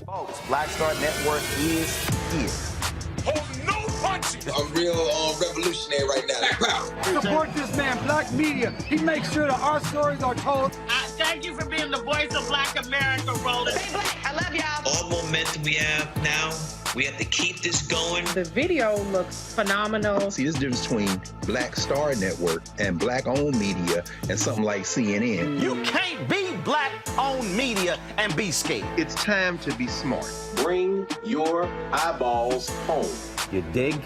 Folks, Black Star Network is here. Hold no punches. I'm real revolutionary right now. Support this man, Black Media. He makes sure that our stories are told. Thank you for being the voice of Black America, Roland. Stay black. I love y'all. All momentum we have now, we have to keep this going. The video looks phenomenal. See, there's a difference between Black Star Network and Black-owned media and something like CNN. You can't be Black-owned media and be scared. It's time to be smart. Bring your eyeballs home. You dig?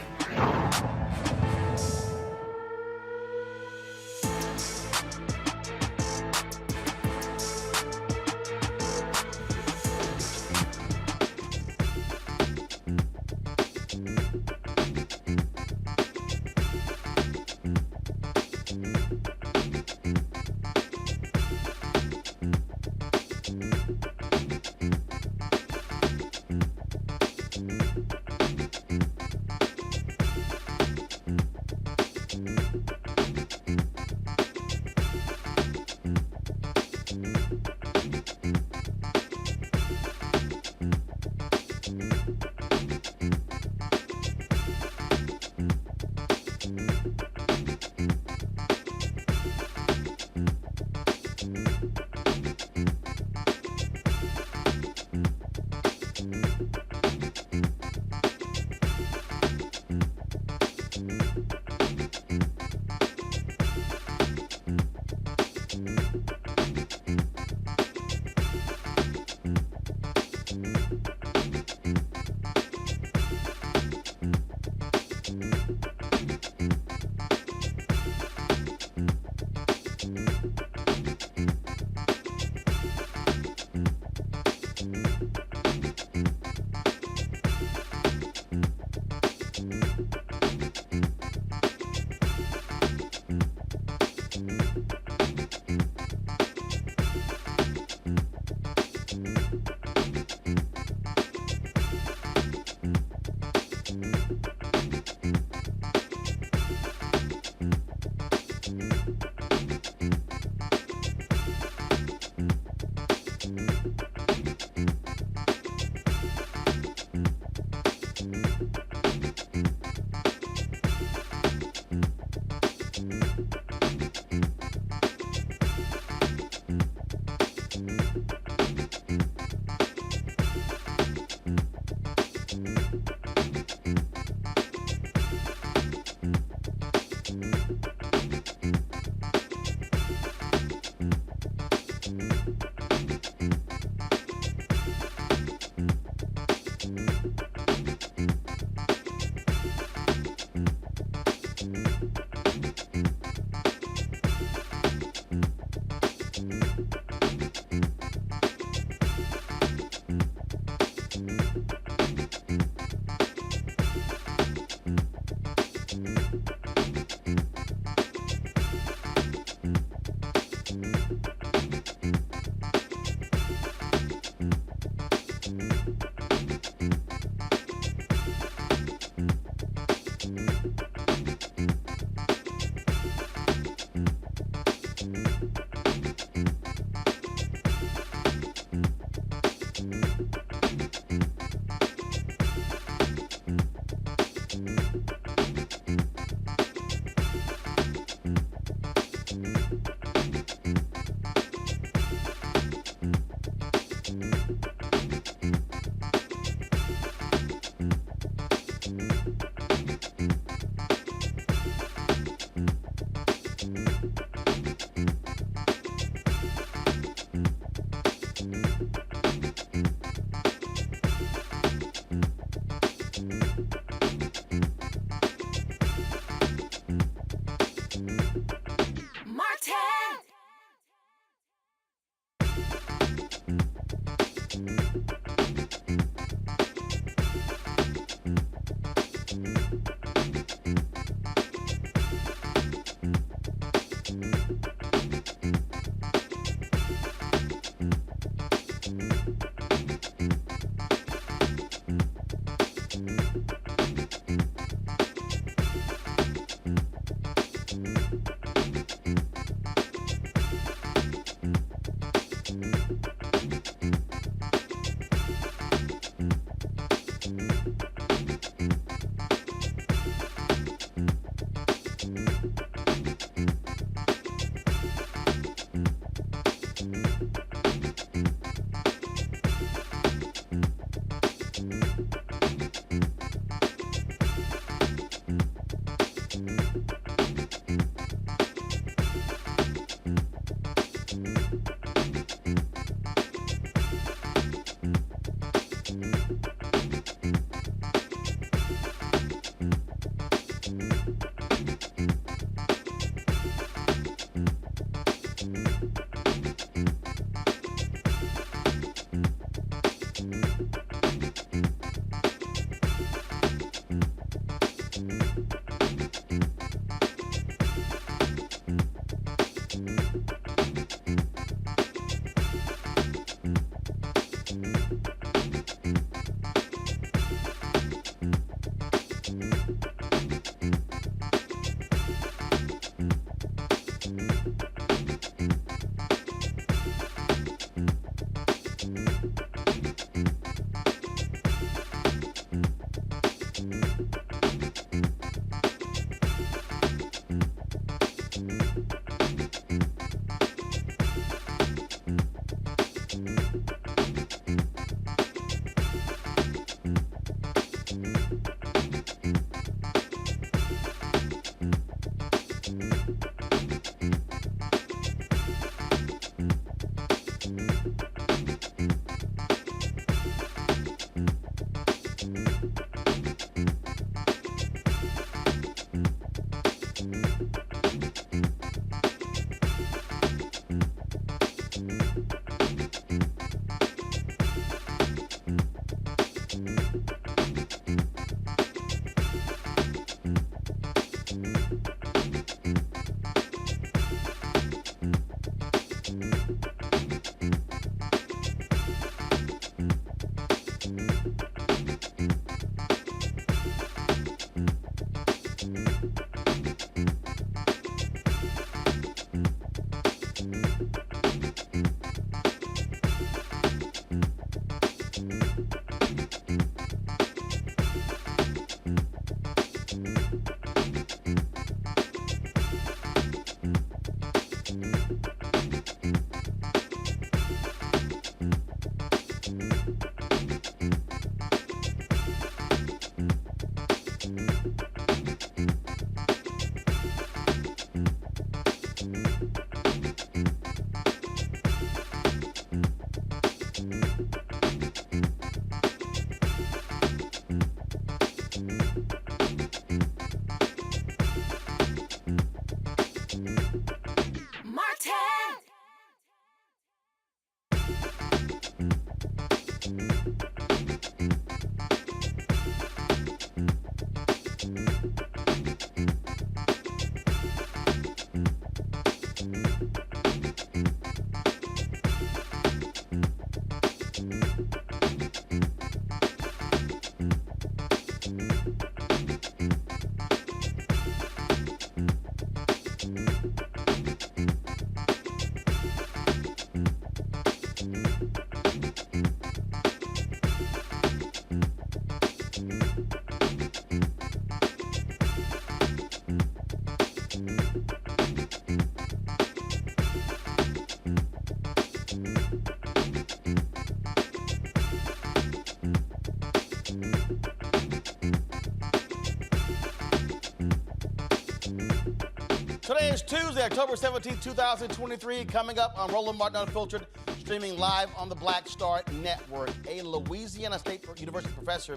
Today is Tuesday, October 17th, 2023. Coming up on Roland Martin Unfiltered, streaming live on the Black Star Network. A Louisiana State University professor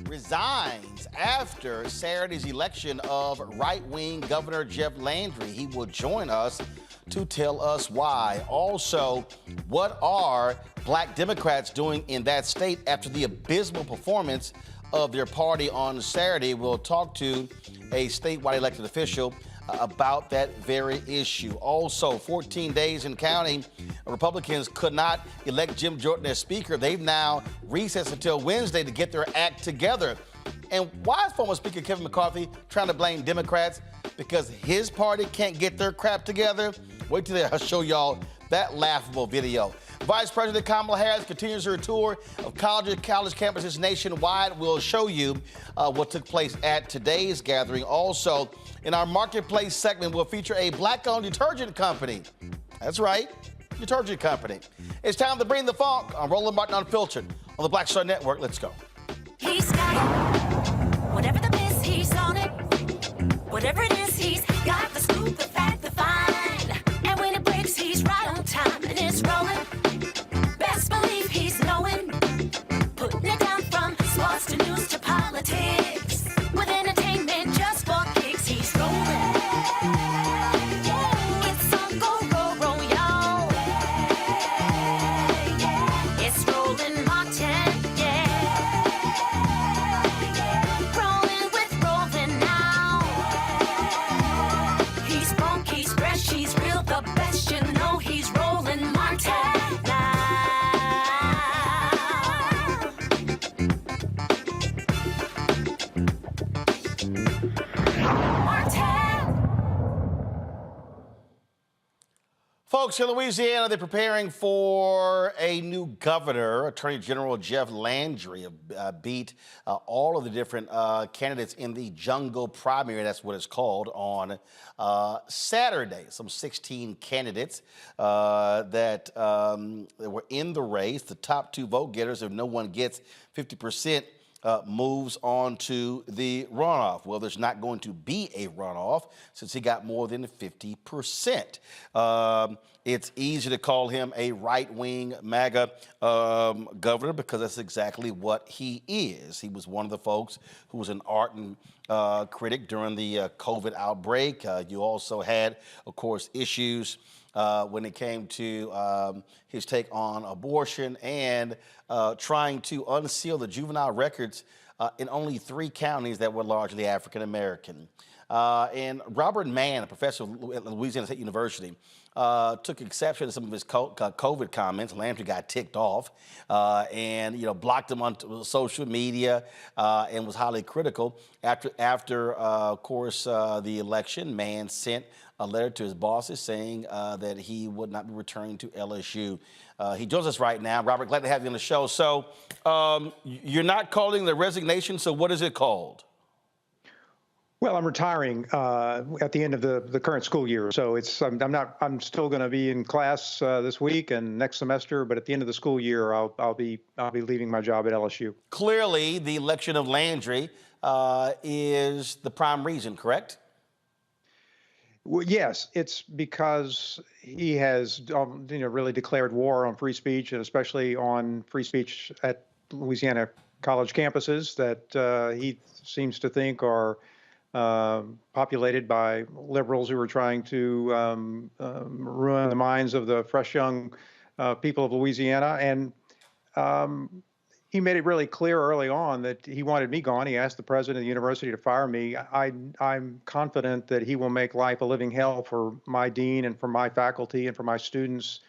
resigns after Saturday's election of right-wing Governor JeJeff Landry. He will join us to tell us why. Also, what are Black Democrats doing in that state after the abysmal performance of their party on Saturday? We'll talk to a statewide elected official about that very issue. Also, 14 days in counting, Republicans could not elect Jim Jordan as Speaker. They've now recessed until Wednesday to get their act together. And why is former Speaker Kevin McCarthy trying to blame Democrats? Because his party can't get their crap together? Wait till I show y'all that laughable video. Vice President Kamala Harris continues her tour of college campuses nationwide. We'll show you what took place at today's gathering. Also, in our marketplace segment, we'll feature a Black-owned detergent company. That's right, detergent company. It's time to bring the funk on Roland Martin Unfiltered on the Black Star Network. Let's go. He's got it. Whatever the miss, he's on it. Whatever it is, he's got the scoop, the fact, the find. And when it breaks, he's right on time and it's rolling. Best believe he's knowing. Putting it down from sports to news to politics. With entertainment just for kicks, he's rolling. It's on go, roll, y'all. It's Roland Martin, rolling with Roland now. He's funk, he's fresh, he's real, the best, you know he's Roland Martin now. Folks, in Louisiana, they're preparing for a new governor. Attorney General JeJeff Landry beat all of the different candidates in the jungle primary, that's what it's called, on Saturday. Some 16 candidates that were in the race. The top two vote getters, if no one gets 50%, moves on to the runoff. Well, there's not going to be a runoff since he got more than 50%. It's easy to call him a right-wing MAGA governor because that's exactly what he is. He was one of the folks who was an ardent critic during the COVID outbreak. You also had, of course, issues when it came to his take on abortion and trying to unseal the juvenile records in only 3 counties that were largely African American. And Robert Mann, a professor at Louisiana State University, took exception to some of his COVID comments. Landry got ticked off and blocked him on social media and was highly critical. After of course, the election, Mann sent a letter to his bosses saying that he would not be returning to LSU. He joins us right now. Robert, glad to have you on the show. So you're not calling the resignation, so what is it called? Well, I'm retiring at the end of the current school year, so I'm still going to be in class this week and next semester, but at the end of the school year, I'll be leaving my job at LSU. Clearly, the election of Landry is the prime reason, correct? Well, yes, it's because he has really declared war on free speech, and especially on free speech at Louisiana college campuses that he seems to think are populated by liberals who are trying to ruin the minds of the fresh young people of Louisiana. And he made it really clear early on that he wanted me gone. He asked the president of the university to fire me. I'm confident that he will make life a living hell for my dean and for my faculty and for my students.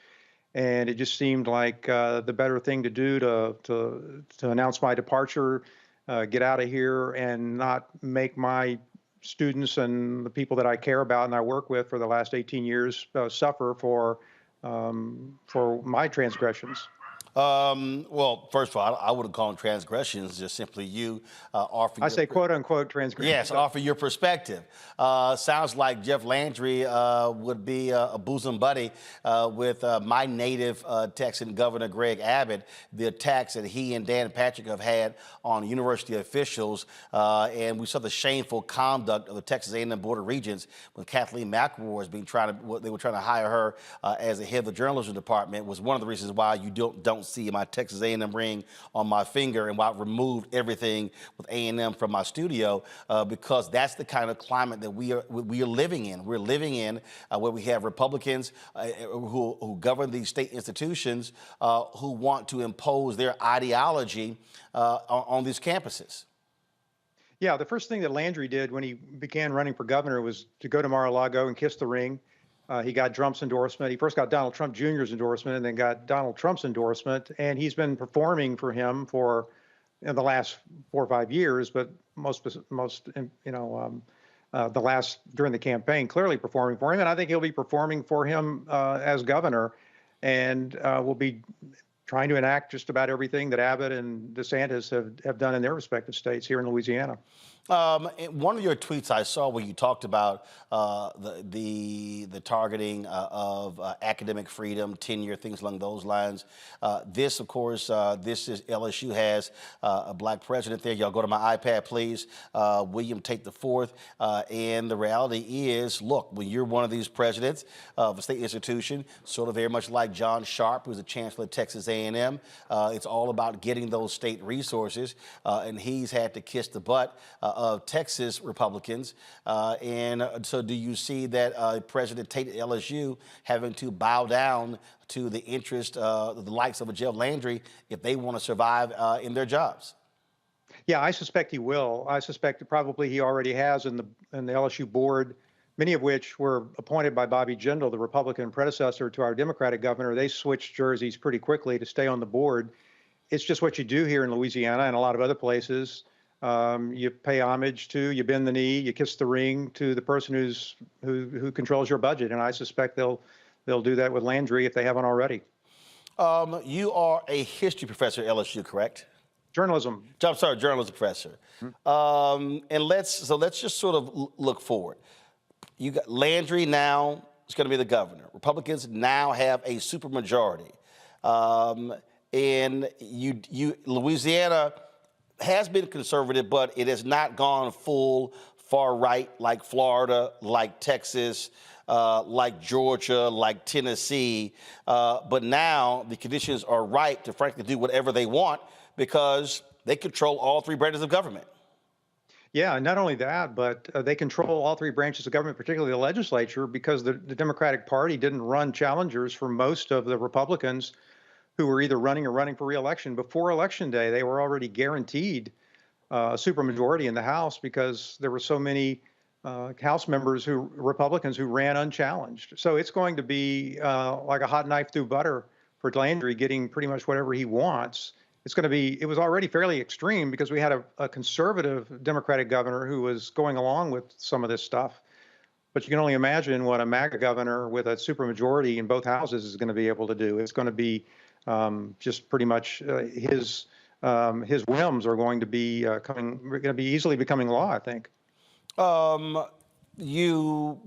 And it just seemed like the better thing to do to announce my departure, get out of here, and not make my students and the people that I care about and I work with for the last 18 years suffer for my transgressions. Well, first of all, I wouldn't call them transgressions, just simply you offering. I say quote unquote transgressions. Yes, offer your perspective. Sounds like Jeff Landry would be a bosom buddy with my native Texan Governor Greg Abbott. The attacks that he and Dan Patrick have had on university officials, and we saw the shameful conduct of the Texas A&M Board of Regents when Kathleen McElroy was they were trying to hire her as the head of the journalism department, was one of the reasons why you don't see my Texas A&M ring on my finger, and why I removed everything with A&M from my studio, because that's the kind of climate that we are living in. We're living in where we have Republicans who govern these state institutions who want to impose their ideology on these campuses. Yeah, the first thing that Landry did when he began running for governor was to go to Mar-a-Lago and kiss the ring. He got Trump's endorsement. He first got Donald Trump Jr.'s endorsement and then got Donald Trump's endorsement. And he's been performing for him for the last 4 or 5 years, but during the campaign, clearly performing for him. And I think he'll be performing for him as governor, and will be trying to enact just about everything that Abbott and DeSantis have done in their respective states here in Louisiana. One of your tweets I saw where you talked about the targeting of academic freedom, tenure, things along those lines. This, of course, this is LSU has a black president there. Y'all go to my iPad, please. William Tate IV. And the reality is, look, when you're one of these presidents of a state institution, sort of very much like John Sharp, who's the chancellor of Texas A&M, it's all about getting those state resources, and he's had to kiss the butt of Texas Republicans. And so do you see that President Tate at LSU having to bow down to the interest of the likes of a JeJeff Landry if they want to survive in their jobs? Yeah, I suspect he will. I suspect that probably he already has in the LSU board, many of which were appointed by Bobby Jindal, the Republican predecessor to our Democratic governor. They switched jerseys pretty quickly to stay on the board. It's just what you do here in Louisiana and a lot of other places. You pay homage to, you bend the knee, you kiss the ring to the person who controls your budget, and I suspect they'll do that with Landry if they haven't already. You are a history professor at LSU, correct? Journalism. I'm sorry, journalism professor. And let's just sort of look forward. You got Landry now is going to be the governor. Republicans now have a supermajority, and Louisiana has been conservative, but it has not gone full far right like Florida, like Texas, like Georgia, like Tennessee. But now the conditions are right to frankly do whatever they want because they control all three branches of government. Yeah, not only that, but they control all three branches of government, particularly the legislature, because the Democratic Party didn't run challengers for most of the Republicans who were either running or running for re-election. Before Election Day, they were already guaranteed a supermajority in the House because there were so many House members Republicans who ran unchallenged. So it's going to be like a hot knife through butter for Landry getting pretty much whatever he wants. It was already fairly extreme because we had a conservative Democratic governor who was going along with some of this stuff. But you can only imagine what a MAGA governor with a supermajority in both houses is going to be able to do. It's going to be just pretty much his whims are going to be easily becoming law, I think. You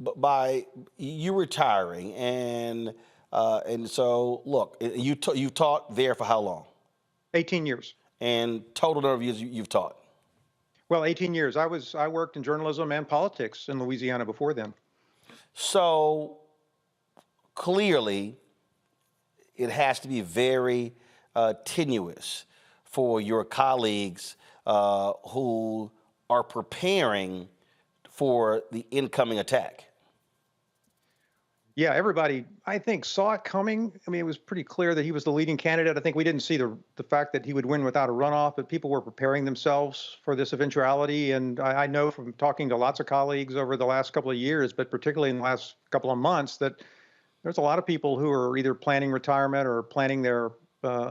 retiring, and so look, you've taught there for how long? 18 years. And total number of years you've taught? Well, 18 years. I worked in journalism and politics in Louisiana before then. So clearly, it has to be very tenuous for your colleagues who are preparing for the incoming attack? Yeah, everybody, I think, saw it coming. I mean, it was pretty clear that he was the leading candidate. I think we didn't see the fact that he would win without a runoff, but people were preparing themselves for this eventuality. And I know from talking to lots of colleagues over the last couple of years, but particularly in the last couple of months, that there's a lot of people who are either planning retirement or planning their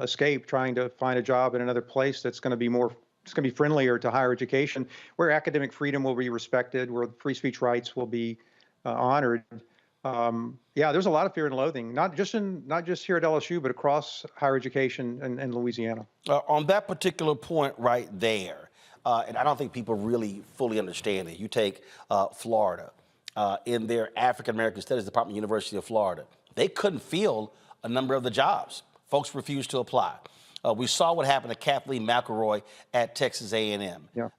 escape, trying to find a job in another place that's going to be more, it's going to be friendlier to higher education, where academic freedom will be respected, where free speech rights will be honored. Yeah, there's a lot of fear and loathing, not just here at LSU, but across higher education in Louisiana. On that particular point right there, and I don't think people really fully understand it. You take Florida, in their African American Studies Department, University of Florida, they couldn't fill a number of the jobs. Folks refused to apply. We saw what happened to Kathleen McElroy at Texas A&M. Yeah.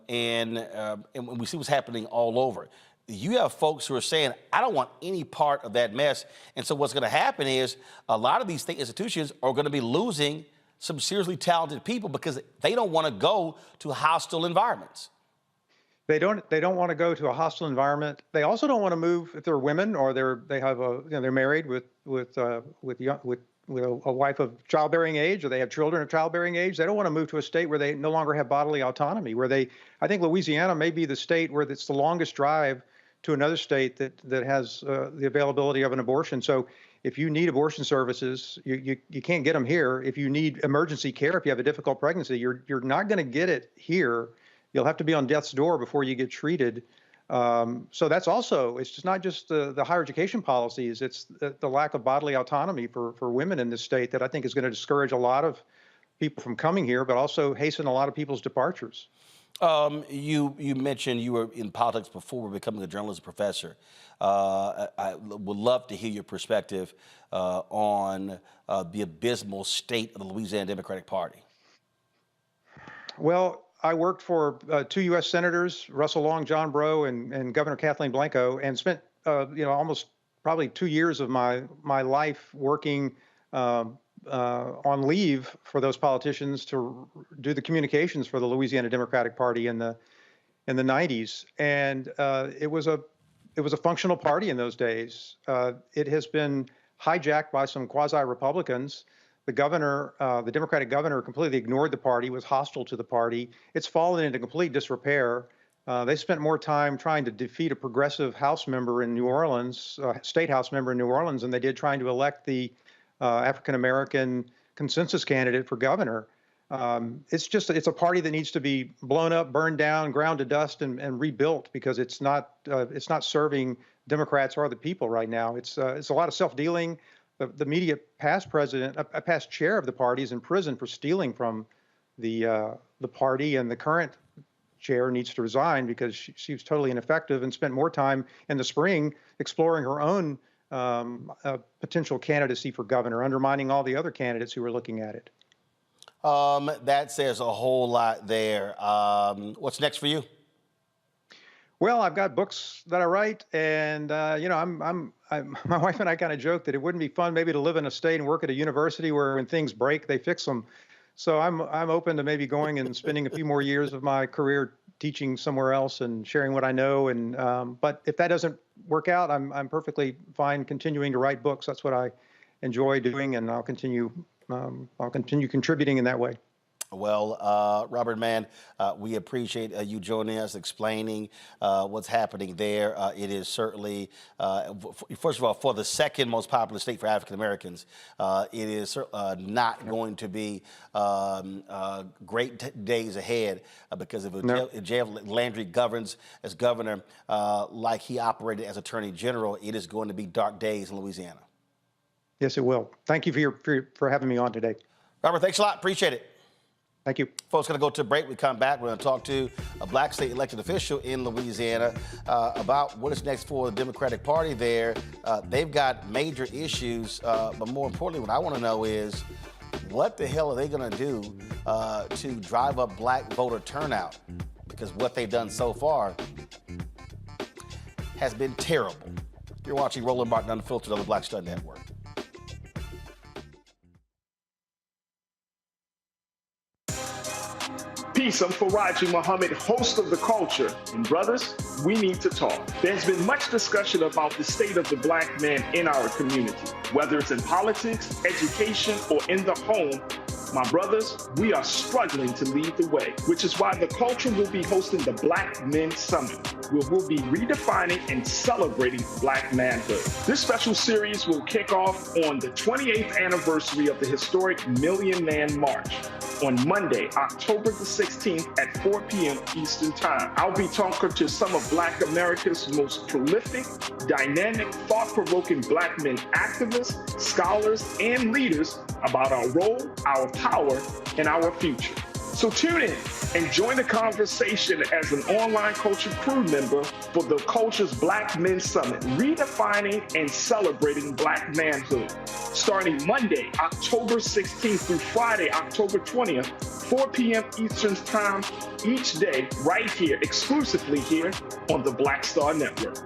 And we see what's happening all over. You have folks who are saying, I don't want any part of that mess. And so what's going to happen is a lot of these state institutions are going to be losing some seriously talented people because they don't want to go to hostile environments. They don't want to go to a hostile environment. They also don't want to move if they're women or they're married with a wife of childbearing age, or they have children of childbearing age. They don't want to move to a state where they no longer have bodily autonomy, I think Louisiana may be the state where it's the longest drive to another state that has the availability of an abortion. So if you need abortion services, you can't get them here. If you need emergency care, if you have a difficult pregnancy, you're not going to get it here. You'll have to be on death's door before you get treated. So that's also, it's just not just the higher education policies, it's the lack of bodily autonomy for women in this state that I think is going to discourage a lot of people from coming here, but also hasten a lot of people's departures. You mentioned you were in politics before becoming a journalism professor. I would love to hear your perspective on the abysmal state of the Louisiana Democratic Party. Well, I worked for 2 U.S. senators, Russell Long, John Breaux, and Governor Kathleen Blanco, and spent almost probably 2 years of my life working on leave for those politicians to do the communications for the Louisiana Democratic Party in the 90s, and it was a functional party in those days. It has been hijacked by some quasi-Republicans. The governor, the Democratic governor, completely ignored the party, was hostile to the party. It's fallen into complete disrepair. They spent more time trying to defeat a progressive House member in New Orleans, state House member in New Orleans, than they did trying to elect the African-American consensus candidate for governor. It's a party that needs to be blown up, burned down, ground to dust, and rebuilt, because it's not serving Democrats or the people right now. It's a lot of self-dealing. The immediate past chair of the party is in prison for stealing from the party, and the current chair needs to resign because she was totally ineffective and spent more time in the spring exploring her own potential candidacy for governor, undermining all the other candidates who were looking at it. That says a whole lot there. What's next for you? Well, I've got books that I write, and my wife and I kind of joke that it wouldn't be fun maybe to live in a state and work at a university where when things break, they fix them. So I'm open to maybe going and spending a few more years of my career teaching somewhere else and sharing what I know. And but if that doesn't work out, I'm perfectly fine continuing to write books. That's what I enjoy doing, and I'll continue contributing in that way. Well, Robert Mann, we appreciate you joining us, explaining what's happening there. It is certainly, first of all, for the second most popular state for African Americans, it is not going to be great days ahead because if JeJeff Landry governs as governor like he operated as Attorney General, it is going to be dark days in Louisiana. Yes, it will. Thank you for having me on today. Robert, thanks a lot. Appreciate it. Thank you. Folks, going to go to a break. We come back. We're going to talk to a black state elected official in Louisiana about what is next for the Democratic Party there. They've got major issues, but more importantly, what I want to know is what the hell are they going to do to drive up black voter turnout? Because what they've done so far has been terrible. You're watching Roland Martin Unfiltered on the Black Star Network. Peace, I'm Faraji Muhammad, host of The Culture. And brothers, we need to talk. There's been much discussion about the state of the black man in our community. Whether it's in politics, education, or in the home, my brothers, we are struggling to lead the way, which is why The Culture will be hosting the Black Men Summit, where we'll be redefining and celebrating black manhood. This special series will kick off on the 28th anniversary of the historic Million Man March on Monday, October the 16th at 4 p.m. Eastern Time. I'll be talking to some of Black America's most prolific, dynamic, thought-provoking black men activists, scholars, and leaders about our role, our power, and our future. So tune in and join the conversation as an online culture crew member for The Culture's Black Men Summit, redefining and celebrating black manhood. Starting Monday, October 16th through Friday, October 20th, 4 p.m. Eastern Time each day, right here, exclusively here on the Black Star Network.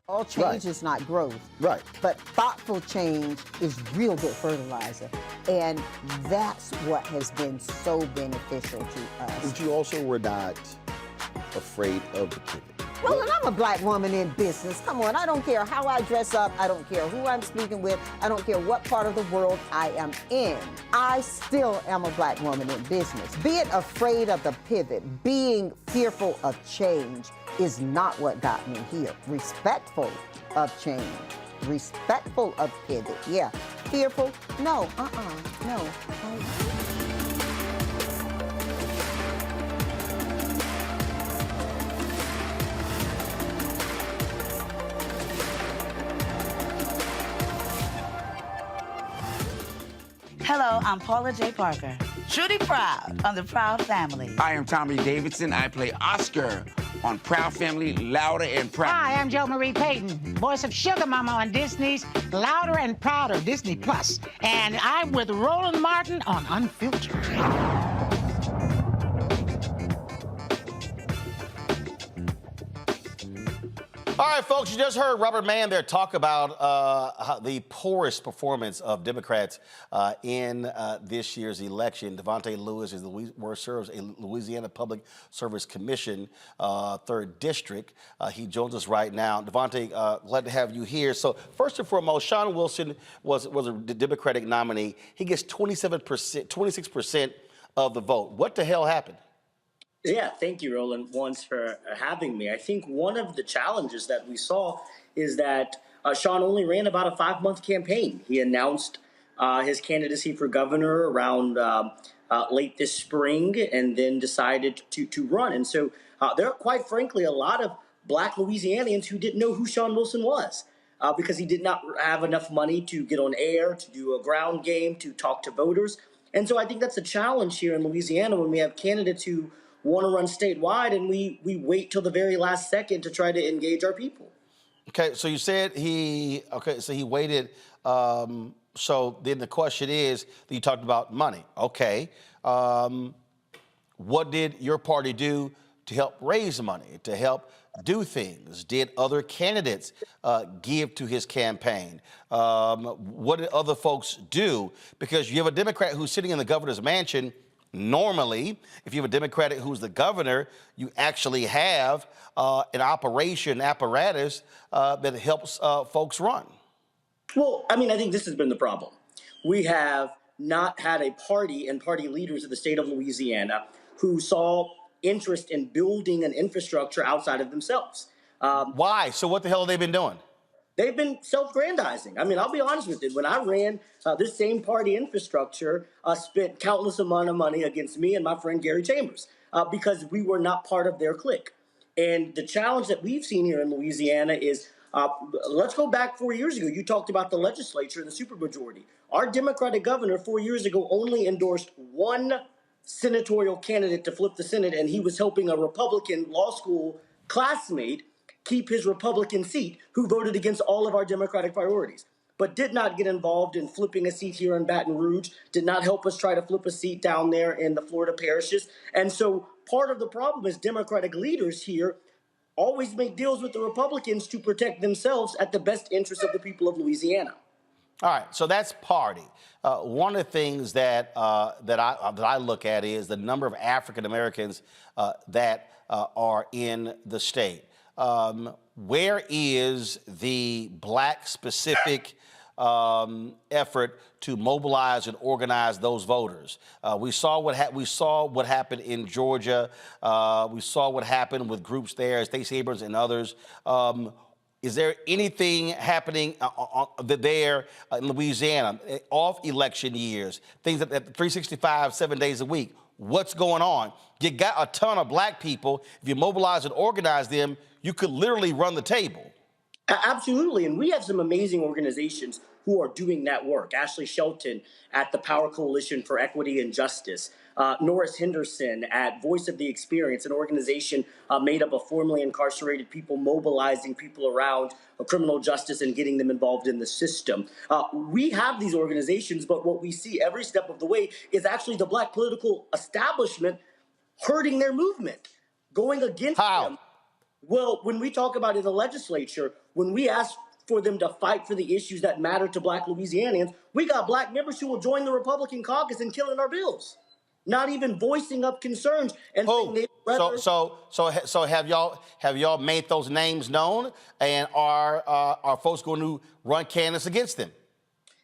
All change is not growth. Right. But thoughtful change is real good fertilizer. And that's what has been so beneficial to us. But you also were not afraid of the pivot. Well, and I'm a black woman in business. Come on, I don't care how I dress up. I don't care who I'm speaking with. I don't care what part of the world I am in. I still am a black woman in business. Being afraid of the pivot, being fearful of change is not what got me here. Respectful of change, respectful of pivot, yeah. Fearful, no, no. Hello, I'm Paula J. Parker. Truly proud on the Proud Family. I am Tommy Davidson. I play Oscar on Proud Family, Louder and Proud. Hi, I'm Jo Marie Payton, voice of Sugar Mama on Disney's Louder and Prouder, Disney Plus. And I'm with Roland Martin on Unfiltered. All right, folks, you just heard Robert Mann there talk about the poorest performance of Democrats in this year's election. Devontae Lewis serves a Louisiana Public Service Commission, 3rd District. He joins us right now. Devontae, glad to have you here. So first and foremost, Sean Wilson was a Democratic nominee. He gets 26% of the vote. What the hell happened? Yeah, thank you, Roland, once for having me. I think one of the challenges that we saw is that Sean only ran about a 5-month campaign. He announced his candidacy for governor around late this spring and then decided to run. And so there are, quite frankly, a lot of black Louisianians who didn't know who Sean Wilson was because he did not have enough money to get on air, to do a ground game, to talk to voters. And so I think that's a challenge here in Louisiana when we have candidates who want to run statewide, and we wait till the very last second to try to engage our people. Okay, so you said he waited. So then the question is, you talked about money. Okay, what did your party do to help raise money, to help do things? Did other candidates give to his campaign? What did other folks do? Because you have a Democrat who's sitting in the governor's mansion. Normally, if you have a Democrat who's the governor, you actually have an apparatus that helps folks run. Well, I mean, I think this has been the problem. We have not had a party and party leaders of the state of Louisiana who saw interest in building an infrastructure outside of themselves. Why? So what the hell have they been doing? They've been self-grandizing. I mean, I'll be honest with you. When I ran this same party infrastructure, spent countless amount of money against me and my friend Gary Chambers because we were not part of their clique. And the challenge that we've seen here in Louisiana is, let's go back 4 years ago. You talked about the legislature and the supermajority. Our Democratic governor 4 years ago only endorsed one senatorial candidate to flip the Senate, and he was helping a Republican law school classmate keep his Republican seat, who voted against all of our Democratic priorities, but did not get involved in flipping a seat here in Baton Rouge, did not help us try to flip a seat down there in the Florida parishes. And so part of the problem is Democratic leaders here always make deals with the Republicans to protect themselves at the best interest of the people of Louisiana. All right, so that's party. One of the things that I look at is the number of African Americans that are in the state. Where is the black specific effort to mobilize and organize those voters? We saw what happened in Georgia. We saw what happened with groups there, Stacey Abrams and others. Is there anything happening there in Louisiana, off election years, things at 365, 7 days a week? What's going on? You got a ton of black people. If you mobilize and organize them, you could literally run the table. Absolutely, and we have some amazing organizations who are doing that work. Ashley Shelton at the Power Coalition for Equity and Justice. Norris Henderson at Voice of the Experience, an organization made up of formerly incarcerated people, mobilizing people around criminal justice and getting them involved in the system. We have these organizations, but what we see every step of the way is actually the black political establishment hurting their movement, going against them. Well, when we talk about in the legislature, when we ask for them to fight for the issues that matter to black Louisianians, we got black members who will join the Republican caucus in killing our bills, not even voicing up concerns and saying they'd rather. So have y'all made those names known, and are folks going to run candidates against them?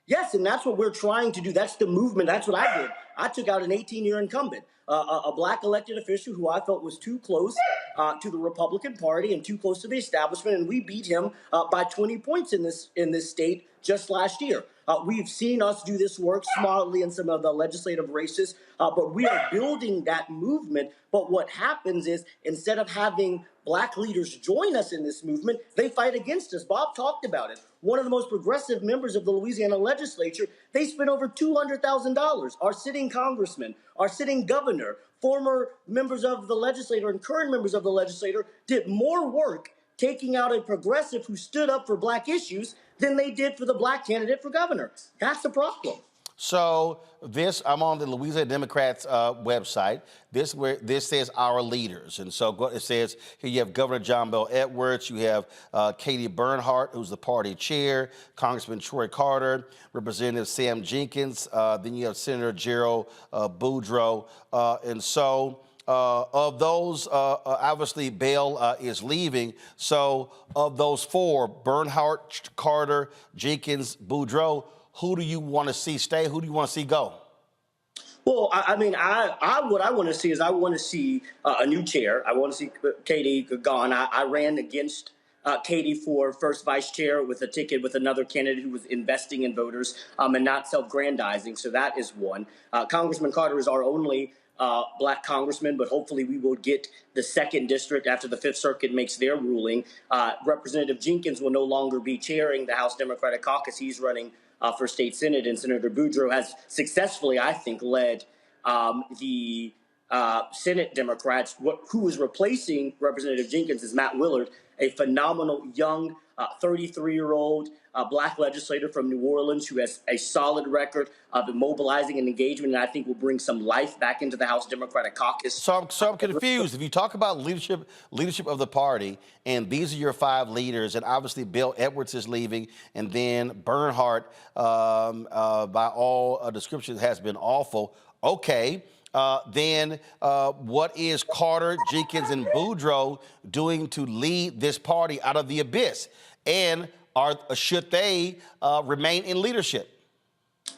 Yes, and that's what we're trying to do. That's the movement. That's what I did. I took out an 18-year incumbent, a black elected official who I felt was too close to the Republican Party and too close to the establishment, and we beat him by 20 points in this state just last year. We've seen us do this work smartly in some of the legislative races, but we are building that movement. But what happens is, instead of having black leaders join us in this movement, they fight against us. Bob talked about it. One of the most progressive members of the Louisiana legislature, they spent over $200,000. Our sitting congressman, our sitting governor, former members of the legislature and current members of the legislature did more work taking out a progressive who stood up for black issues than they did for the black candidate for governor. That's the problem. So I'm on the Louisiana Democrats website. This says our leaders. And so it says here you have Governor John Bel Edwards, you have Katie Bernhardt, who's the party chair, Congressman Troy Carter, Representative Sam Jenkins, then you have Senator Gerald Boudreaux. And so of those, obviously Bell is leaving. So of those four, Bernhardt, Carter, Jenkins, Boudreaux, who do you want to see stay? Who do you want to see go? Well, what I want to see is I want to see a new chair. I want to see Katie gone. I ran against Katie for first vice chair with a ticket with another candidate who was investing in voters and not self-grandizing. So that is one. Congressman Carter is our only black congressman, but hopefully we will get the 2nd district after the 5th Circuit makes their ruling. Representative Jenkins will no longer be chairing the House Democratic Caucus. He's running for state senate, and Senator Boudreaux has successfully, I think, led the Senate Democrats. Who is replacing Representative Jenkins is Matt Willard, a phenomenal young 33-year-old black legislator from New Orleans who has a solid record of mobilizing and engagement, and I think will bring some life back into the House Democratic Caucus. So I'm confused. If you talk about leadership of the party, and these are your 5 leaders, and obviously Bill Edwards is leaving, and then Bernhardt, by all descriptions, has been awful. Okay. Then what is Carter, Jenkins, and Boudreaux doing to lead this party out of the abyss? And should they remain in leadership?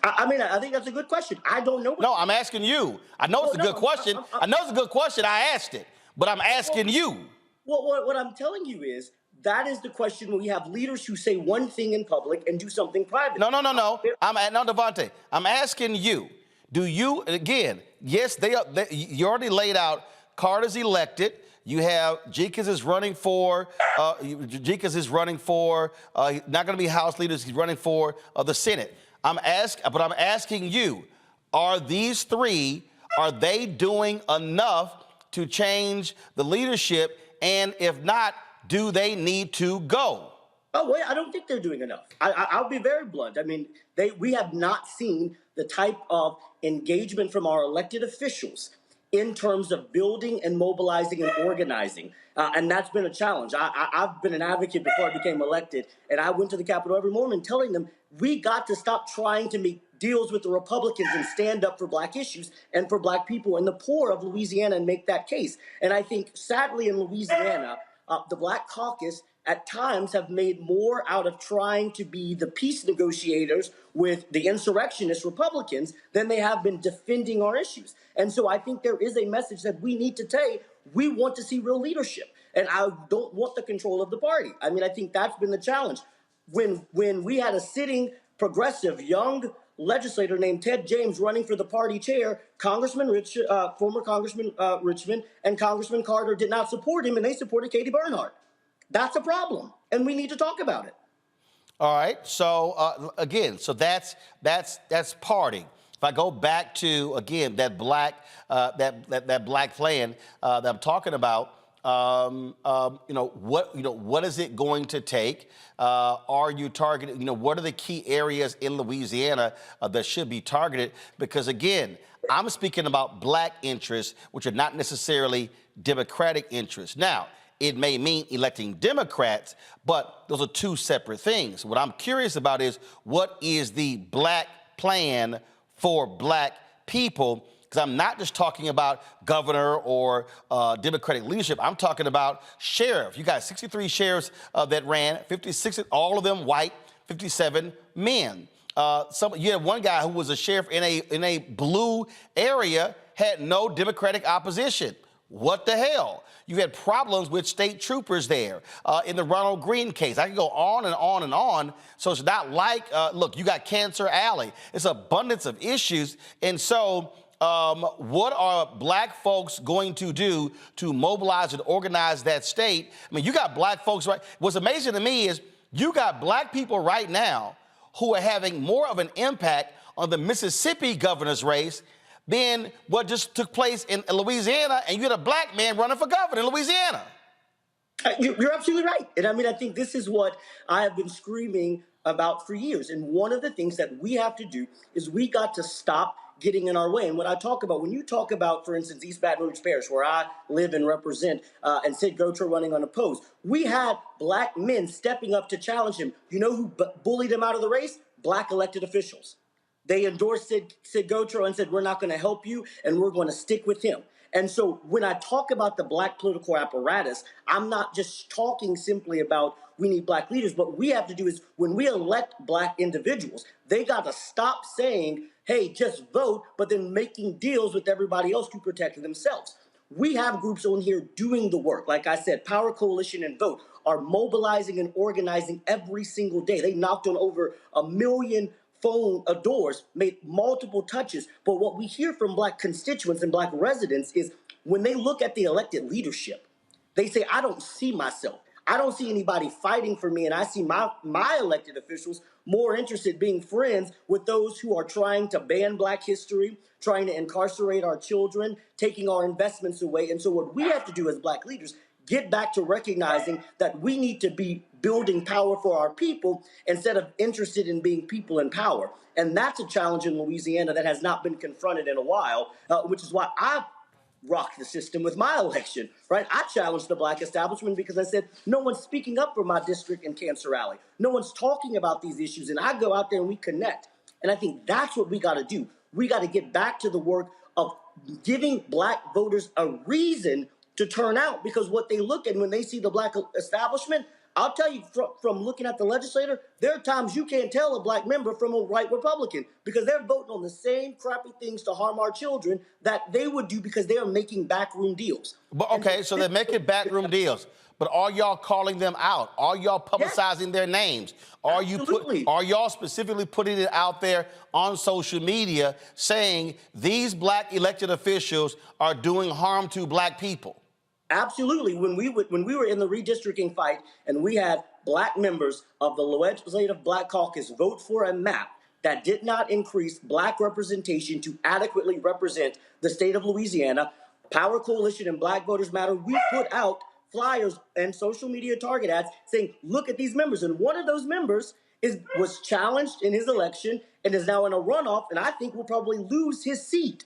I think that's a good question. I don't know. No, I'm asking you. I know it's a good question. I know it's a good question. I asked it, but I'm asking you. Well, what I'm telling you is that is the question when we have leaders who say one thing in public and do something private. No. Devontae, I'm asking you. Do you, again, yes, you already laid out Carter's elected. You have Jenkins is running for, not going to be House leaders. He's running for the Senate. I'm asking you, are these 3, are they doing enough to change the leadership? And if not, do they need to go? Oh, wait, I don't think they're doing enough. I'll be very blunt. I mean, we have not seen the type of engagement from our elected officials in terms of building and mobilizing and organizing. And that's been a challenge. I've been an advocate before I became elected, and I went to the Capitol every morning telling them, we got to stop trying to make deals with the Republicans and stand up for black issues and for black people and the poor of Louisiana and make that case. And I think, sadly, in Louisiana, the Black Caucus at times have made more out of trying to be the peace negotiators with the insurrectionist Republicans than they have been defending our issues. And so I think there is a message that we need to take. We want to see real leadership, and I don't want the control of the party. I mean, I think that's been the challenge. When we had a sitting progressive young legislator named Ted James running for the party chair, former Congressman Richmond and Congressman Carter did not support him, and they supported Katie Bernhardt. That's a problem, and we need to talk about it. All right. So again, so that's party. If I go back to again that black plan that I'm talking about, what is it going to take? Are you targeting? What are the key areas in Louisiana that should be targeted? Because again, I'm speaking about black interests, which are not necessarily Democratic interests. Now, it may mean electing Democrats, but those are two separate things. What I'm curious about is what is the black plan for black people? Because I'm not just talking about governor or Democratic leadership. I'm talking about sheriff. You got 63 sheriffs that ran, 56, all of them white, 57 men. You had one guy who was a sheriff in a blue area, had no Democratic opposition. What the hell? You had problems with state troopers there in the Ronald Green case. I can go on and on and on. So it's not like, look, you got Cancer Alley. It's abundance of issues. And so what are black folks going to do to mobilize and organize that state? I mean, you got black folks, right? What's amazing to me is you got black people right now who are having more of an impact on the Mississippi governor's race than what just took place in Louisiana, and you had a black man running for governor in Louisiana. You're absolutely right. And I mean, I think this is what I have been screaming about for years. And one of the things that we have to do is we got to stop getting in our way. And what I talk about, when you talk about, for instance, East Baton Rouge Parish, where I live and represent, and Sid Gautreaux running unopposed, we had black men stepping up to challenge him. You know who bullied him out of the race? Black elected officials. They endorsed Sid Gautreaux and said, we're not going to help you, and we're going to stick with him. And so when I talk about the black political apparatus, I'm not just talking simply about we need black leaders. What we have to do is when we elect black individuals, they got to stop saying, hey, just vote, but then making deals with everybody else to protect themselves. We have groups on here doing the work. Like I said, Power Coalition and Vote are mobilizing and organizing every single day. They knocked on over 1 million phone doors, made multiple touches. But what we hear from black constituents and black residents is when they look at the elected leadership, they say, I don't see myself. I don't see anybody fighting for me. And I see my elected officials more interested being friends with those who are trying to ban black history, trying to incarcerate our children, taking our investments away. And so what we have to do as black leaders, get back to recognizing that we need to be building power for our people instead of interested in being people in power. And that's a challenge in Louisiana that has not been confronted in a while, which is why I rocked the system with my election, right? I challenged the black establishment because I said, no one's speaking up for my district in Cancer Alley. No one's talking about these issues. And I go out there and we connect. And I think that's what we got to do. We got to get back to the work of giving black voters a reason to turn out, because what they look at when they see the black establishment, I'll tell you from looking at the legislator, there are times you can't tell a black member from a white Republican because they're voting on the same crappy things to harm our children that they would do because they are making backroom deals. But okay, so they're making backroom deals. But are y'all calling them out? Are y'all publicizing their names? Are y'all specifically putting it out there on social media saying these black elected officials are doing harm to black people? Absolutely. When we were in the redistricting fight and we had black members of the Legislative Black Caucus vote for a map that did not increase black representation to adequately represent the state of Louisiana, Power Coalition and Black Voters Matter, we put out flyers and social media target ads saying, look at these members. And one of those members was challenged in his election and is now in a runoff, and I think will probably lose his seat.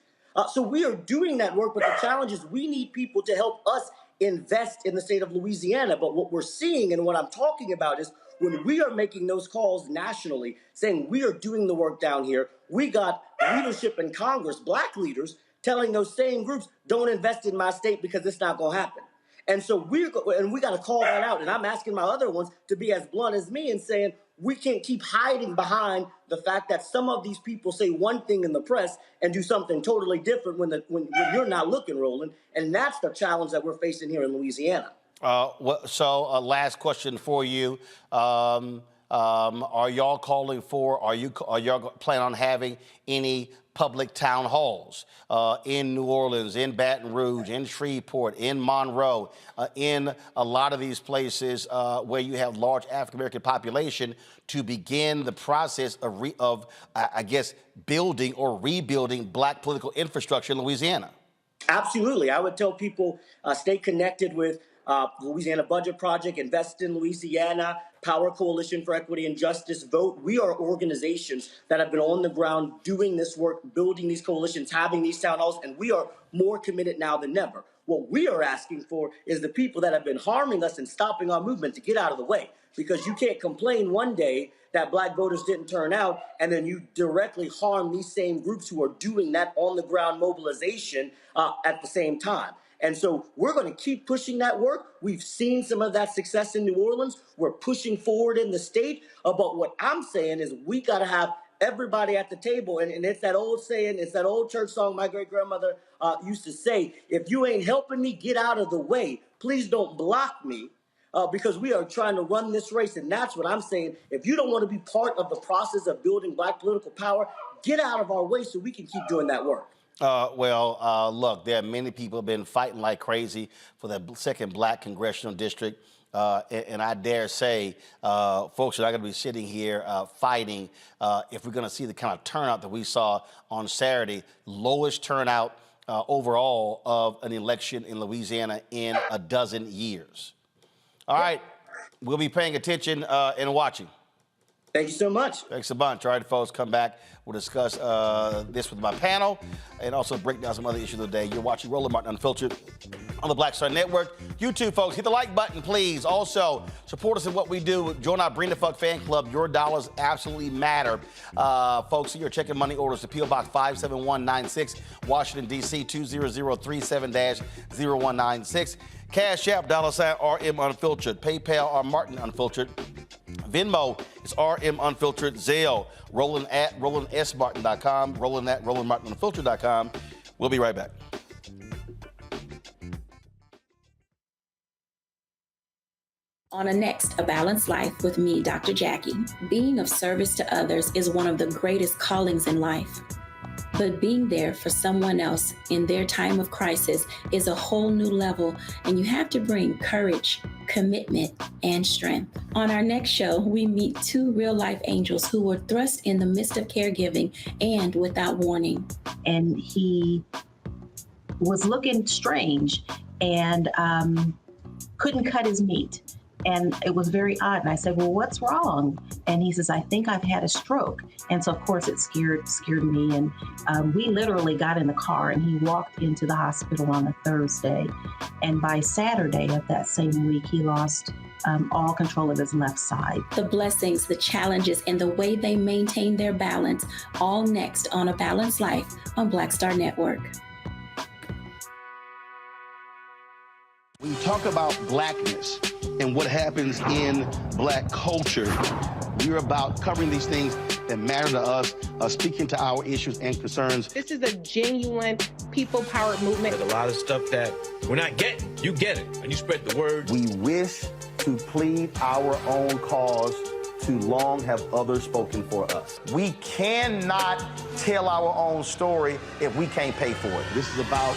So we are doing that work, but the challenge is we need people to help us invest in the state of Louisiana. But what we're seeing and what I'm talking about is when we are making those calls nationally, saying we are doing the work down here, we got leadership in Congress, black leaders, telling those same groups, don't invest in my state because it's not going to happen. And so we got to call that out. And I'm asking my other ones to be as blunt as me and saying, we can't keep hiding behind the fact that some of these people say one thing in the press and do something totally different when you're not looking, Roland. And that's the challenge that we're facing here in Louisiana. Last question for you. Are y'all calling for, are y'all planning on having any public town halls in New Orleans, in Baton Rouge, in Shreveport, in Monroe, in a lot of these places where you have large African-American population to begin the process of building or rebuilding black political infrastructure in Louisiana? Absolutely. I would tell people stay connected with Louisiana Budget Project, Invest in Louisiana, Power Coalition for Equity and Justice, Vote. We are organizations that have been on the ground doing this work, building these coalitions, having these town halls, and we are more committed now than ever. What we are asking for is the people that have been harming us and stopping our movement to get out of the way, because you can't complain one day that black voters didn't turn out, and then you directly harm these same groups who are doing that on-the-ground mobilization at the same time. And so we're going to keep pushing that work. We've seen some of that success in New Orleans. We're pushing forward in the state. But what I'm saying is we got to have everybody at the table. And it's that old saying, it's that old church song my great-grandmother used to say, if you ain't helping me get out of the way, please don't block me. Because we are trying to run this race. And that's what I'm saying. If you don't want to be part of the process of building black political power, get out of our way so we can keep doing that work. Look, there are many people who have been fighting like crazy for the second black congressional district. And I dare say, folks are not going to be sitting here fighting if we're going to see the kind of turnout that we saw on Saturday, lowest turnout overall of an election in Louisiana in a dozen years. All right, we'll be paying attention and watching. Thank you so much. Thanks a bunch. All right, folks, come back. We'll discuss this with my panel and also break down some other issues of the day. You're watching Roland Martin Unfiltered on the Black Star Network. You too, folks, hit the like button, please. Also, support us in what we do. Join our Bring the Fuck fan club. Your dollars absolutely matter. Folks, you're checking money orders to P.O. Box 57196, Washington, D.C. 20037-0196. Cash App, $RM Unfiltered. PayPal, R Martin Unfiltered. Venmo is RM Unfiltered. Zelle, Roland at RolandSMartin.com. Roland at RolandMartinUnfiltered.com. We'll be right back. On A Balanced Life with me, Dr. Jackie. Being of service to others is one of the greatest callings in life. But being there for someone else in their time of crisis is a whole new level, and you have to bring courage, commitment, and strength. On our next show, we meet two real-life angels who were thrust in the midst of caregiving and without warning. And he was looking strange and couldn't cut his meat. And it was very odd. And I said, well, what's wrong? And he says, I think I've had a stroke. And so, of course, it scared me. And we literally got in the car and he walked into the hospital on a Thursday. And by Saturday of that same week, he lost all control of his left side. The blessings, the challenges, and the way they maintain their balance, all next on A Balanced Life on Black Star Network. When you talk about blackness and what happens in black culture, we're about covering these things that matter to us, speaking to our issues and concerns. This is a genuine people-powered movement. There's a lot of stuff that we're not getting. You get it, and you spread the word. We wish to plead our own cause. Too long have others spoken for us. We cannot tell our own story if we can't pay for it. This is about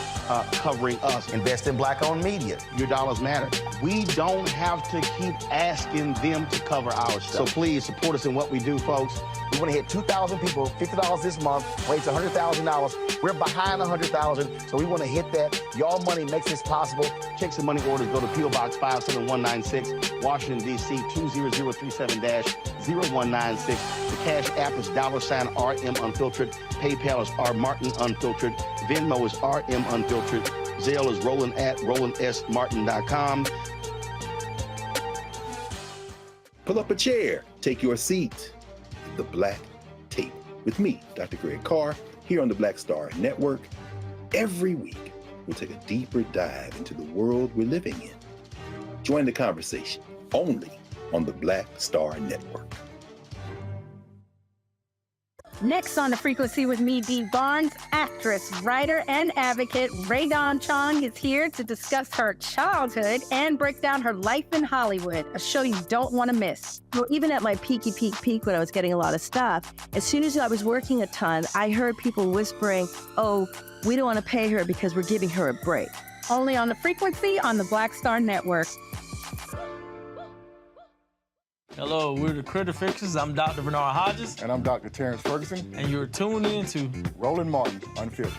covering us. Invest in black-owned media. Your dollars matter. We don't have to keep asking them to cover our stuff. So please support us in what we do, folks. We want to hit 2,000 people, $50 this month, raise $100,000. We're behind $100,000, so we want to hit that. Y'all money makes this possible. Check some money orders. Go to P.O. Box 57196, Washington, D.C. 20037-0196. The Cash App is $RM Unfiltered. PayPal is R Martin Unfiltered. Venmo is RM Unfiltered. Zelle is roland@rolandsmartin.com. Pull up a chair. Take your seat. The Black Tape with me, Dr. Greg Carr, here on the Black Star Network. Every week, we'll take a deeper dive into the world we're living in. Join the conversation only on the Black Star Network. Next on The Frequency with me, Dee Barnes, actress, writer, and advocate Ray Dawn Chong is here to discuss her childhood and break down her life in Hollywood, a show you don't want to miss. Well, even at my peak when I was getting a lot of stuff, as soon as I was working a ton, I heard people whispering, oh, we don't want to pay her because we're giving her a break. Only on The Frequency on the Black Star Network. Hello, we're the Critter Fixers. I'm Dr. Bernard Hodges. And I'm Dr. Terrence Ferguson. And you're tuned in to Roland Martin Unfiltered.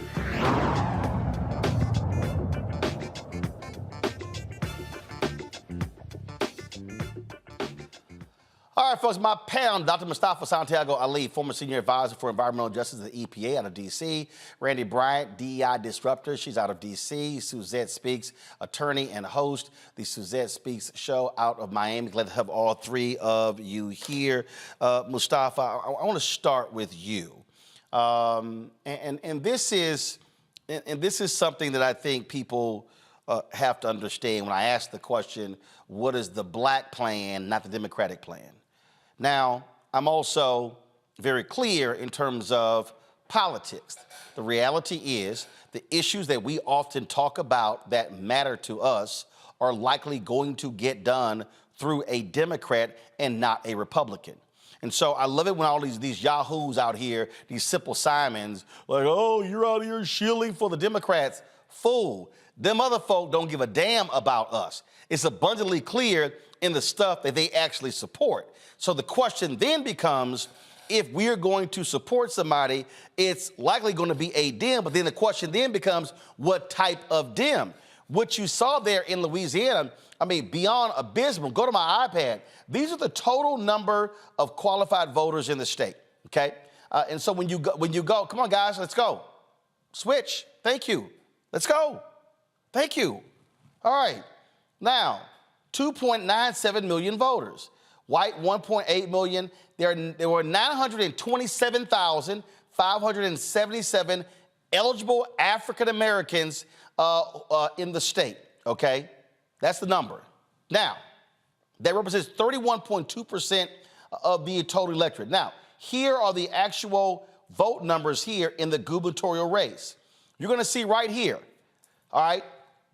All right, folks, my panel, Dr. Mustafa Santiago Ali, former senior advisor for environmental justice at the EPA out of D.C. Randy Bryant, DEI disruptor. She's out of D.C. Suzette Speaks, attorney and host, the Suzette Speaks show out of Miami. Glad to have all three of you here. Mustafa, I want to start with you. And this is something that I think people have to understand when I ask the question, what is the black plan, not the Democratic plan? Now, I'm also very clear in terms of politics. The reality is the issues that we often talk about that matter to us are likely going to get done through a Democrat and not a Republican. And so I love it when all these yahoos out here, these Simple Simons, like, oh, you're out here shilling for the Democrats. Fool, them other folk don't give a damn about us. It's abundantly clear in the stuff that they actually support. So the question then becomes, if we're going to support somebody, it's likely going to be a Dem, but then the question then becomes, what type of Dem? What you saw there in Louisiana, I mean, beyond abysmal. Go to my iPad. These are the total number of qualified voters in the state, okay? And so when you go, come on, guys, let's go. Switch. Thank you. Let's go. Thank you. All right. Now, 2.97 million voters. White, 1.8 million. There were 927,577 eligible African Americans in the state, okay? That's the number. Now, that represents 31.2% of the total electorate. Now, here are the actual vote numbers here in the gubernatorial race. You're going to see right here, all right,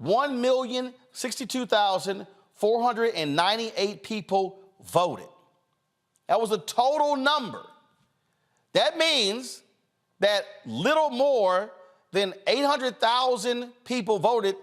1,062,498 people voted. That was a total number. That means that little more than 800,000 people voted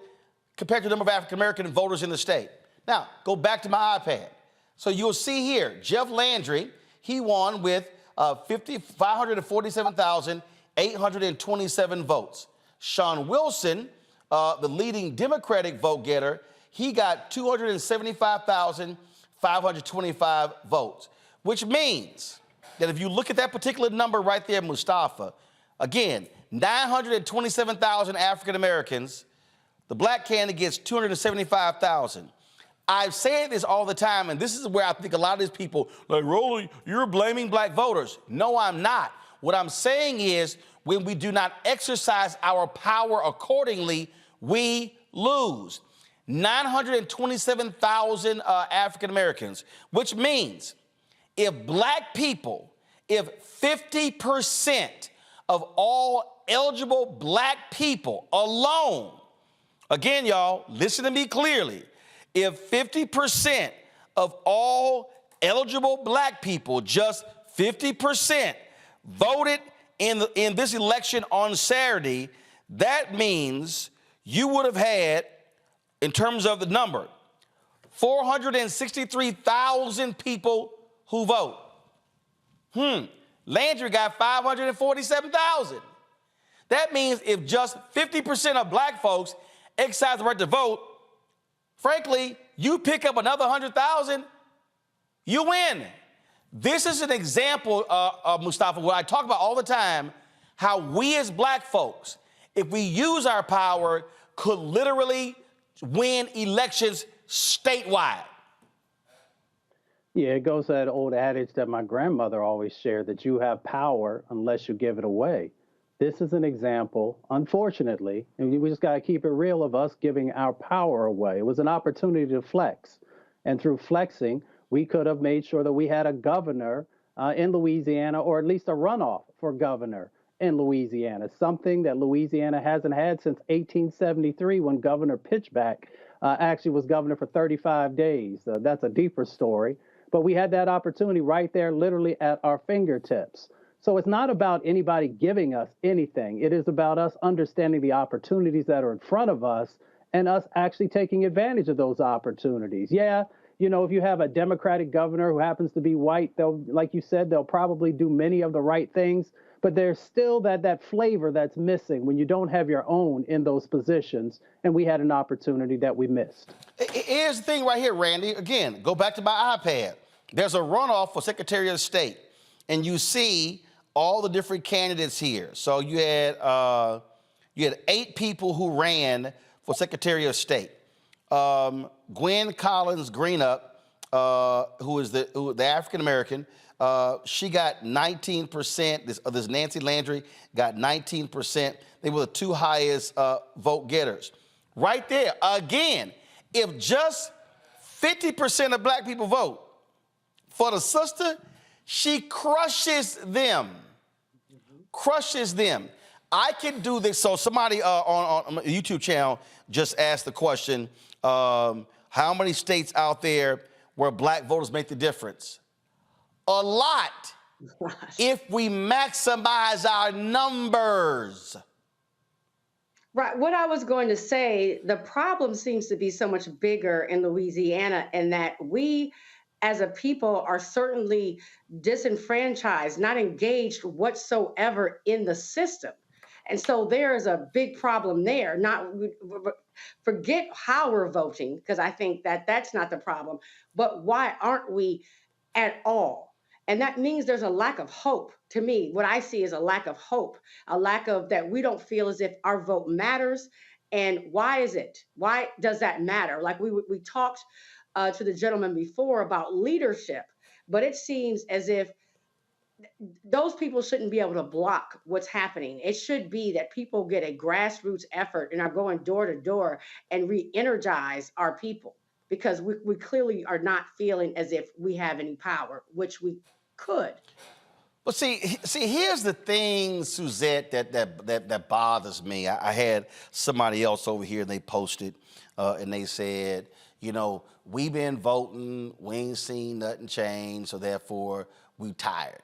compared to the number of African-American voters in the state. Now, go back to my iPad. So you'll see here, JeJeff Landry, he won with 547,827 votes. Sean Wilson, the leading Democratic vote getter, he got 275,525 votes, which means that if you look at that particular number right there, Mustafa, again, 927,000 African Americans, the black candidate gets 275,000. I've said this all the time, and this is where I think a lot of these people, like, Roland, you're blaming black voters. No, I'm not. What I'm saying is, when we do not exercise our power accordingly, we lose. 927,000 African Americans, which means if black people, if 50% of all eligible black people alone, again, y'all, listen to me clearly, if 50% of all eligible black people, just 50%, voted in this election on Saturday, that means you would have had, in terms of the number, 463,000 people who vote. Landry got 547,000. That means if just 50% of black folks exercise the right to vote, frankly, you pick up another 100,000, you win. This is an example, Mustafa, what I talk about all the time, how we as black folks, if we use our power, could literally win elections statewide. Yeah, it goes to that old adage that my grandmother always shared, that you have power unless you give it away. This is an example, unfortunately, and we just got to keep it real, of us giving our power away. It was an opportunity to flex. And through flexing, we could have made sure that we had a governor in Louisiana, or at least a runoff for governor in Louisiana, something that Louisiana hasn't had since 1873, when Governor Pitchback actually was governor for 35 days. That's a deeper story. But we had that opportunity right there, literally at our fingertips. So it's not about anybody giving us anything. It is about us understanding the opportunities that are in front of us and us actually taking advantage of those opportunities. Yeah, you know, if you have a Democratic governor who happens to be white, they'll, like you said, they'll probably do many of the right things, but there's still that flavor that's missing when you don't have your own in those positions, and we had an opportunity that we missed. Here's the thing right here, Randy. Again, go back to my iPad. There's a runoff for Secretary of State, and you see all the different candidates here. So you had 8 people who ran for Secretary of State. Gwen Collins Greenup, who is the African American, she got 19%. This Nancy Landry got 19%. They were the 2 highest vote getters. Right there, again, if just 50% of black people vote for the sister, she crushes them. Crushes them. I can do this. So somebody on a YouTube channel just asked the question, how many states out there where black voters make the difference? A lot. If we maximize our numbers. Right. What I was going to say, the problem seems to be so much bigger in Louisiana, and that we as a people are certainly disenfranchised, not engaged whatsoever in the system. And so there is a big problem there. Forget how we're voting, because I think that that's not the problem, but why aren't we at all? And that means there's a lack of hope. To me, what I see is a lack of hope, a lack of that we don't feel as if our vote matters. And why is it? Why does that matter? Like we talked to the gentleman before about leadership, but it seems as if those people shouldn't be able to block what's happening. It should be that people get a grassroots effort and are going door to door and re-energize our people, because we clearly are not feeling as if we have any power, which we could. But see, here's the thing, Suzette, that bothers me. I had somebody else over here, and they posted, and they said, you know, we've been voting, we ain't seen nothing change, so therefore we tired.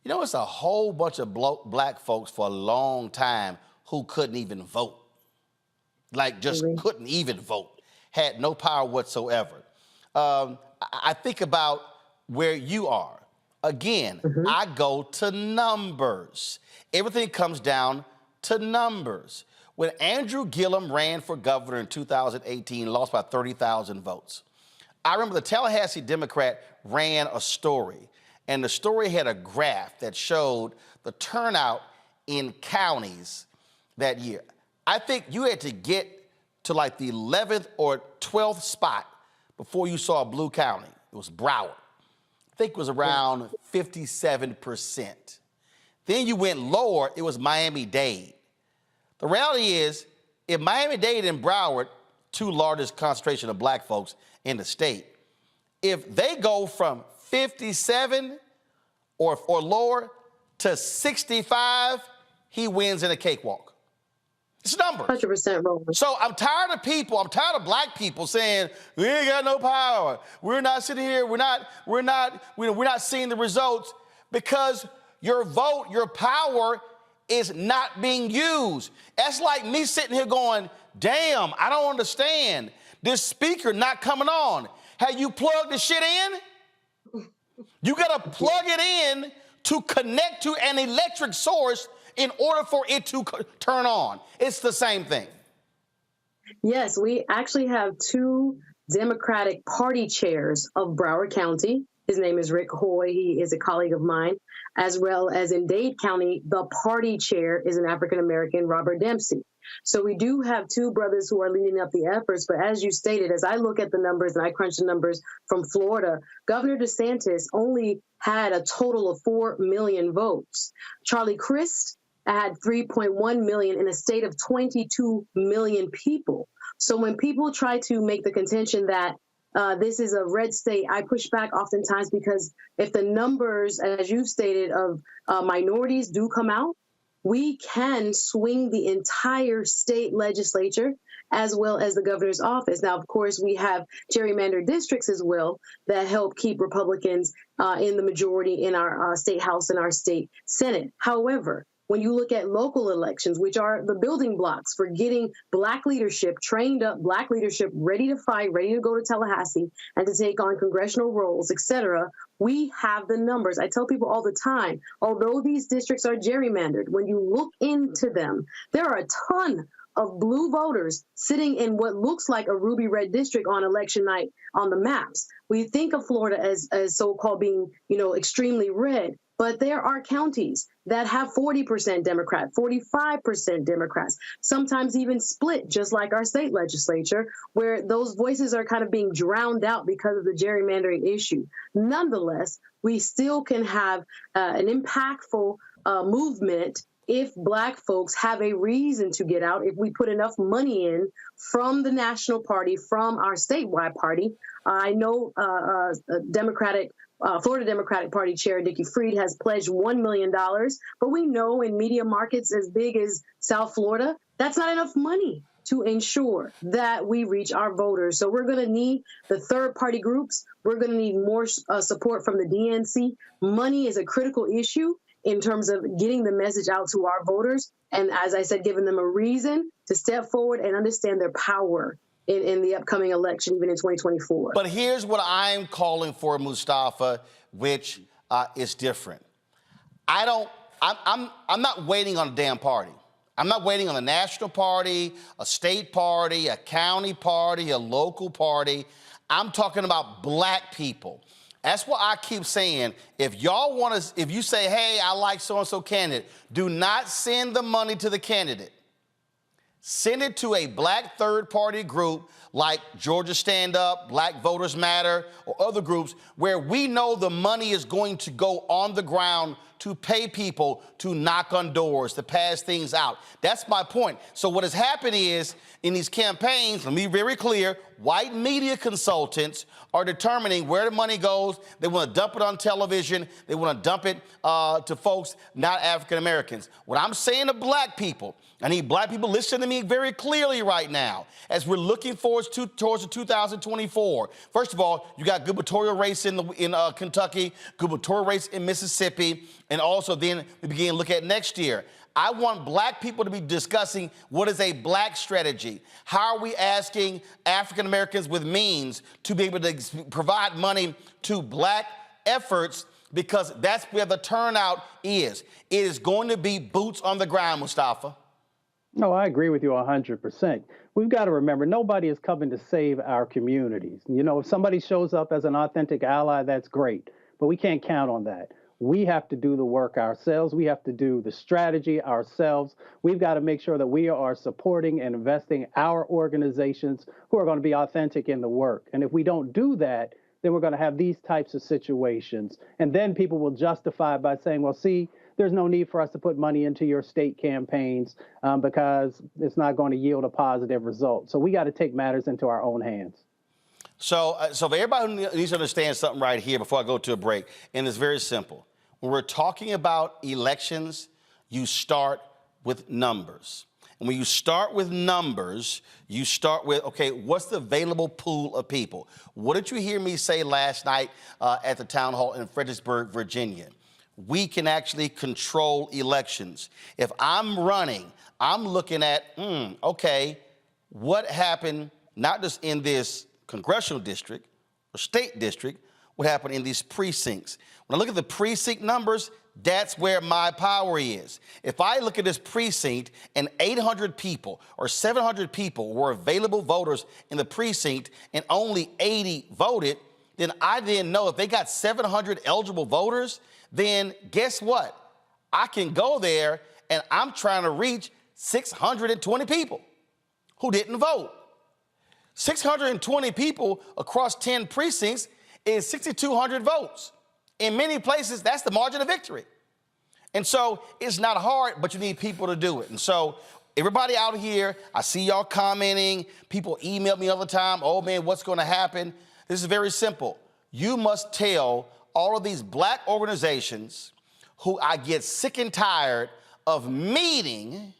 You know, it's a whole bunch of black folks for a long time who couldn't even vote. Like, just couldn't even vote. Had no power whatsoever. I think about where you are. Again, I go to numbers. Everything comes down to numbers. When Andrew Gillum ran for governor in 2018, lost by 30,000 votes. I remember the Tallahassee Democrat ran a story, and the story had a graph that showed the turnout in counties that year. I think you had to get to like the 11th or 12th spot before you saw a blue county. It was Broward. I think it was around 57%. Then you went lower, it was Miami-Dade. The reality is, if Miami-Dade and Broward, 2 largest concentration of black folks in the state, if they go from 57 or lower to 65, he wins in a cakewalk. It's numbers. 100% wrong. So I'm tired of black people saying, we ain't got no power. We're not sitting here, we're not seeing the results, because your vote, your power is not being used. That's like me sitting here going, damn, I don't understand. This speaker not coming on. Have you plugged the shit in? You gotta plug it in to connect to an electric source in order for it to turn on. It's the same thing. Yes, we actually have two Democratic Party chairs of Broward County. His name is Rick Hoy. He is a colleague of mine, as well as in Dade County, the party chair is an African-American, Robert Dempsey. So we do have two brothers who are leading up the efforts. But as you stated, as I look at the numbers and I crunch the numbers from Florida, Governor DeSantis only had a total of 4 million votes. Charlie Crist had 3.1 million in a state of 22 million people. So when people try to make the contention that this is a red state, I push back oftentimes, because if the numbers, as you stated, of minorities do come out, we can swing the entire state legislature as well as the governor's office. Now, of course, we have gerrymandered districts as well that help keep Republicans in the majority in our state house and our state senate. However, when you look at local elections, which are the building blocks for getting Black leadership, trained up Black leadership, ready to fight, ready to go to Tallahassee and to take on congressional roles, et cetera, we have the numbers. I tell people all the time, although these districts are gerrymandered, when you look into them, there are a ton of blue voters sitting in what looks like a ruby red district on election night on the maps. We think of Florida as so-called being, extremely red, but there are counties that have 40% Democrat, 45% Democrats, sometimes even split, just like our state legislature, where those voices are kind of being drowned out because of the gerrymandering issue. Nonetheless, we still can have an impactful movement if Black folks have a reason to get out, if we put enough money in from the national party, from our statewide party. I know Florida Democratic Party Chair Nikki Fried has pledged $1 million, but we know in media markets as big as South Florida, that's not enough money to ensure that we reach our voters. So we're going to need the third-party groups. We're going to need more support from the DNC. Money is a critical issue in terms of getting the message out to our voters. And as I said, giving them a reason to step forward and understand their power in the upcoming election, even in 2024. But here's what I'm calling for, Mustafa, which is different. I'm not waiting on a damn party. I'm not waiting on a national party, a state party, a county party, a local party. I'm talking about Black people. That's why I keep saying, if you say, hey, I like so-and-so candidate, do not send the money to the candidate. Send it to a Black third-party group like Georgia Stand Up, Black Voters Matter, or other groups where we know the money is going to go on the ground to pay people to knock on doors, to pass things out. That's my point. So what has happened is, in these campaigns, let me be very clear, white media consultants are determining where the money goes. They want to dump it on television. They want to dump it to folks not African Americans. What I'm saying to Black people, I need Black people listen to me very clearly right now as we're looking towards the 2024. First of all, you got gubernatorial race in Kentucky, gubernatorial race in Mississippi, and also then we begin to look at next year. I want Black people to be discussing what is a Black strategy. How are we asking African Americans with means to be able to provide money to Black efforts, because that's where the turnout is. It is going to be boots on the ground, Mustafa. No, I agree with you 100%. We've got to remember, nobody is coming to save our communities. If somebody shows up as an authentic ally, that's great, but we can't count on that. We have to do the work ourselves. We have to do the strategy ourselves. We've got to make sure that we are supporting and investing our organizations who are going to be authentic in the work. And if we don't do that, then we're going to have these types of situations. And then people will justify it by saying, well, see, there's no need for us to put money into your state campaigns because it's not going to yield a positive result. So we got to take matters into our own hands. So for everybody who needs to understand something right here before I go to a break, and it's very simple. When we're talking about elections, you start with numbers. And when you start with numbers, you start with, okay, what's the available pool of people? What did you hear me say last night at the town hall in Fredericksburg, Virginia? We can actually control elections. If I'm running, I'm looking at, okay, what happened not just in this congressional district or state district, what happened in these precincts. When I look at the precinct numbers, That's where my power is. If I look at this precinct and 800 people or 700 people were available voters in the precinct and only 80 voted, then I didn't know if they got 700 eligible voters, then guess what? I can go there and I'm trying to reach 620 people who didn't vote. 620 people across 10 precincts is 6,200 votes. In many places, that's the margin of victory. And so it's not hard, but you need people to do it. And so everybody out here, I see y'all commenting. People email me all the time. Oh, man, what's going to happen? This is very simple. You must tell all of these black organizations who I get sick and tired of meeting,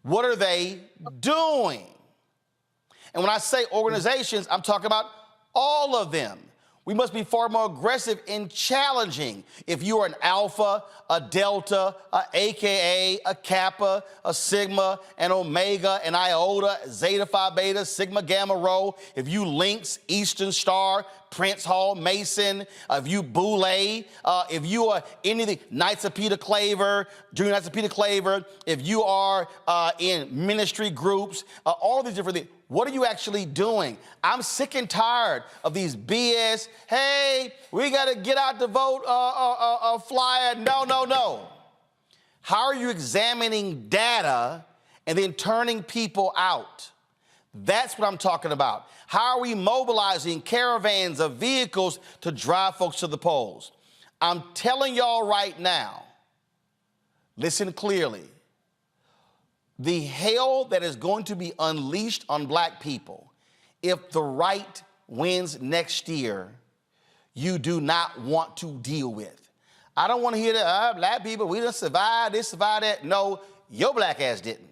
what are they doing? And when I say organizations, I'm talking about all of them. We must be far more aggressive in challenging. If you are an Alpha, a Delta, a AKA, a Kappa, a Sigma, an Omega, an Iota, Zeta Phi Beta, Sigma Gamma Rho, if you Lynx, Eastern Star, Prince Hall, Mason, if you Boule, if you are any of the Knights of Peter Claver, Junior Knights of Peter Claver, if you are in ministry groups, all these different things. What are you actually doing? I'm sick and tired of these BS, hey, we got to get out the vote flyer. No, no, no. How are you examining data and then turning people out? That's what I'm talking about. How are we mobilizing caravans of vehicles to drive folks to the polls? I'm telling y'all right now, listen clearly. The hell that is going to be unleashed on black people if the right wins next year, you do not want to deal with. I don't want to hear that, black people, we done survived this, survived that. No, your black ass didn't.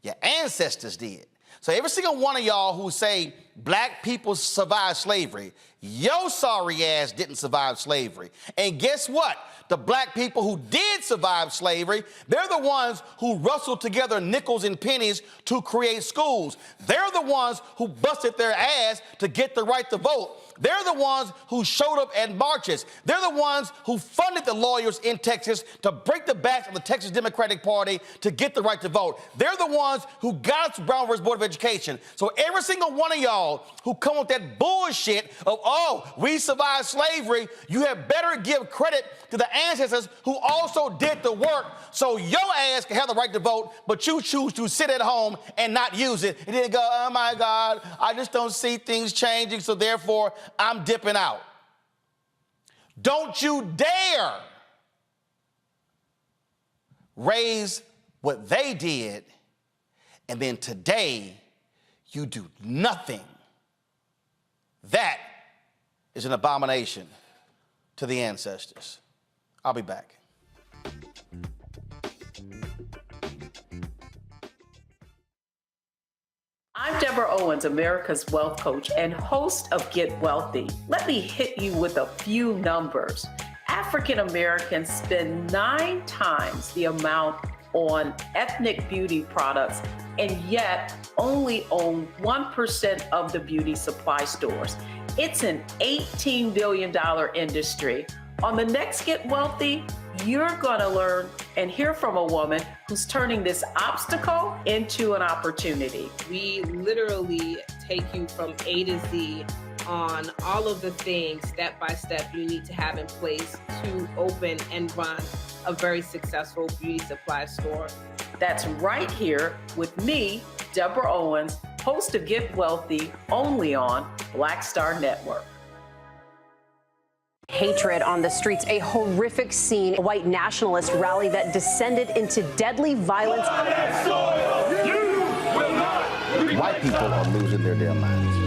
Your ancestors did. So every single one of y'all who say black people survived slavery, your sorry ass didn't survive slavery. And guess what? The black people who did survive slavery, they're the ones who rustled together nickels and pennies to create schools. They're the ones who busted their ass to get the right to vote. They're the ones who showed up at marches. They're the ones who funded the lawyers in Texas to break the backs of the Texas Democratic Party to get the right to vote. They're the ones who got us to Brown versus Board of Education. So every single one of y'all who come with that bullshit of, oh, we survived slavery, you had better give credit to the ancestors who also did the work so your ass can have the right to vote, but you choose to sit at home and not use it. And then go, oh my God, I just don't see things changing, so therefore I'm dipping out. Don't you dare raise what they did, and then today you do nothing. That is an abomination to the ancestors. I'll be back. I'm Deborah Owens, America's Wealth Coach and host of Get Wealthy. Let me hit you with a few numbers. African Americans spend 9 times the amount on ethnic beauty products and yet only own 1% of the beauty supply stores. It's an $18 billion industry. On the next Get Wealthy, you're going to learn and hear from a woman who's turning this obstacle into an opportunity. We literally take you from A to Z on all of the things step by step you need to have in place to open and run a very successful beauty supply store. That's right here with me, Deborah Owens, host of Get Wealthy, only on Black Star Network. Hatred on the streets, a horrific scene, a white nationalist rally that descended into deadly violence. White people are losing their damn minds.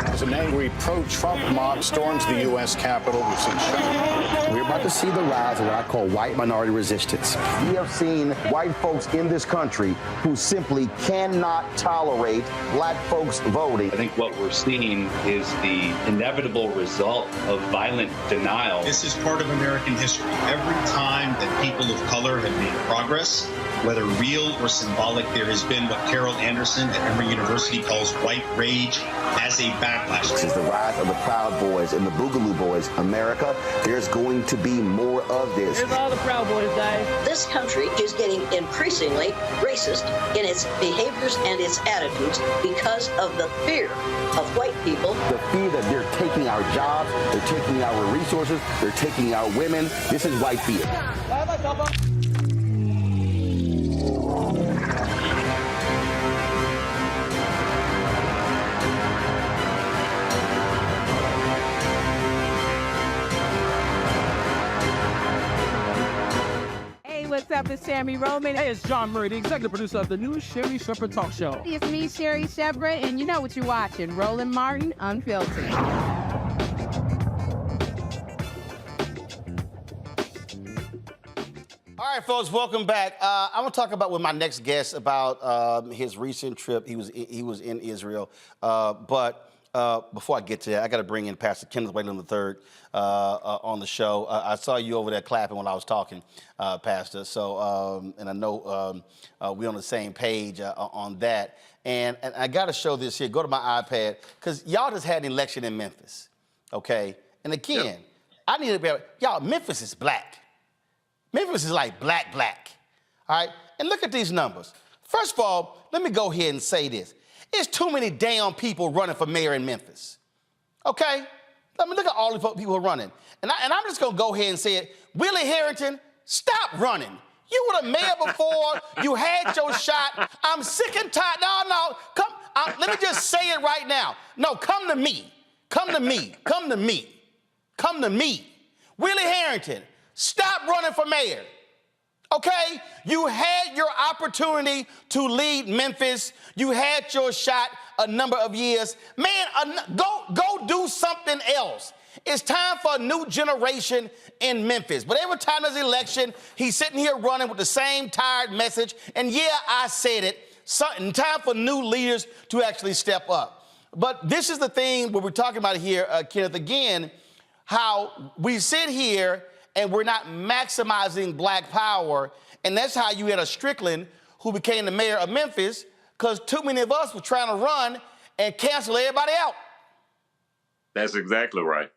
As an angry pro-Trump mob storms the U.S. Capitol, we've seen shooting. We're about to see the rise of what I call white minority resistance. We have seen white folks in this country who simply cannot tolerate black folks voting. I think what we're seeing is the inevitable result of violent denial. This is part of American history. Every time that people of color have made progress, whether real or symbolic, there has been what Carol Anderson Anderson at Emory University calls white rage as a backlash. This is the rise of the Proud Boys and the Boogaloo Boys. America, there's going to be more of this. Here's all the Proud Boys, guys. This country is getting increasingly racist in its behaviors and its attitudes because of the fear of white people. The fear that they're taking our jobs, they're taking our resources, they're taking our women. This is white fear. What's up? It's Sammy Roman. Hey, it's John Murray, the executive producer of the new Sherry Shepherd Talk Show. It's me, Sherry Shepherd, and you know what you're watching. Roland Martin, Unfiltered. All right, folks, welcome back. I want to talk about with my next guest about his recent trip. He was in Israel, but before I get to that, I got to bring in Pastor Kenneth Whalen III on the show. I saw you over there clapping when I was talking, Pastor. So, and I know we're on the same page on that. And I got to show this here. Go to my iPad because y'all just had an election in Memphis, okay? And again, I need to be y'all. Memphis is black. Memphis is like black. All right, and look at these numbers. First of all, let me go ahead and say this. It's too many damn people running for mayor in Memphis, okay? I mean, look at all the people running. And I'm just going to go ahead and say it. Willie Harrington, stop running. You were the mayor before. You had your shot. I'm sick and tired. No, come. Let me just say it right now. No, come to me. Come to me. Come to me. Come to me. Willie Harrington, stop running for mayor. Okay? You had your opportunity to lead Memphis. You had your shot a number of years. Man, go do something else. It's time for a new generation in Memphis. But every time there's an election, he's sitting here running with the same tired message. And yeah, I said it. Time for new leaders to actually step up. But this is the thing what we're talking about here, Kenneth, again, how we sit here and we're not maximizing black power. And that's how you had a Strickland who became the mayor of Memphis, because too many of us were trying to run and cancel everybody out. That's exactly right.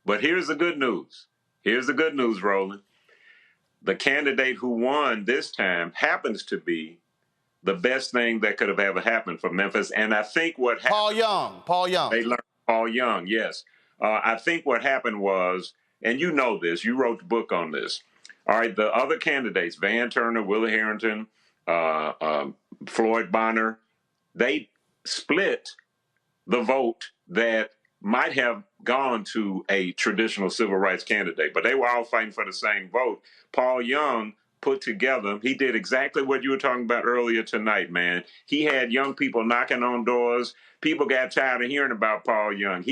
But here's the good news. Here's the good news, Roland. The candidate who won this time happens to be the best thing that could have ever happened for Memphis. And I think what happened... Paul Young. They learned Paul Young, yes. I think what happened was, and you know this, you wrote the book on this. All right, the other candidates, Van Turner, Willie Harrington, Floyd Bonner, they split the vote that might have gone to a traditional civil rights candidate, but they were all fighting for the same vote. Paul Young put together, he did exactly what you were talking about earlier tonight, man. He had young people knocking on doors. People got tired of hearing about Paul Young.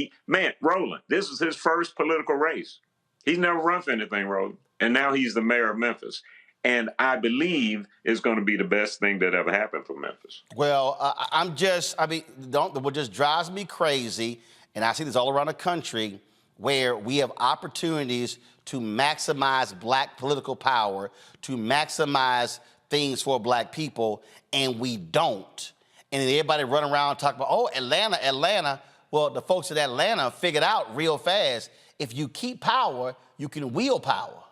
Roland, this is his first political race. He's never run for anything, Roland. And now he's the mayor of Memphis. And I believe it's going to be the best thing that ever happened for Memphis. Well, what just drives me crazy, and I see this all around the country, where we have opportunities to maximize black political power, to maximize things for black people, and we don't. And then everybody run around and talk about, oh, Atlanta. Well, the folks in Atlanta figured out real fast, if you keep power, you can wield power.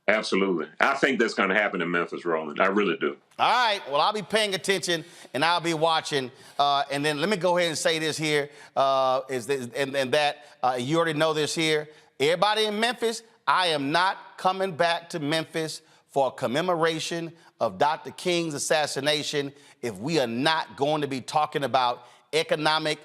Absolutely. I think that's going to happen in Memphis, Roland. I really do. All right. Well, I'll be paying attention and I'll be watching. And then let me go ahead and say this here. You already know this here. Everybody in Memphis, I am not coming back to Memphis for a commemoration of Dr. King's assassination if we are not going to be talking about economic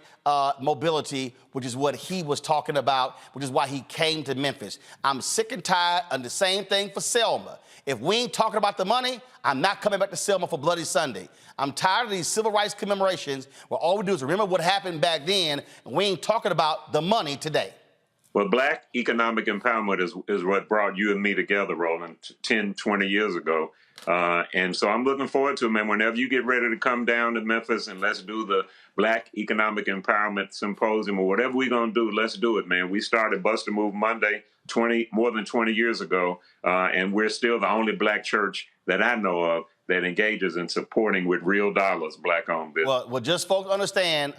mobility, which is what he was talking about, which is why he came to Memphis. I'm sick and tired of the same thing for Selma. If we ain't talking about the money, I'm not coming back to Selma for Bloody Sunday. I'm tired of these civil rights commemorations where all we do is remember what happened back then, and we ain't talking about the money today. Well, black economic empowerment is what brought you and me together, Roland, 10, 20 years ago. And so I'm looking forward to it, man. Whenever you get ready to come down to Memphis and let's do the Black Economic Empowerment Symposium or whatever we're going to do, let's do it, man. We started Bust a Move Monday more than 20 years ago, and we're still the only black church that I know of that engages in supporting with real dollars black-owned business. Well, just folks understand,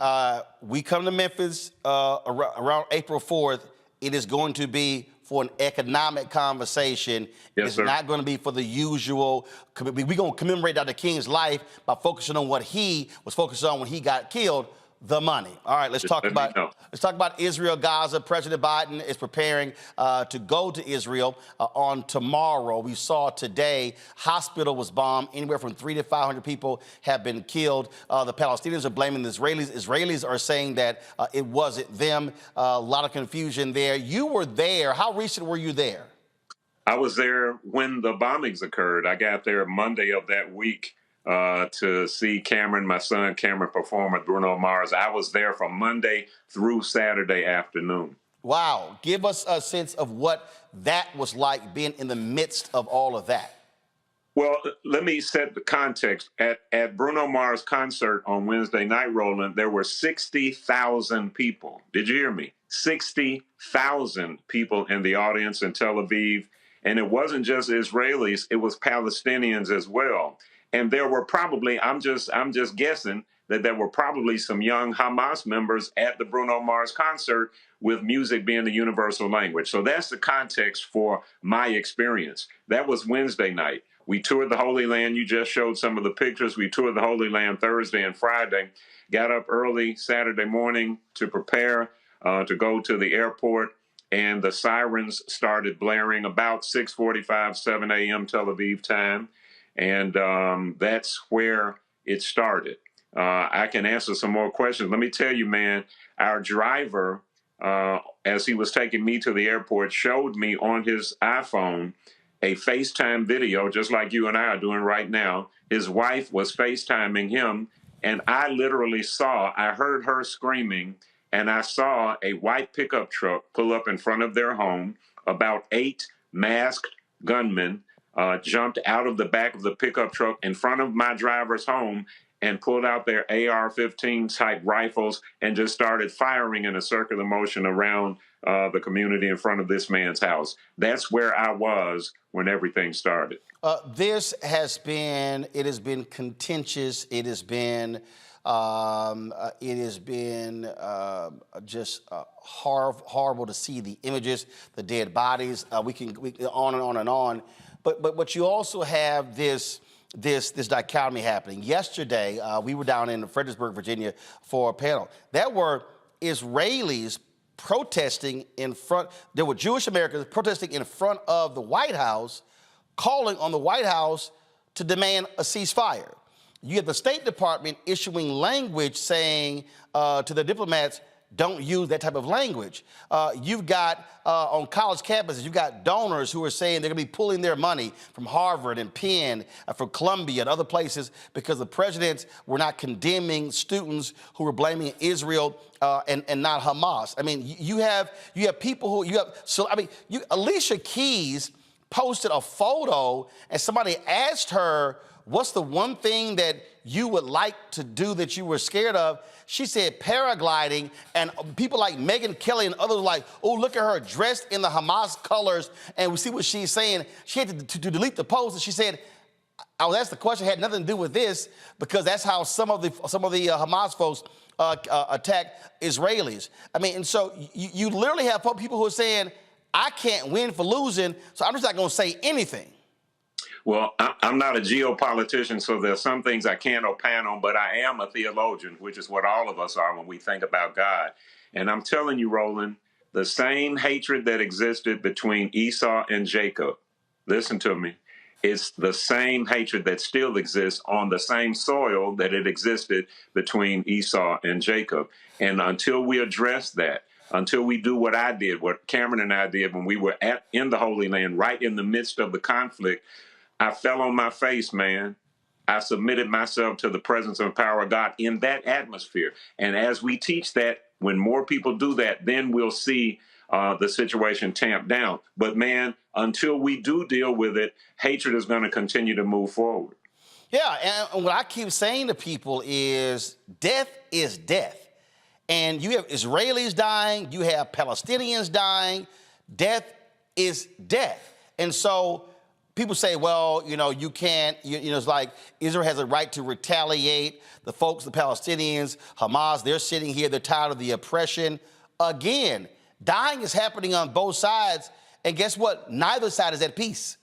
we come to Memphis around April 4th. It is going to be for an economic conversation. Yes, it's sir. not going to be for the usual. We're going to commemorate Dr. King's life by focusing on what he was focused on when he got killed, the money. All right, let's talk about Israel, Gaza. President Biden is preparing to go to Israel on tomorrow. We saw today hospital was bombed. Anywhere from 300 to 500 people have been killed. The Palestinians are blaming the Israelis. Israelis are saying that it wasn't them. A lot of confusion there. You were there. How recent were you there? I was there when the bombings occurred. I got there Monday of that week to see Cameron, my son Cameron, perform at Bruno Mars. I was there from Monday through Saturday afternoon. Wow. Give us a sense of what that was like, being in the midst of all of that. Well, let me set the context. At Bruno Mars' concert on Wednesday night, Roland, there were 60,000 people. Did you hear me? 60,000 people in the audience in Tel Aviv. And it wasn't just Israelis, it was Palestinians as well. And there were probably, I'm just guessing, that there were probably some young Hamas members at the Bruno Mars concert, with music being the universal language. So that's the context for my experience. That was Wednesday night. We toured the Holy Land. You just showed some of the pictures. We toured the Holy Land Thursday and Friday. Got up early Saturday morning to prepare to go to the airport. And the sirens started blaring about 6:45, 7 a.m. Tel Aviv time. And that's where it started. I can answer some more questions. Let me tell you, man, our driver, as he was taking me to the airport, showed me on his iPhone a FaceTime video, just like you and I are doing right now. His wife was FaceTiming him, and I literally I heard her screaming, and I saw a white pickup truck pull up in front of their home. About 8 masked gunmen jumped out of the back of the pickup truck in front of my driver's home and pulled out their AR-15 type rifles and just started firing in a circular motion around the community in front of this man's house. That's where I was when everything started. It has been contentious. It has been just horrible to see the images, the dead bodies. We can on and on and on. But you also have this dichotomy happening. Yesterday, we were down in Fredericksburg, Virginia, for a panel. There were Israelis protesting in front. There were Jewish Americans protesting in front of the White House, calling on the White House to demand a ceasefire. You have the State Department issuing language saying to the diplomats, don't use that type of language. You've got on college campuses, you've got donors who are saying they're going to be pulling their money from Harvard and Penn, from Columbia and other places because the presidents were not condemning students who were blaming Israel and not Hamas. I mean, you have people Alicia Keys posted a photo and somebody asked her, what's the one thing that you would like to do that you were scared of? She said paragliding, and people like Megyn Kelly and others like, oh, look at her dressed in the Hamas colors, and we see what she's saying. She had to delete the post, and she said, I was asked the question, had nothing to do with this, because that's how some of the Hamas folks attack Israelis. I mean, and so you literally have people who are saying, I can't win for losing, so I'm just not going to say anything. Well, I'm not a geopolitician, so there's some things I can't opine on, but I am a theologian, which is what all of us are when we think about God. And I'm telling you, Roland, the same hatred that existed between Esau and Jacob, listen to me, it's the same hatred that still exists on the same soil that it existed between Esau and Jacob. And until we address that, until we do what I did, what Cameron and I did when we were in the Holy Land, right in the midst of the conflict, I fell on my face, man. I submitted myself to the presence and power of God in that atmosphere. And as we teach that, when more people do that, then we'll see the situation tamped down. But man, until we do deal with it, hatred is going to continue to move forward. Yeah, and what I keep saying to people is death is death. And you have Israelis dying, you have Palestinians dying. Death is death. And so people say, well, you know, you can't, you know, it's like Israel has a right to retaliate. The folks, the Palestinians, Hamas, they're sitting here, they're tired of the oppression. Again, dying is happening on both sides. And guess what? Neither side is at peace.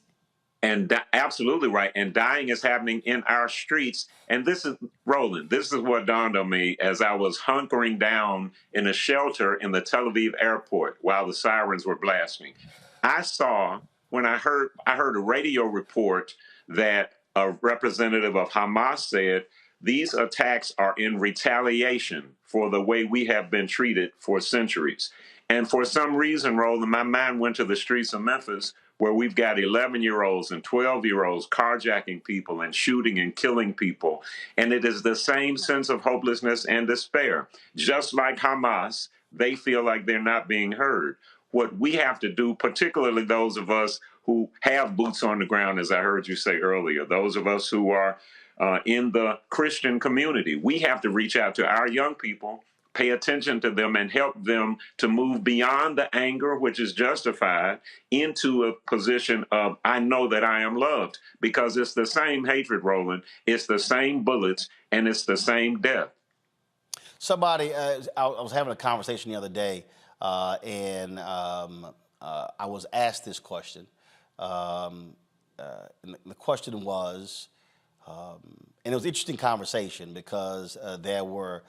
And absolutely right. And dying is happening in our streets. And this is, Roland, this is what dawned on me as I was hunkering down in a shelter in the Tel Aviv airport while the sirens were blasting. I saw, when I heard a radio report that a representative of Hamas said, these attacks are in retaliation for the way we have been treated for centuries. And for some reason, Roland, my mind went to the streets of Memphis, where we've got 11-year-olds and 12-year-olds carjacking people and shooting and killing people. And it is the same sense of hopelessness and despair. Just like Hamas, they feel like they're not being heard. What we have to do, particularly those of us who have boots on the ground, as I heard you say earlier, those of us who are in the Christian community, we have to reach out to our young people, pay attention to them, and help them to move beyond the anger, which is justified, into a position of, I know that I am loved. Because it's the same hatred, Roland. It's the same bullets, and it's the same death. Somebody, I was having a conversation the other day, and I was asked this question. And the question was, and it was an interesting conversation because there were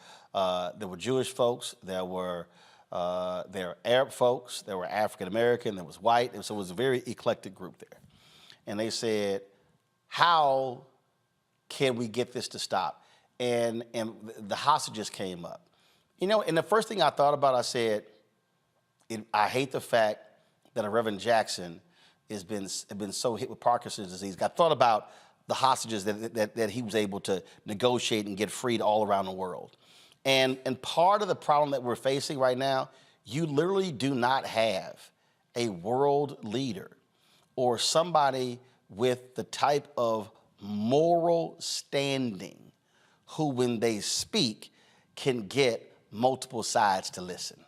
Jewish folks, there were Arab folks, there were African American, there was white, and so it was a very eclectic group there. And they said, how can we get this to stop? And the hostages came up. You know, and the first thing I thought about, I said, I hate the fact that a Reverend Jackson has been so hit with Parkinson's disease. I thought about the hostages that he was able to negotiate and get freed all around the world. And part of the problem that we're facing right now, you literally do not have a world leader or somebody with the type of moral standing who, when they speak, can get multiple sides to listen.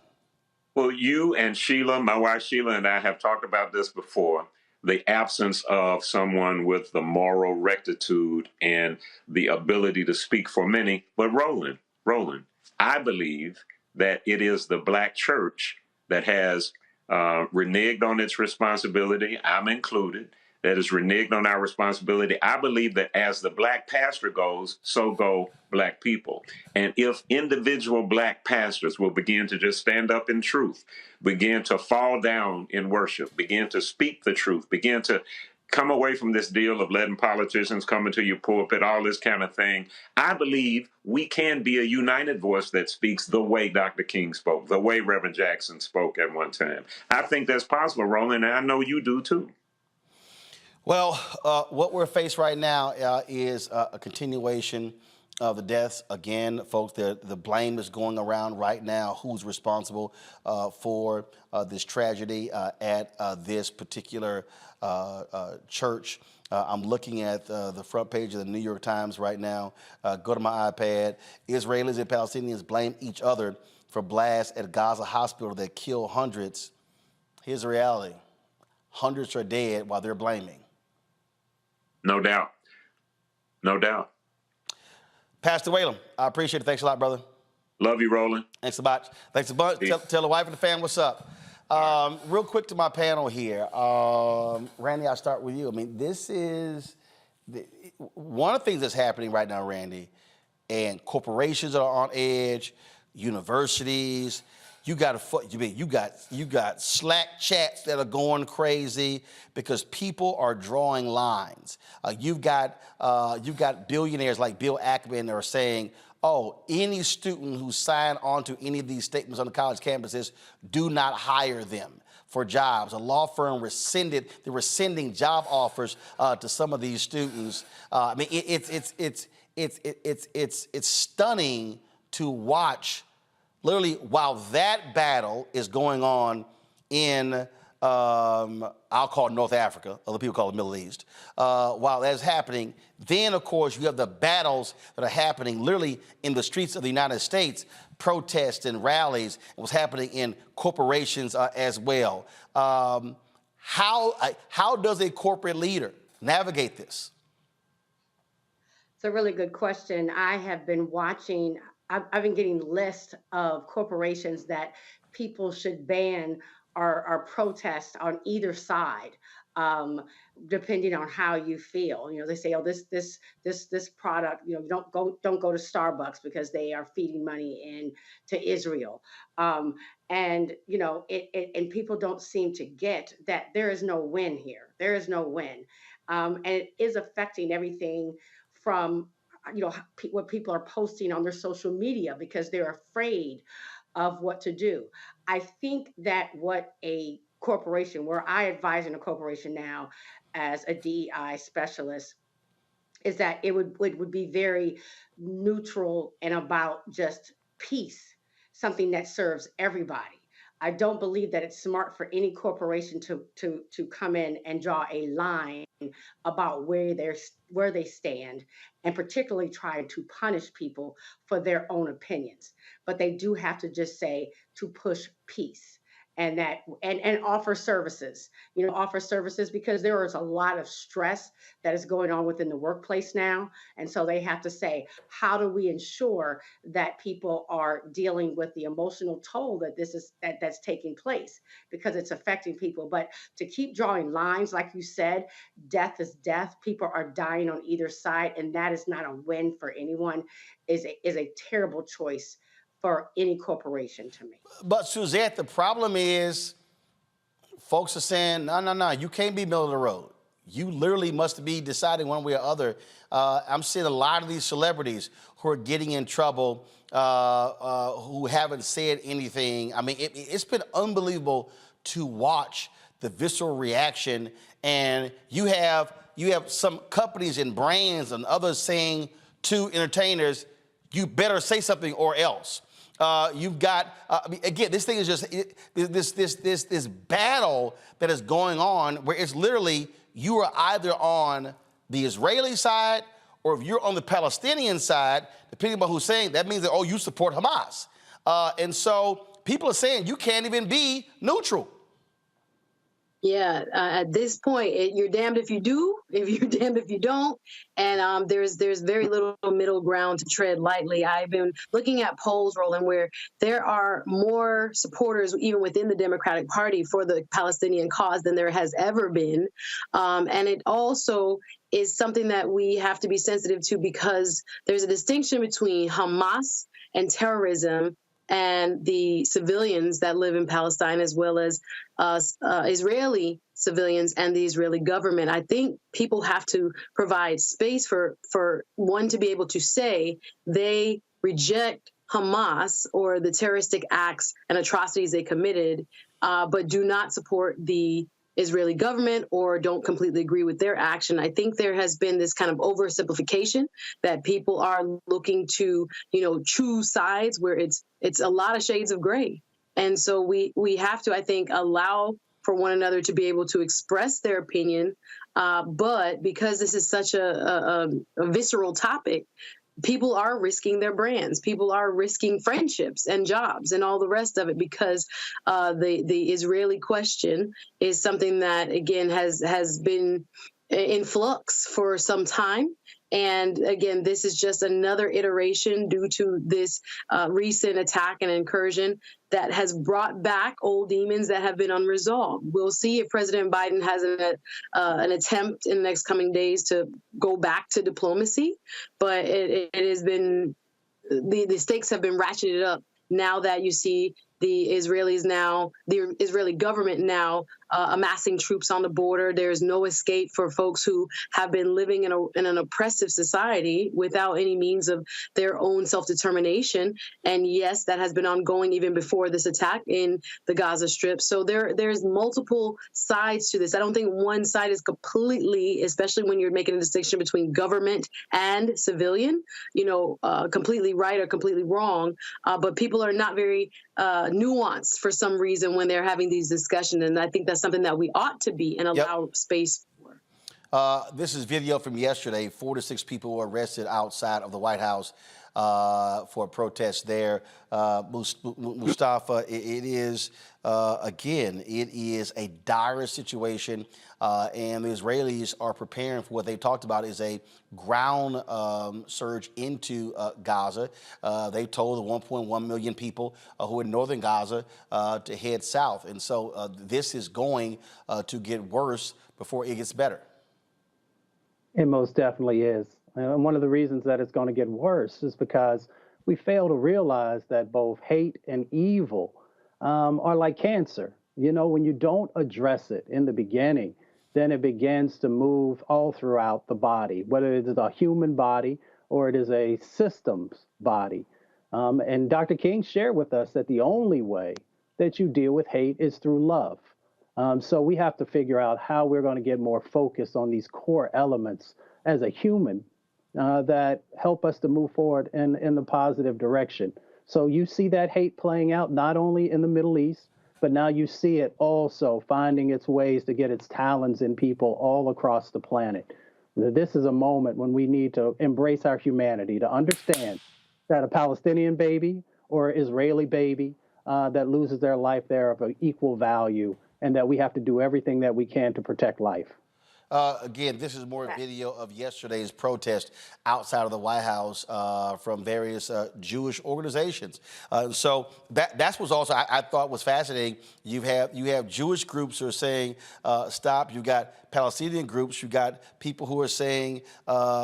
Well, you and Sheila, my wife Sheila, and I have talked about this before. The absence of someone with the moral rectitude and the ability to speak for many. But Roland, I believe that it is the Black church that has reneged on its responsibility. I'm included. That is reneged on our responsibility. I believe that as the Black pastor goes, so go Black people. And if individual Black pastors will begin to just stand up in truth, begin to fall down in worship, begin to speak the truth, begin to come away from this deal of letting politicians come into your pulpit, all this kind of thing, I believe we can be a united voice that speaks the way Dr. King spoke, the way Reverend Jackson spoke at one time. I think that's possible, Roland, and I know you do too. Well, what we're faced right now is a continuation of the deaths. Again, folks, the blame is going around right now. Who's responsible for this tragedy at this particular church? I'm looking at the front page of the New York Times right now. Go to my iPad. Israelis and Palestinians blame each other for blasts at Gaza hospital that kill hundreds. Here's the reality. Hundreds are dead while they're blaming. No doubt. No doubt. Pastor Whalum, I appreciate it. Thanks a lot, brother. Love you, Roland. Thanks a bunch. Thanks a bunch. Tell the wife and the fam what's up. Real quick to my panel here. Randy, I'll start with you. I mean, this is one of the things that's happening right now, Randy, and corporations are on edge, universities. You got Slack chats that are going crazy because people are drawing lines. You've got billionaires like Bill Ackman that are saying, oh, any student who signed on to any of these statements on the college campuses, do not hire them for jobs. A law firm rescinding job offers to some of these students. I mean, it's stunning to watch. Literally, while that battle is going on in, I'll call it North Africa, other people call it Middle East, while that's happening, then, of course, you have the battles that are happening literally in the streets of the United States, protests and rallies, and what's happening in corporations as well. How does a corporate leader navigate this? It's a really good question. I have been watching, I've been getting lists of corporations that people should ban or protest on either side, um, depending on how you feel. You know, they say, oh, this product, you know, don't go to Starbucks because they are feeding money in to Israel. And you know, and people don't seem to get that there is no win here. There is no win, and it is affecting everything from what people are posting on their social media because they're afraid of what to do. I think that what a corporation, where I advise in a corporation now as a DEI specialist, is that it would be very neutral and about just peace, something that serves everybody. I don't believe that it's smart for any corporation to come in and draw a line about where they stand, and particularly try to punish people for their own opinions. But they do have to just say to push peace and that and offer services, offer services, because there is a lot of stress that is going on within the workplace now. And so they have to say, how do we ensure that people are dealing with the emotional toll that that's taking place, because it's affecting people. But to keep drawing lines, like you said, death is death. People are dying on either side, and that is not a win for anyone, is a terrible choice for any corporation to me. But Suzette, the problem is folks are saying, no, you can't be middle of the road. You literally must be deciding one way or other. I'm seeing a lot of these celebrities who are getting in trouble, who haven't said anything. I mean, it's been unbelievable to watch the visceral reaction. And you have some companies and brands and others saying to entertainers, you better say something or else. You've got, again, this thing is just this battle that is going on, where it's literally you are either on the Israeli side, or if you're on the Palestinian side, depending on who's saying, that means that, oh, you support Hamas. And so people are saying you can't even be neutral. Yeah, at this point, you're damned if you do, if you're damned if you don't, and there's very little middle ground to tread lightly. I've been looking at polls, Roland, where there are more supporters, even within the Democratic Party, for the Palestinian cause than there has ever been, and it also is something that we have to be sensitive to, because there's a distinction between Hamas and terrorism and the civilians that live in Palestine, as well as Israeli civilians and the Israeli government. I think people have to provide space for one to be able to say they reject Hamas or the terroristic acts and atrocities they committed, but do not support the Israeli government or don't completely agree with their action. I think there has been this kind of oversimplification that people are looking to, choose sides where it's a lot of shades of gray. And so we have to, I think, allow for one another to be able to express their opinion. But because this is such a visceral topic, people are risking their brands. People are risking friendships and jobs and all the rest of it, because the Israeli question is something that, again, has been in flux for some time. And again, this is just another iteration due to this recent attack and incursion that has brought back old demons that have been unresolved. We'll see if President Biden has an attempt in the next coming days to go back to diplomacy, but it has been, the stakes have been ratcheted up now that you see the Israeli government now amassing troops on the border. There's no escape for folks who have been living in an oppressive society without any means of their own self-determination. And yes, that has been ongoing even before this attack in the Gaza Strip. So there's multiple sides to this. I don't think one side is completely, especially when you're making a distinction between government and civilian, completely right or completely wrong. But people are not very nuanced for some reason when they're having these discussions. And I think that's something that we ought to be and allow space for. This is video from yesterday. 4 to 6 people were arrested outside of the White House for a protest there. Mustafa, it is, again, it is a dire situation, and the Israelis are preparing for what they talked about is a ground surge into Gaza. They told the 1.1 million people who are in northern Gaza to head south. And so this is going to get worse before it gets better. It most definitely is. And one of the reasons that it's going to get worse is because we fail to realize that both hate and evil are like cancer. You know, when you don't address it in the beginning, then it begins to move all throughout the body, whether it is a human body or it is a systems body. And Dr. King shared with us that the only way that you deal with hate is through love. So we have to figure out how we're going to get more focused on these core elements as a human that help us to move forward in the positive direction. So you see that hate playing out not only in the Middle East, but now you see it also finding its ways to get its talons in people all across the planet. This is a moment when we need to embrace our humanity, to understand that a Palestinian baby or Israeli baby that loses their life there of equal value, and that we have to do everything that we can to protect life. Again, this is more video of yesterday's protest outside of the White House from various Jewish organizations. So that's what's also I thought was fascinating. You have Jewish groups who are saying stop. You got Palestinian groups. You got people who are saying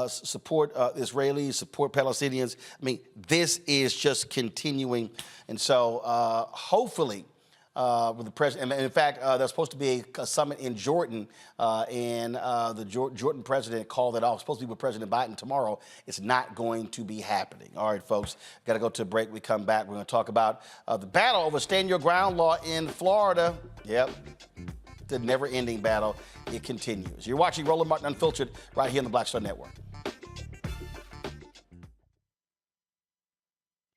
support Israelis, support Palestinians. I mean, this is just continuing, and so hopefully. With the president, and in fact, there's supposed to be a summit in Jordan, and the Jordan president called it off. It's supposed to be with President Biden tomorrow. It's not going to be happening. All right, folks, got to go to a break. We come back. We're going to talk about the battle over stand your ground law in Florida. Yep, the never-ending battle. It continues. You're watching Roland Martin Unfiltered right here on the Black Star Network.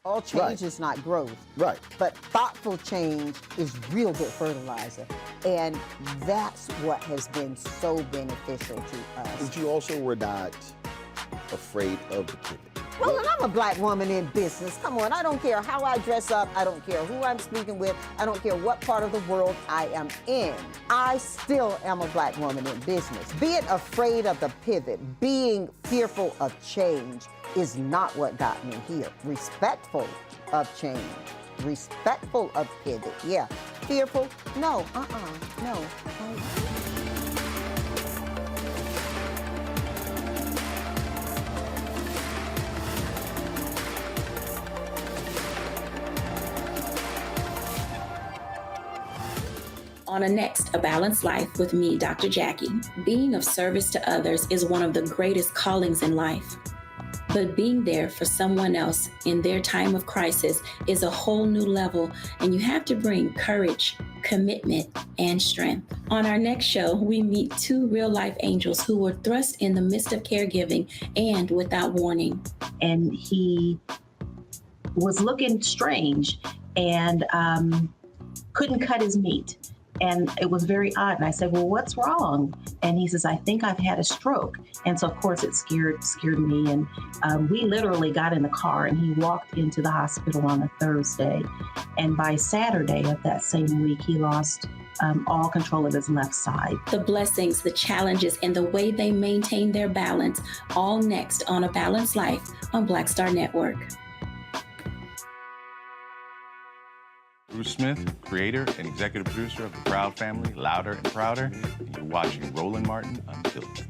All change is not growth. Right. But thoughtful change is real good fertilizer. And that's what has been so beneficial to us. But you also were not afraid of the pivot. Well, and I'm a black woman in business. Come on, I don't care how I dress up. I don't care who I'm speaking with. I don't care what part of the world I am in. I still am a black woman in business. Being afraid of the pivot, being fearful of change is not what got me here. Respectful of change, respectful of pivot, yeah. Fearful, no, no. On A Balanced Life with me, Dr. Jackie. Being of service to others is one of the greatest callings in life. But being there for someone else in their time of crisis is a whole new level, and you have to bring courage, commitment, and strength. On our next show, we meet two real-life angels who were thrust in the midst of caregiving and without warning. And he was looking strange and couldn't cut his meat. And it was very odd. And I said, well, what's wrong? And he says, I think I've had a stroke. And so, of course, it scared me. And we literally got in the car and he walked into the hospital on a Thursday. And by Saturday of that same week, he lost all control of his left side. The blessings, the challenges, and the way they maintain their balance, all next on A Balanced Life on Black Star Network. Bruce Smith, creator and executive producer of The Proud Family, Louder and Prouder, and you're watching Roland Martin Unfiltered.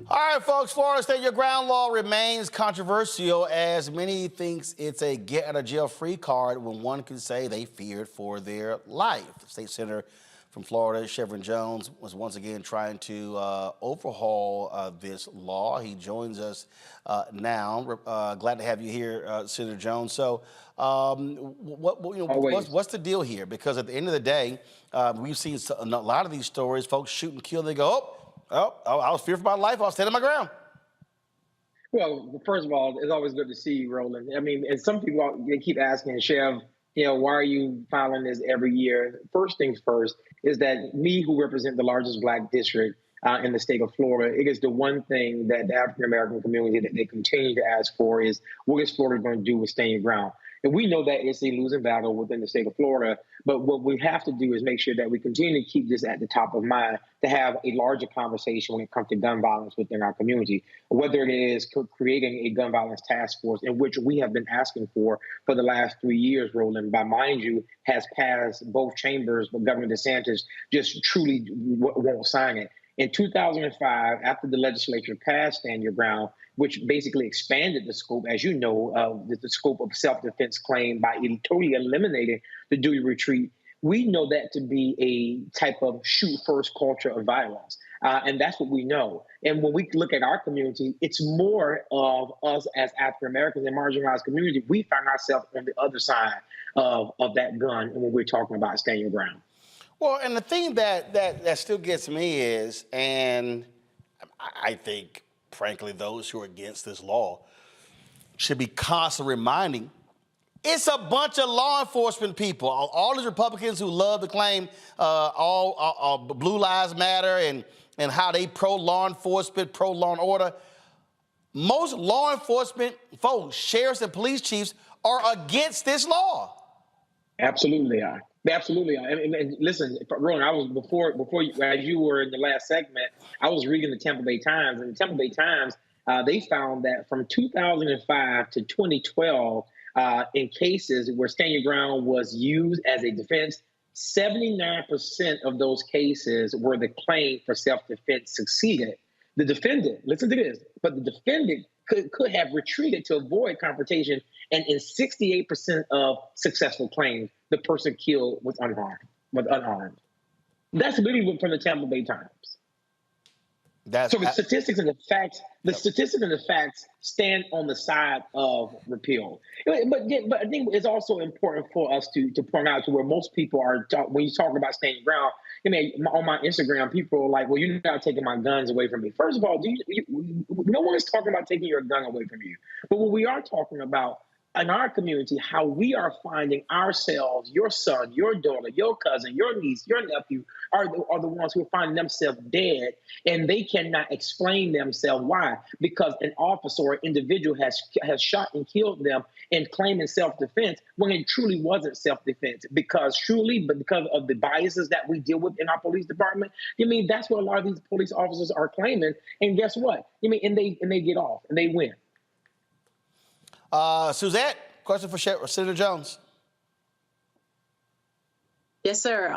All right, folks, Florida Stand Your Ground law remains controversial as many thinks it's a get-out-of-jail-free card when one can say they feared for their life. The state senator from Florida, Chevron Jones, was once again trying to overhaul this law. He joins us now. Glad to have you here, Senator Jones. So, what's the deal here? Because at the end of the day, we've seen a lot of these stories. Folks shoot and kill. They go, I was fearful for my life. I was standing my ground. Well, first of all, it's always good to see you, Roland. I mean, and some people they keep asking, Chev, why are you filing this every year? First things first. is that me, who represent the largest Black district in the state of Florida, it is the one thing that the African-American community that they continue to ask for is, what is Florida going to do with stand your ground? And we know that it's a losing battle within the state of Florida, but what we have to do is make sure that we continue to keep this at the top of mind to have a larger conversation when it comes to gun violence within our community, whether it is creating a gun violence task force, in which we have been asking for the last 3 years, Roland, by mind you, has passed both chambers, but Governor DeSantis just truly won't sign it. In 2005, after the legislature passed Stand Your Ground, which basically expanded the scope, as you know, the scope of self-defense claim by totally eliminating the do your retreat, we know that to be a type of shoot-first culture of violence. And that's what we know. And when we look at our community, it's more of us as African-Americans and marginalized community. We find ourselves on the other side of that gun when we're talking about Stand Your Ground. Well, and the thing that still gets me is, and I think, frankly, those who are against this law should be constantly reminding, it's a bunch of law enforcement people. All these Republicans who love to claim all Blue Lives Matter and how they pro-law enforcement, pro-law and order. Most law enforcement folks, sheriffs and police chiefs, are against this law. Absolutely are. They absolutely are. And listen, Roland, I was before you, as you were in the last segment, I was reading the Tampa Bay Times, and the Tampa Bay Times, they found that from 2005 to 2012, in cases where Stand Your Ground was used as a defense, 79% of those cases where the claim for self-defense succeeded. The defendant, listen to this, but the defendant could have retreated to avoid confrontation, and in 68% of successful claims, the person killed was unarmed. That's literally from the Tampa Bay Times. So the statistics and the facts stand on the side of repeal. But I think it's also important for us to point out to where most people are, when you talk about Stand Your Ground, I mean, on my Instagram, people are like, well, you're not taking my guns away from me. First of all, no one is talking about taking your gun away from you. But what we are talking about in our community, how we are finding ourselves, your son, your daughter, your cousin, your niece, your nephew are the ones who are finding themselves dead, and they cannot explain themselves. Why? Because an officer or individual has shot and killed them and claiming self-defense when it truly wasn't self-defense. Because of the biases that we deal with in our police department, that's what a lot of these police officers are claiming. And guess what? And they get off and they win. Suzette, question for Senator Jones. Yes, sir.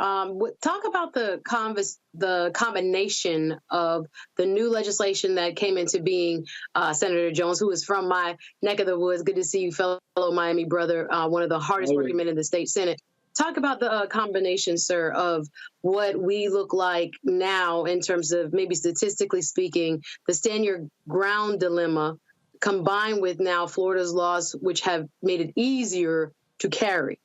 Talk about the combination of the new legislation that came into being, Senator Jones, who is from my neck of the woods. Good to see you, fellow Miami brother, one of the hardest working men in the state Senate. Talk about the combination, sir, of what we look like now in terms of maybe statistically speaking, the Stand Your Ground dilemma, combined with now Florida's laws, which have made it easier to carry.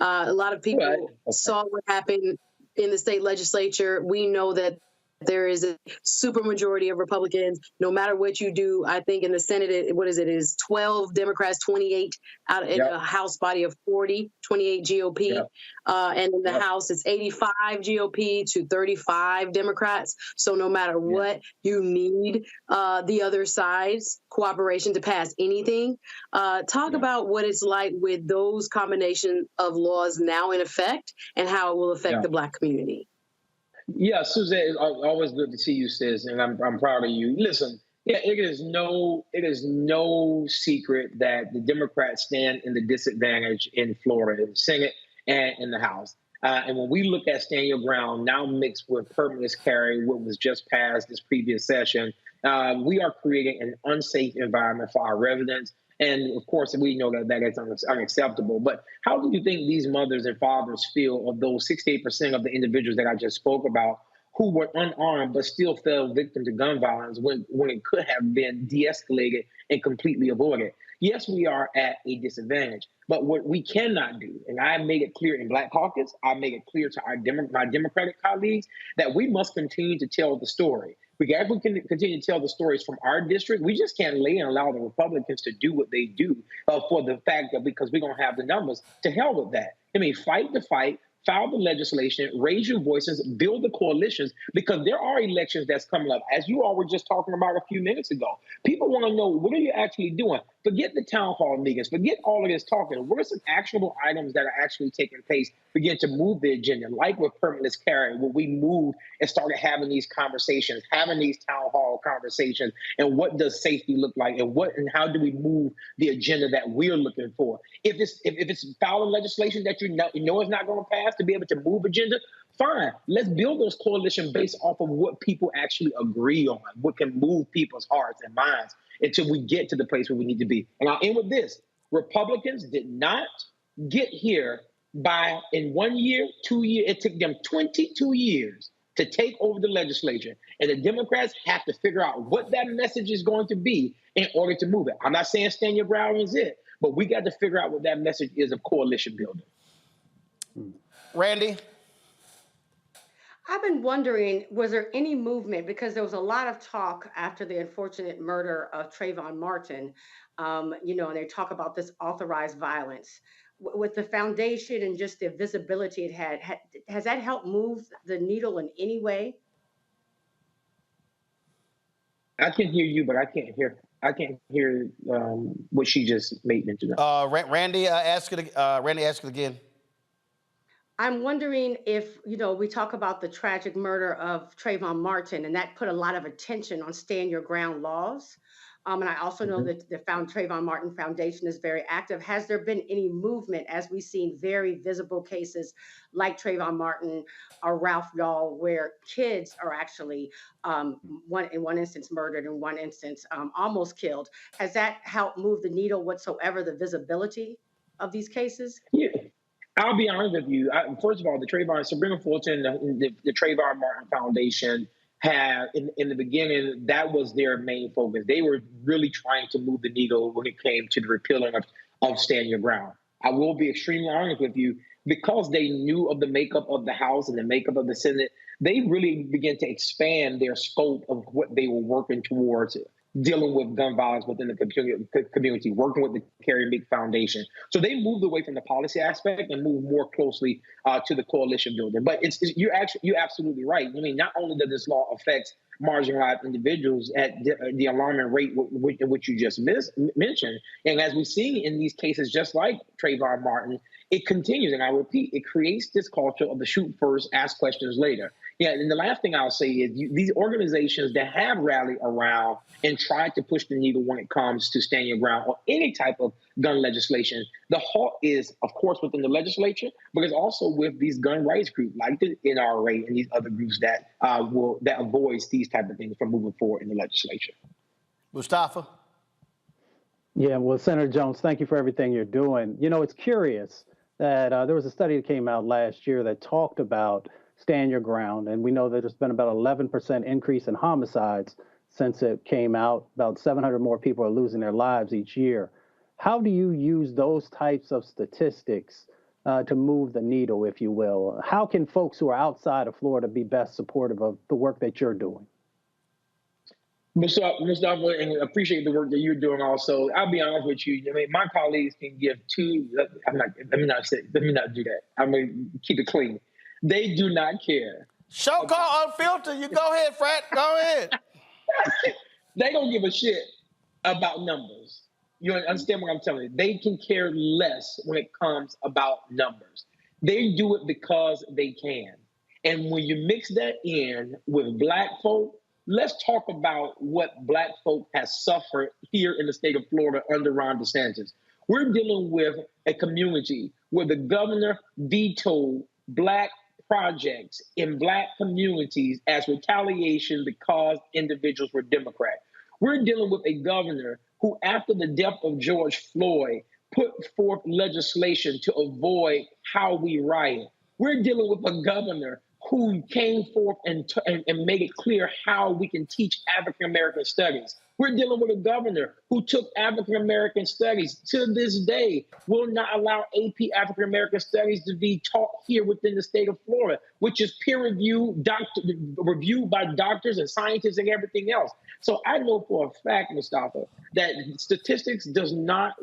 A lot of people saw what happened in the state legislature. We know that there is a supermajority of Republicans. No matter what you do, I think in the Senate, it is 12 Democrats, 28 out in a House body of 40, 28 GOP. And in the House, it's 85 GOP to 35 Democrats. So no matter what, you need the other side's cooperation to pass anything. Talk about what it's like with those combination of laws now in effect and how it will affect the Black community. Yeah, Suzette, it's always good to see you, sis, and I'm proud of you. Listen, it is no secret that the Democrats stand in the disadvantage in Florida, in the Senate and in the House. And when we look at Stand Your Ground, now mixed with permitless carry, what was just passed this previous session, we are creating an unsafe environment for our residents. And of course, we know that is unacceptable. But how do you think these mothers and fathers feel of those 68% of the individuals that I just spoke about who were unarmed but still fell victim to gun violence when it could have been de-escalated and completely avoided? Yes, we are at a disadvantage. But what we cannot do, and I made it clear in Black Caucus, I made it clear to my Democratic colleagues, that we must continue to tell the story. We can continue to tell the stories from our district. We just can't lay and allow the Republicans to do what they do for the fact that because we're going to have the numbers. To hell with that. I mean, fight the fight, file the legislation, raise your voices, build the coalitions, because there are elections that's coming up. As you all were just talking about a few minutes ago, people want to know, what are you actually doing? Forget the town hall meetings, forget all of this talking. What are some actionable items that are actually taking place? Begin to move the agenda, like with permitless carry, where we moved and started having these conversations, having these town hall conversations, and what does safety look like, and how do we move the agenda that we're looking for? If it's filing legislation that you know is not going to pass to be able to move agenda, fine. Let's build those coalitions based off of what people actually agree on, what can move people's hearts and minds until we get to the place where we need to be. And I'll end with this. Republicans did not get here in 1 year, 2 years. It took them 22 years to take over the legislature. And the Democrats have to figure out what that message is going to be in order to move it. I'm not saying stand your ground is it, but we got to figure out what that message is of coalition building. Randy? I've been wondering, was there any movement, because there was a lot of talk after the unfortunate murder of Trayvon Martin, and they talk about this authorized violence. With the foundation and just the visibility it had, has that helped move the needle in any way? I can hear you, but I can't hear what she just made mention of. Randy, ask it again. I'm wondering if, we talk about the tragic murder of Trayvon Martin, and that put a lot of attention on stand your ground laws. And I also know that the Trayvon Martin Foundation is very active. Has there been any movement, as we've seen very visible cases like Trayvon Martin or Ralph Yall, where kids are actually, in one instance murdered, in one instance almost killed? Has that helped move the needle whatsoever, the visibility of these cases? Yeah. I'll be honest with you. First of all, Sabrina Fulton, the Trayvon Martin Foundation had, in the beginning, that was their main focus. They were really trying to move the needle when it came to the repealing of Stand Your Ground. I will be extremely honest with you, because they knew of the makeup of the House and the makeup of the Senate, they really began to expand their scope of what they were working towards, dealing with gun violence within the community, working with the Carrie Meek Foundation. So they moved away from the policy aspect and moved more closely to the coalition building. But you're absolutely right. I mean, not only does this law affect marginalized individuals at the alarming rate in which you just mentioned, and as we see in these cases, just like Trayvon Martin, it continues. And I repeat, it creates this culture of the shoot first, ask questions later. Yeah, and the last thing I'll say is these organizations that have rallied around and tried to push the needle when it comes to stand your ground or any type of gun legislation, the halt is, of course, within the legislature, but it's also with these gun rights groups like the NRA and these other groups that avoids these type of things from moving forward in the legislature. Mustafa? Yeah, well, Senator Jones, thank you for everything you're doing. It's curious that there was a study that came out last year that talked about stand your ground, and we know that there's been about 11% increase in homicides since it came out. About 700 more people are losing their lives each year. How do you use those types of statistics to move the needle, if you will? How can folks who are outside of Florida be best supportive of the work that you're doing? Mustafa, and appreciate the work that you're doing also. I'll be honest with you. I mean, my colleagues can give let me not do that. I'm going to keep it clean. They do not care. Show call unfiltered. You go ahead, Frat. Go ahead. They don't give a shit about numbers. You understand what I'm telling you? They can care less when it comes about numbers. They do it because they can. And when you mix that in with Black folk, let's talk about what Black folk has suffered here in the state of Florida under Ron DeSantis. We're dealing with a community where the governor vetoed Black projects in Black communities as retaliation because individuals were Democrat. We're dealing with a governor who, after the death of George Floyd, put forth legislation to avoid how we riot. We're dealing with a governor who came forth and made it clear how we can teach African-American studies. We're dealing with a governor who took African-American studies to this day, will not allow AP African-American studies to be taught here within the state of Florida, which is peer-reviewed, reviewed by doctors and scientists and everything else. So I know for a fact, Mustafa, that statistics does not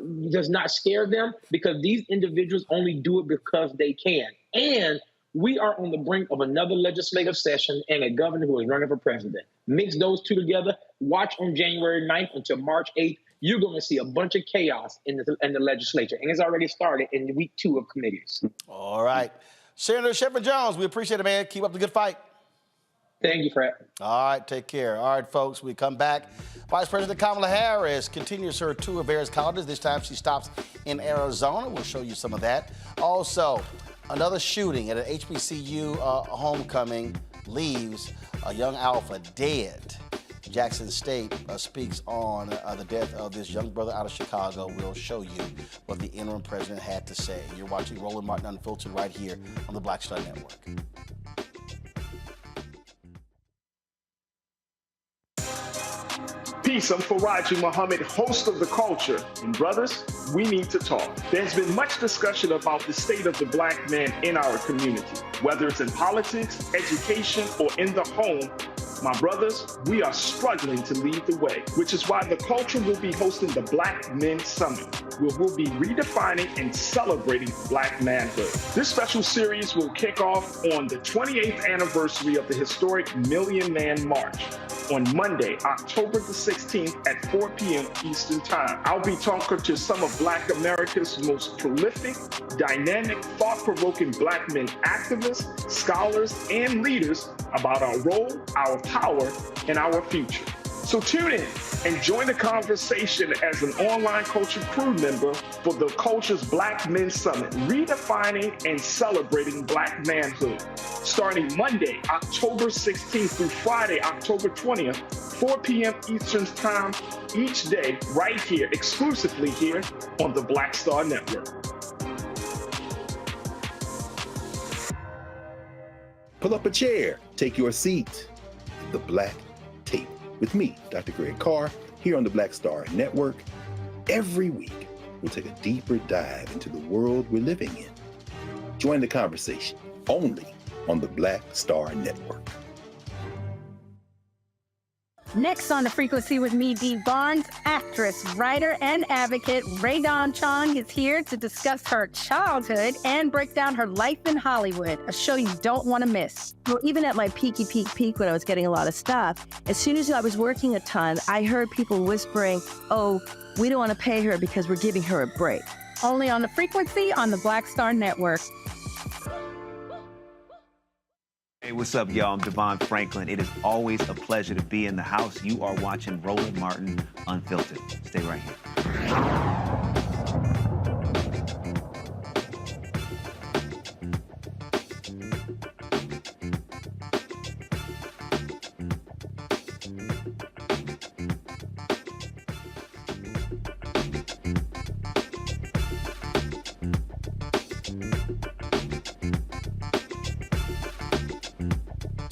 scare them, because these individuals only do it because they can. And We are on the brink of another legislative session and a governor who is running for president. Mix those two together. Watch on January 9th until March 8th. You're going to see a bunch of chaos in the legislature. And it's already started in week 2 of committees. All right. Senator Shepard-Jones, we appreciate it, man. Keep up the good fight. Thank you, Fred. All right, take care. All right, folks, we come back. Vice President Kamala Harris continues her tour of various colleges. This time she stops in Arizona. We'll show you some of that. Also, another shooting at an HBCU homecoming leaves a young alpha dead. Jackson State speaks on the death of this young brother out of Chicago. We'll show you what the interim president had to say. You're watching Roland Martin Unfiltered right here on the Black Star Network. Peace, I'm Faraji Muhammad, host of The Culture. And brothers, we need to talk. There's been much discussion about the state of the black man in our community, whether it's in politics, education, or in the home. My brothers, we are struggling to lead the way, which is why The Culture will be hosting the Black Men Summit, where we'll be redefining and celebrating black manhood. This special series will kick off on the 28th anniversary of the historic Million Man March on Monday, October the 16th at 4 p.m. Eastern Time. I'll be talking to some of Black America's most prolific, dynamic, thought-provoking black men activists, scholars, and leaders about our role, our power, and our future. So tune in and join the conversation as an online culture crew member for The Culture's Black Men Summit, redefining and celebrating black manhood. Starting Monday, October 16th through Friday, October 20th, 4 p.m. Eastern Time each day, right here, exclusively here on the Black Star Network. Pull up a chair, take your seat. The Black Tape with me, Dr. Greg Carr, here on the Black Star Network. Every week, we'll take a deeper dive into the world we're living in. Join the conversation only on the Black Star Network. Next on The Frequency with me, Dee Barnes, actress, writer, and advocate Rae Dawn Chong is here to discuss her childhood and break down her life in Hollywood, a show you don't want to miss. Well, even at my peak when I was getting a lot of stuff, as soon as I was working a ton, I heard people whispering, oh, we don't want to pay her because we're giving her a break. Only on The Frequency on the Black Star Network. Hey, what's up, y'all? I'm Devon Franklin. It is always a pleasure to be in the house. You are watching Roland Martin Unfiltered. Stay right here.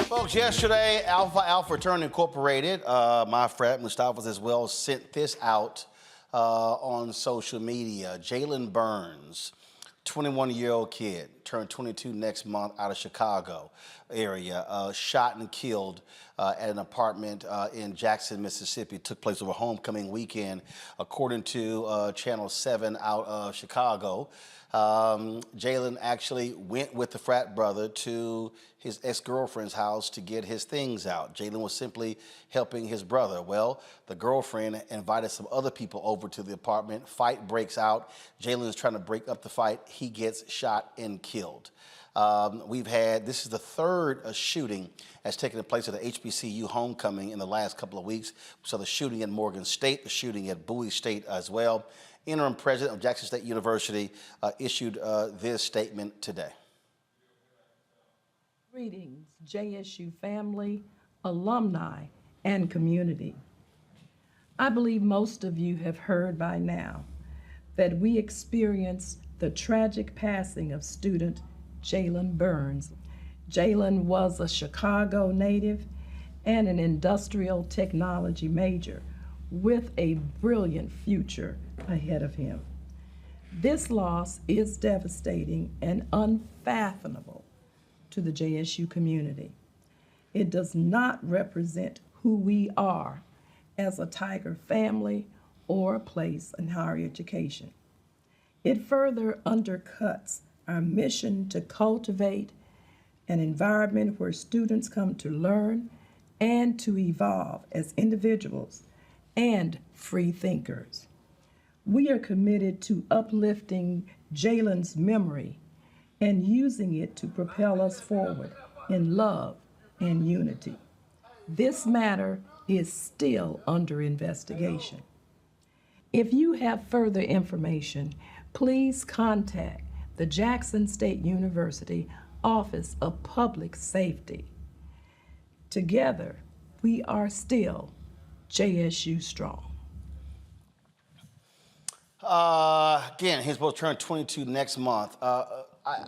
Folks, yesterday, Alpha Return Incorporated, my friend Mustafa's as well, sent this out on social media. Jalen Burns, 21-year-old kid, turned 22 next month, out of Chicago area, shot and killed at an apartment in Jackson, Mississippi. Took place over homecoming weekend, according to Channel 7 out of Chicago. Jalen actually went with the frat brother to his ex-girlfriend's house to get his things out. Jalen was simply helping his brother. Well, the girlfriend invited some other people over to the apartment. Fight breaks out. Jalen is trying to break up the fight. He gets shot and killed. This is the third shooting that's taken place at the HBCU homecoming in the last couple of weeks. So the shooting at Morgan State, the shooting at Bowie State as well. Interim president of Jackson State University issued this statement today. Greetings, JSU family, alumni, and community. I believe most of you have heard by now that we experienced the tragic passing of student Jalen Burns. Jalen was a Chicago native and an industrial technology major with a brilliant future ahead of him. This loss is devastating and unfathomable to the JSU community. It does not represent who we are as a Tiger family or a place in higher education. It further undercuts our mission to cultivate an environment where students come to learn and to evolve as individuals and free thinkers. We are committed to uplifting Jalen's memory and using it to propel us forward in love and unity. This matter is still under investigation. If you have further information, please contact the Jackson State University Office of Public Safety. Together, we are still JSU strong. Again, he's supposed to turn 22 next month.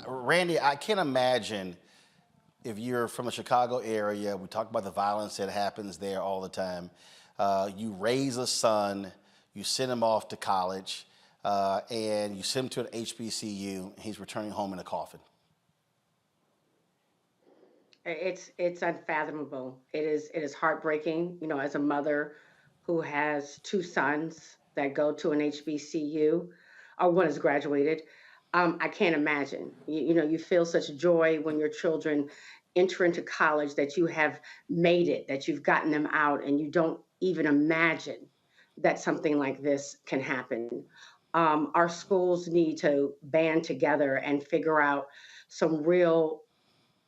Randy, I can't imagine if you're from the Chicago area, we talk about the violence that happens there all the time. You raise a son, you send him off to college, and you send him to an HBCU, and he's returning home in a coffin. It's unfathomable. It is heartbreaking. You know, as a mother who has two sons that go to an HBCU, or one has graduated, I can't imagine. You know, you feel such joy when your children enter into college, that you have made it, that you've gotten them out, and you don't even imagine that something like this can happen. Our schools need to band together and figure out some real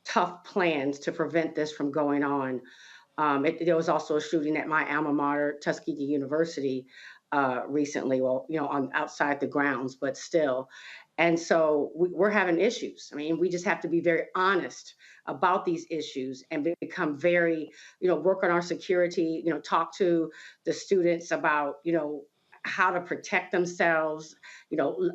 tough plans to prevent this from going on. There was also a shooting at my alma mater, Tuskegee University, recently. Well, you know, outside the grounds, but still. And so we're having issues. I mean, we just have to be very honest about these issues and become very, you know, work on our security. You know, talk to the students about, you know, how to protect themselves. You know,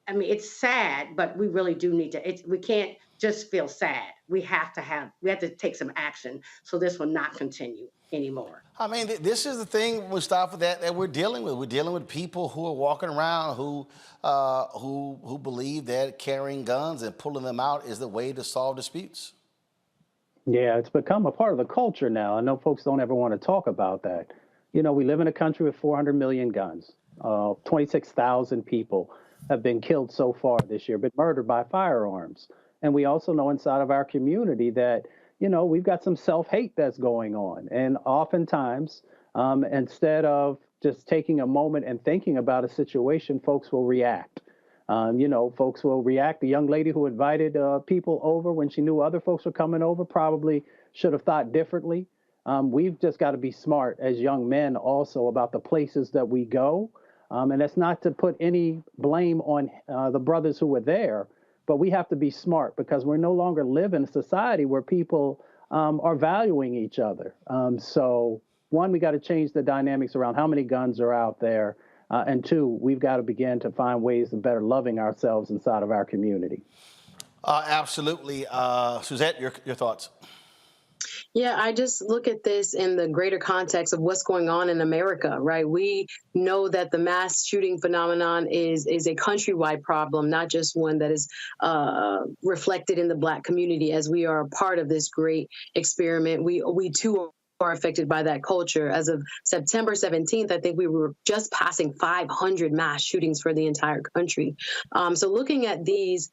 I mean, it's sad, but we really do need to. We can't just feel sad. We have to take some action so this will not continue anymore. I mean, this is the thing, Mustafa, that we're dealing with. We're dealing with people who are walking around who believe that carrying guns and pulling them out is the way to solve disputes. Yeah, it's become a part of the culture now. I know folks don't ever want to talk about that. You know, we live in a country with 400 million guns. 26,000 people have been killed so far this year, been murdered by firearms. And we also know inside of our community that, you know, we've got some self-hate that's going on. And oftentimes, instead of just taking a moment and thinking about a situation, folks will react. You know, folks will react. The young lady who invited people over when she knew other folks were coming over probably should have thought differently. We've just got to be smart as young men also about the places that we go. And that's not to put any blame on the brothers who were there, but we have to be smart because we're no longer living in a society where people are valuing each other. So one, we got to change the dynamics around how many guns are out there. And two, we've got to begin to find ways of better loving ourselves inside of our community. Absolutely. Suzette, your thoughts? Yeah, I just look at this in the greater context of what's going on in America, right? We know that the mass shooting phenomenon is a countrywide problem, not just one that is reflected in the Black community. As we are a part of this great experiment, we too are affected by that culture. As of September 17th, I think we were just passing 500 mass shootings for the entire country. So looking at these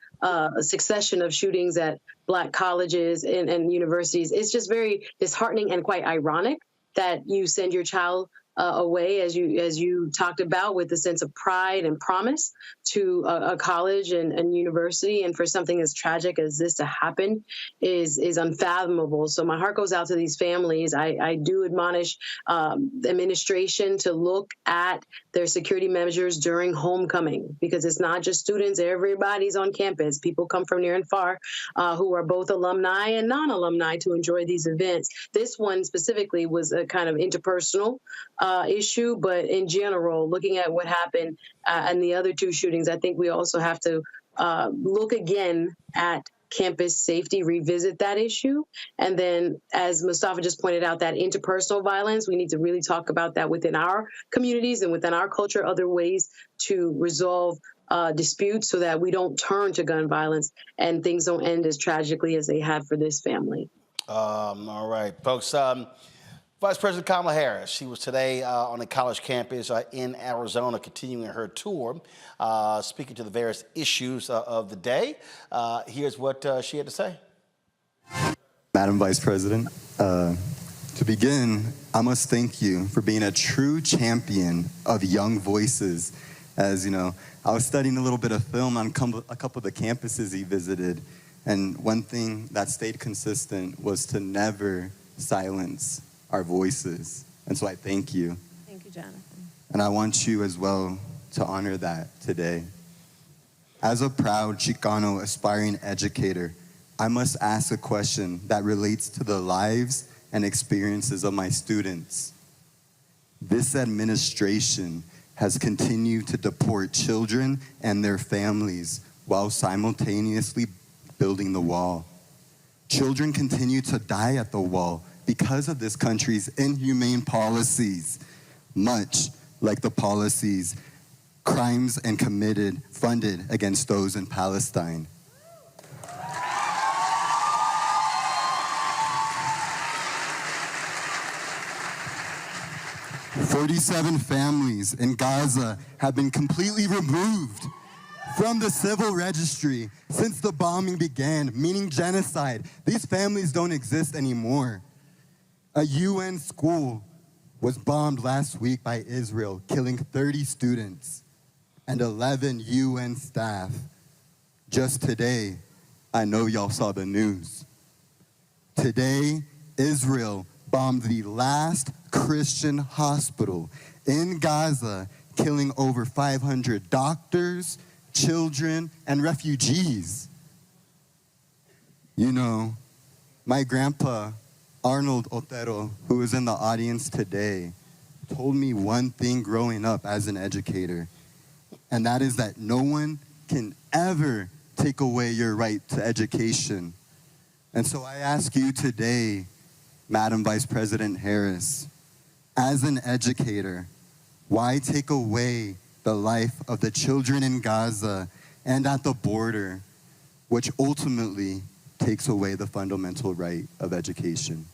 succession of shootings at Black colleges and universities, it's just very disheartening and quite ironic that you send your child away, as you talked about, with a sense of pride and promise to a college and university, and for something as tragic as this to happen is unfathomable. So my heart goes out to these families. I do admonish the administration to look at their security measures during homecoming, because it's not just students, everybody's on campus. People come from near and far who are both alumni and non-alumni to enjoy these events. This one specifically was a kind of interpersonal issue, but in general, looking at what happened and the other two shootings, I think we also have to look again at campus safety, revisit that issue. And then, as Mustafa just pointed out, that interpersonal violence, we need to really talk about that within our communities and within our culture, other ways to resolve disputes so that we don't turn to gun violence and things don't end as tragically as they have for this family. All right, folks. Vice President Kamala Harris, she was today on a college campus in Arizona, continuing her tour, speaking to the various issues of the day. Here's what she had to say. Madam Vice President, to begin, I must thank you for being a true champion of young voices. As you know, I was studying a little bit of film on a couple of the campuses he visited, and one thing that stayed consistent was to never silence our voices. And so I thank you. Thank you, Jonathan. And I want you as well to honor that today. As a proud Chicano aspiring educator, I must ask a question that relates to the lives and experiences of my students. This administration has continued to deport children and their families while simultaneously building the wall. Children continue to die at the wall because of this country's inhumane policies, much like the policies, crimes and funded against those in Palestine. "47 families in Gaza have been completely removed from the civil registry since the bombing began, meaning genocide. These families don't exist anymore. A UN school was bombed last week by Israel, killing 30 students and 11 UN staff. Just today, I know y'all saw the news. Today, Israel bombed the last Christian hospital in Gaza, killing over 500 doctors, children, and refugees. You know, my grandpa, Arnold Otero, who is in the audience today, told me one thing growing up as an educator, and that is that no one can ever take away your right to education. And so I ask you today, Madam Vice President Harris, as an educator, why take away the life of the children in Gaza and at the border, which ultimately takes away the fundamental right of education?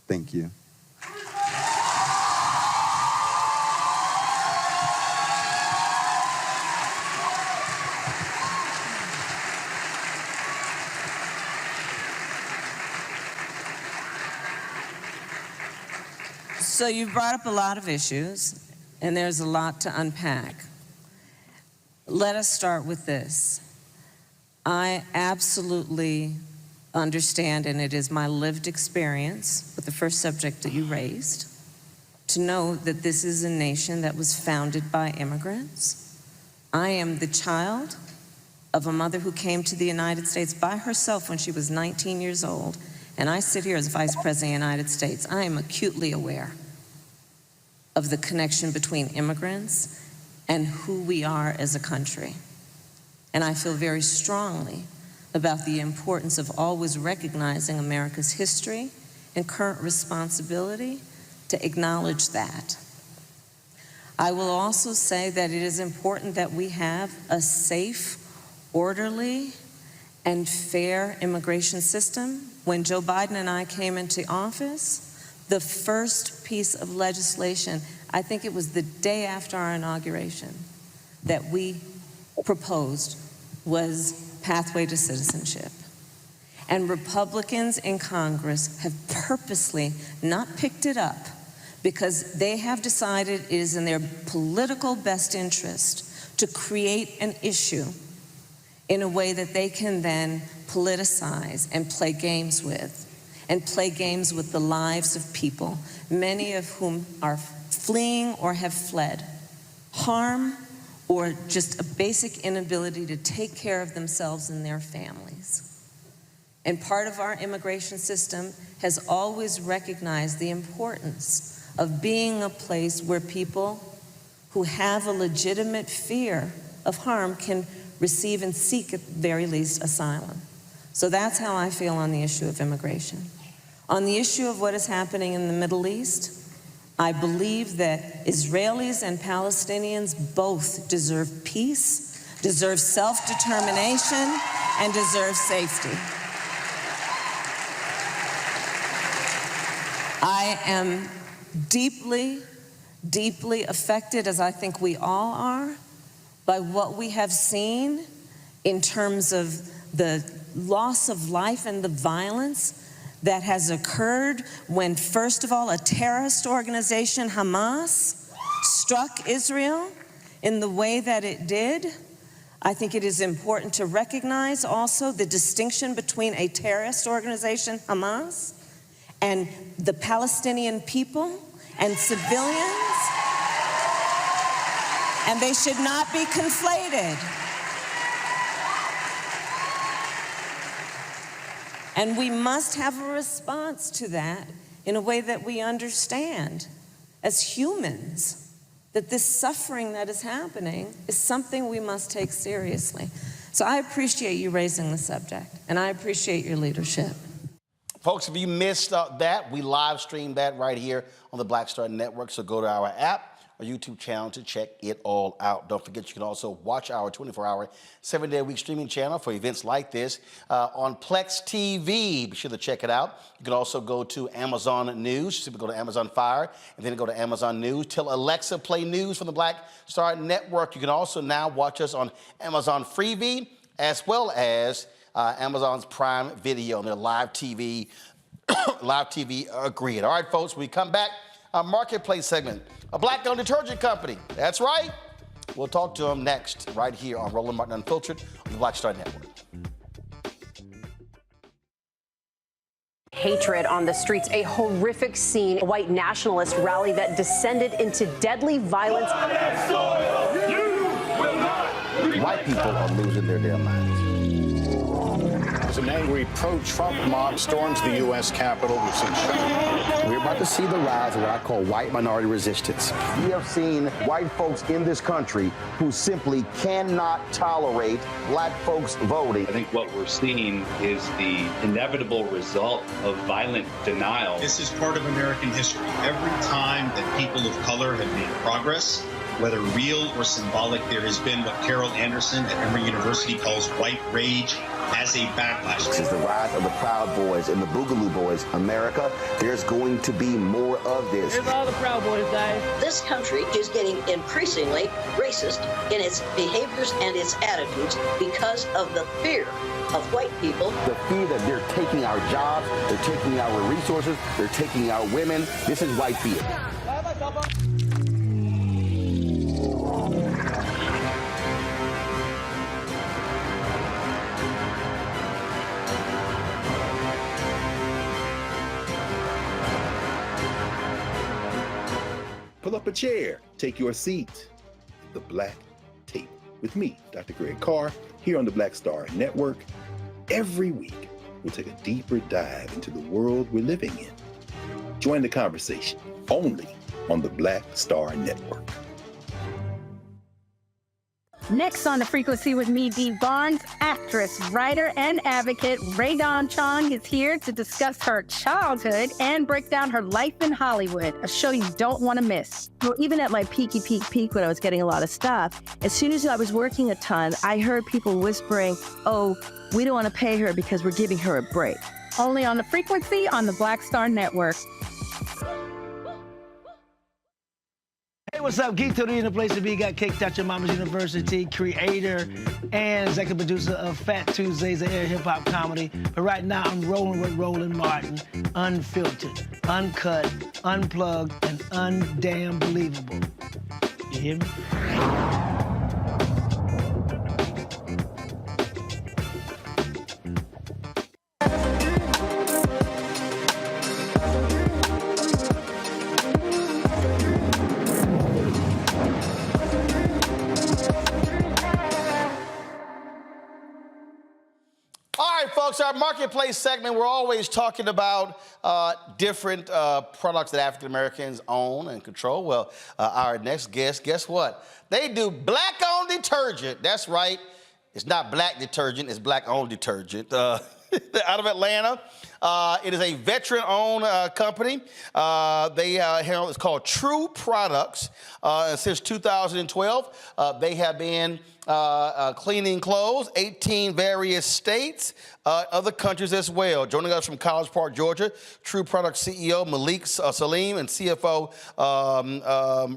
Thank you. So you brought up a lot of issues, and there's a lot to unpack. Let us start with this. I absolutely understand, and it is my lived experience with the first subject that you raised, to know that this is a nation that was founded by immigrants. I am the child of a mother who came to the United States by herself when she was 19 years old, and I sit here as Vice President of the United States. I am acutely aware of the connection between immigrants and who we are as a country. And I feel very strongly about the importance of always recognizing America's history and current responsibility to acknowledge that. I will also say that it is important that we have a safe, orderly, and fair immigration system. When Joe Biden and I came into office, the first piece of legislation, I think it was the day after our inauguration, that we proposed was Pathway to Citizenship. And Republicans in Congress have purposely not picked it up because they have decided it is in their political best interest to create an issue in a way that they can then politicize and play games with, and play games with the lives of people, many of whom are fleeing or have fled harm or just a basic inability to take care of themselves and their families. And part of our immigration system has always recognized the importance of being a place where people who have a legitimate fear of harm can receive and seek, at the very least, asylum. So that's how I feel on the issue of immigration. On the issue of what is happening in the Middle East, I believe that Israelis and Palestinians both deserve peace, deserve self-determination, and deserve safety. I am deeply, deeply affected, as I think we all are, by what we have seen in terms of the loss of life and the violence that has occurred when, first of all, a terrorist organization, Hamas, struck Israel in the way that it did. I think it is important to recognize also the distinction between a terrorist organization, Hamas, and the Palestinian people and civilians, and they should not be conflated. And we must have a response to that in a way that we understand as humans that this suffering that is happening is something we must take seriously. So I appreciate you raising the subject, and I appreciate your leadership. Folks, if you missed that, we live stream that right here on the Black Star Network, so go to our app or YouTube channel to check it all out. Don't forget, you can also watch our 24-hour, 7-day-a-week streaming channel for events like this on Plex TV. Be sure to check it out. You can also go to Amazon News. Simply go to Amazon Fire and then go to Amazon News. Tell Alexa play news from the Black Star Network. You can also now watch us on Amazon Freevee as well as Amazon's Prime Video and their live TV, grid. All right, folks, when we come back, our marketplace segment, a black-owned detergent company. That's right. We'll talk to them next, right here on Roland Martin Unfiltered on the Black Star Network. Hatred on the streets, a horrific scene, a white nationalist rally that descended into deadly violence. White people are losing their damn minds. As an angry pro-Trump mob storms the U.S. Capitol, we've seen shooting. We're about to see the rise of what I call white minority resistance. We have seen white folks in this country who simply cannot tolerate black folks voting. I think what we're seeing is the inevitable result of violent denial. This is part of American history. Every time that people of color have made progress, whether real or symbolic, there has been what Carol Anderson at Emory University calls white rage as a backlash. This is the rise of the Proud Boys and the Boogaloo Boys. America, there's going to be more of this. Here's all the Proud Boys, guys. This country is getting increasingly racist in its behaviors and its attitudes because of the fear of white people. The fear that they're taking our jobs, they're taking our resources, they're taking our women. This is white fear. Pull up a chair, take your seat. The Black Tape with me, Dr. Greg Carr, here on the Black Star Network. Every week, we'll take a deeper dive into the world we're living in. Join the conversation only on the Black Star Network. Next on The Frequency with me, Dee Barnes, actress, writer, and advocate Rae Dawn Chong is here to discuss her childhood and break down her life in Hollywood, a show you don't want to miss. Well, even at my peak when I was getting a lot of stuff, as soon as I was working a ton, I heard people whispering, oh, we don't want to pay her because we're giving her a break. Only on The Frequency on the Black Star Network. Hey, what's up? Geek Tony in the place to be. Got Kicked Out Your Mama's University, creator and executive producer of Fat Tuesdays, an air hip-hop comedy. But right now, I'm rolling with Roland Martin, unfiltered, uncut, unplugged, and undamn believable. You hear me? Folks, our marketplace segment, we're always talking about different products that African Americans own and control. Well, our next guest, guess what? They do black-owned detergent. That's right. It's not black detergent, it's black-owned detergent. Out of Atlanta. It is a veteran-owned company. It's called True Products. Since 2012, they have been cleaning clothes, 18 various states, other countries as well. Joining us from College Park, Georgia, True Products CEO Malik Salim and CFO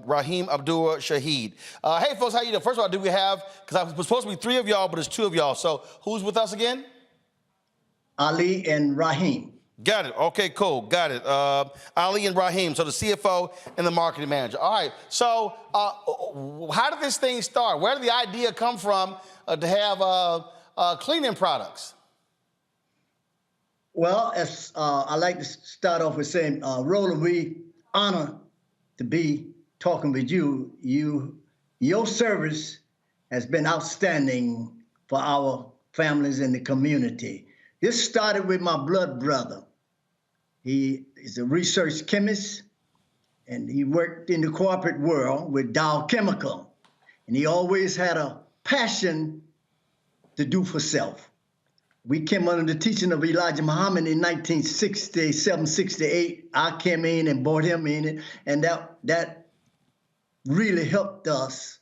Rahim Abdul Shahid. Hey, folks, how you doing? First of all, do we have, because I was supposed to be 3 of y'all, but it's 2 of y'all. So who's with us again? Ali and Rahim. Got it. Okay, cool. Got it. Ali and Raheem, so the CFO and the marketing manager. All right. So how did this thing start? Where did the idea come from to have cleaning products? Well, as I like to start off with saying, Roland, we honor to be talking with you. Your service has been outstanding for our families in the community. This started with my blood brother. He is a research chemist, and he worked in the corporate world with Dow Chemical. And he always had a passion to do for self. We came under the teaching of Elijah Muhammad in 1967, 68. I came in and brought him in, and that really helped us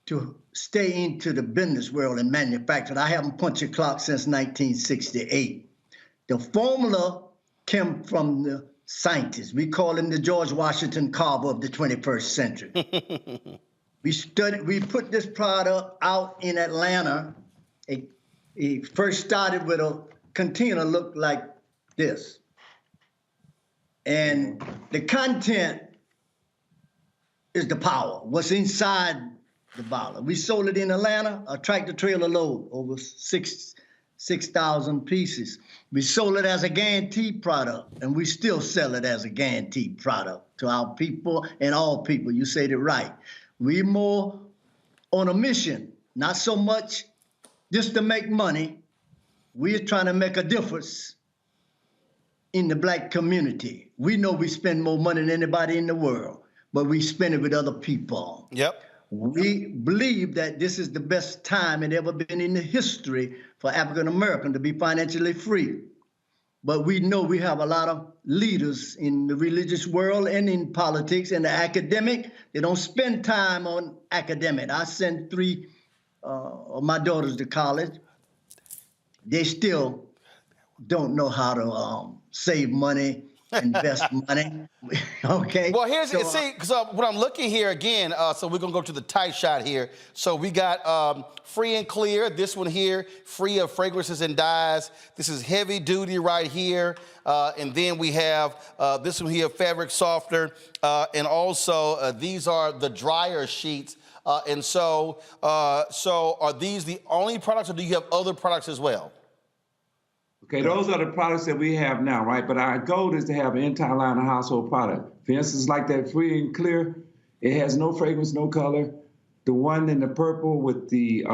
to stay into the business world and manufacture. I haven't punched a clock since 1968. The formula came from the scientists. We call him the George Washington Carver of the 21st century. We put this product out in Atlanta. It first started with a container looked like this. And the content is the power, what's inside the bottle. We sold it in Atlanta, a tractor trailer load, over 6,000 pieces. We sold it as a guaranteed product, and we still sell it as a guaranteed product to our people and all people. You said it right. We're more on a mission, not so much just to make money. We're trying to make a difference in the Black community. We know we spend more money than anybody in the world, but we spend it with other people. Yep. We believe that this is the best time it ever been in the history for African American to be financially free. But we know we have a lot of leaders in the religious world and in politics and the academic. They don't spend time on academic. I sent 3 of my daughters to college. They still don't know how to save money, invest money. Okay. Well, so what I'm looking here again, so we're gonna go to the tight shot here. So we got free and clear, this one here, free of fragrances and dyes. This is heavy duty right here. And then we have this one here, fabric softener. And also these are the dryer sheets. So are these the only products, or do you have other products as well? Okay, those are the products that we have now, right? But our goal is to have an entire line of household product. For instance, like that free and clear, it has no fragrance, no color. The one in the purple with the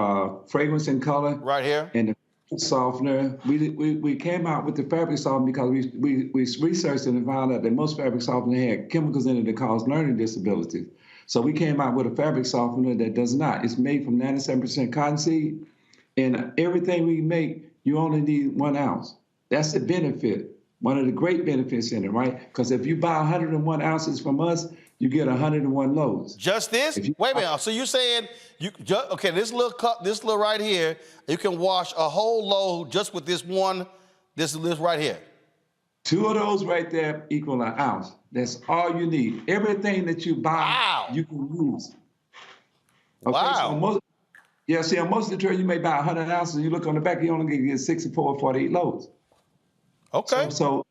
fragrance and color. Right here. And the softener. We came out with the fabric softener because we researched and found out that most fabric softener had chemicals in it that cause learning disabilities. So we came out with a fabric softener that does not. It's made from 97% cottonseed, and everything we make, you only need 1 ounce. That's the benefit, one of the great benefits in it, right? Because if you buy 101 ounces from us, you get 101 loads. Just this? Wait a minute. So you're saying okay? This little cup, this little right here, you can wash a whole load just with this one, this right here. 2 of those right there equal 1 ounce. That's all you need. Everything that you buy, you can use. Okay, wow. So on most detergent, you may buy 100 ounces, and you look on the back, you only get 64 or 48 loads. Okay. So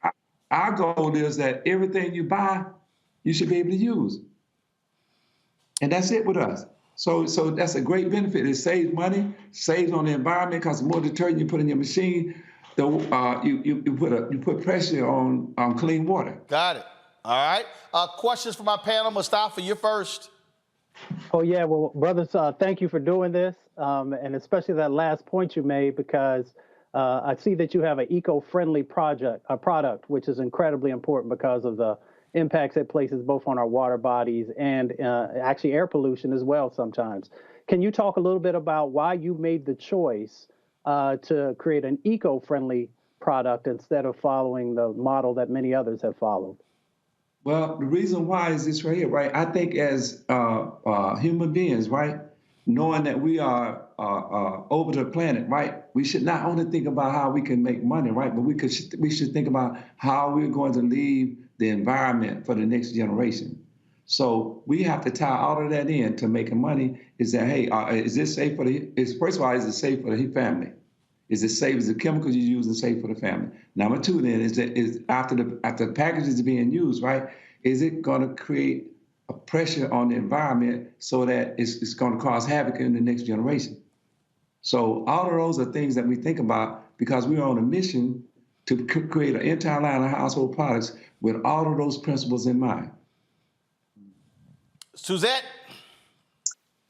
our goal is that everything you buy, you should be able to use. And that's it with us. So that's a great benefit. It saves money, saves on the environment, because the more detergent you put in your machine, you put pressure on clean water. Got it. All right. Questions for my panel. Mustafa, you're first. Oh, yeah. Well, brothers, thank you for doing this, and especially that last point you made, because I see that you have an eco-friendly product, which is incredibly important because of the impacts it places both on our water bodies and actually air pollution as well sometimes. Can you talk a little bit about why you made the choice to create an eco-friendly product instead of following the model that many others have followed? Well, the reason why is this right here, right? I think as human beings, right, knowing that we are over the planet, right, we should not only think about how we can make money, right, but we should think about how we're going to leave the environment for the next generation. So we have to tie all of that in to making money. Is that, hey, is this safe for first of all, is it safe for the family? Is it safe? Is the chemicals you use safe for the family? Number two, then, is after the packages are being used, right? Is it going to create a pressure on the environment so that it's going to cause havoc in the next generation? So all of those are things that we think about because we're on a mission to create an entire line of household products with all of those principles in mind. Suzette?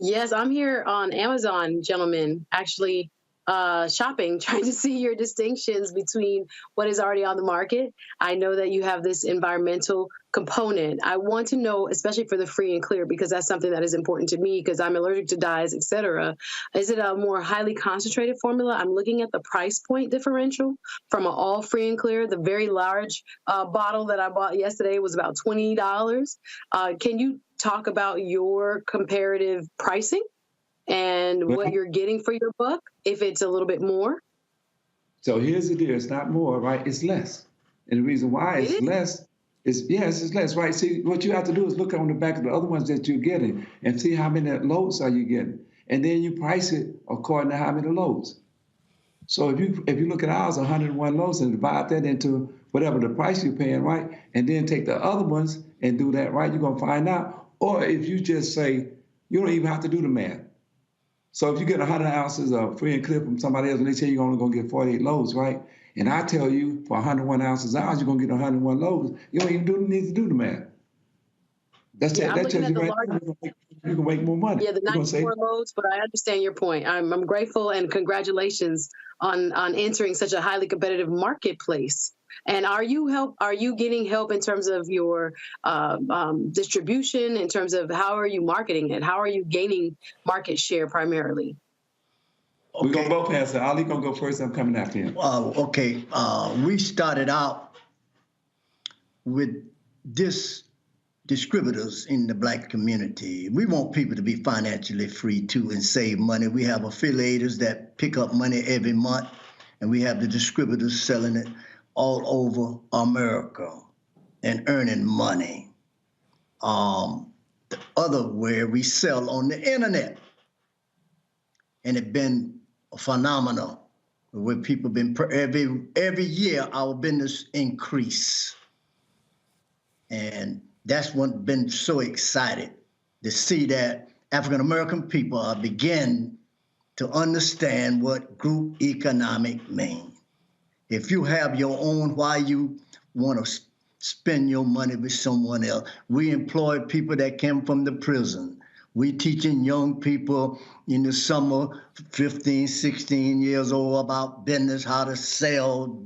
Yes, I'm here on Amazon, gentlemen, actually shopping, trying to see your distinctions between what is already on the market. I know that you have this environmental component. I want to know, especially for the free and clear, because that's something that is important to me because I'm allergic to dyes, etc. Is it a more highly concentrated formula? I'm looking at the price point differential from an all free and clear. The very large bottle that I bought yesterday was about $20. Can you talk about your comparative pricing and what you're getting for your buck, if it's a little bit more? So here's the deal, it's not more, right? It's less. And the reason why it's less is, yes, it's less, right? See, what you have to do is look on the back of the other ones that you're getting and see how many loads are you getting. And then you price it according to how many loads. So if you look at ours, 101 loads, and divide that into whatever the price you're paying, right? And then take the other ones and do that, right? You're gonna find out. Or if you just say, you don't even have to do the math. So if you get 100 ounces of free and clear from somebody else and they say you're only gonna get 48 loads, right? And I tell you for 101 ounces ours, you're gonna get 101 loads. You don't even need to do the math. That tells you right now, you can make more money. Yeah, the 94 loads, but I understand your point. I'm grateful and congratulations on entering such a highly competitive marketplace. And are you getting help in terms of your distribution, in terms of how are you marketing it? How are you gaining market share primarily? We're gonna both answer. Ali gonna go first. I'm coming after him. Okay. We started out with distributors in the Black community. We want people to be financially free too and save money. We have affiliators that pick up money every month, and we have the distributors selling it all over America and earning money. The other where we sell on the internet, and it's been phenomenal. Where people been every year our business increase, and that's what been so excited to see that African American people are beginning to understand what group economic means. If you have your own, why you want to spend your money with someone else? We employ people that came from the prison. We teaching young people in the summer, 15, 16 years old, about business, how to sell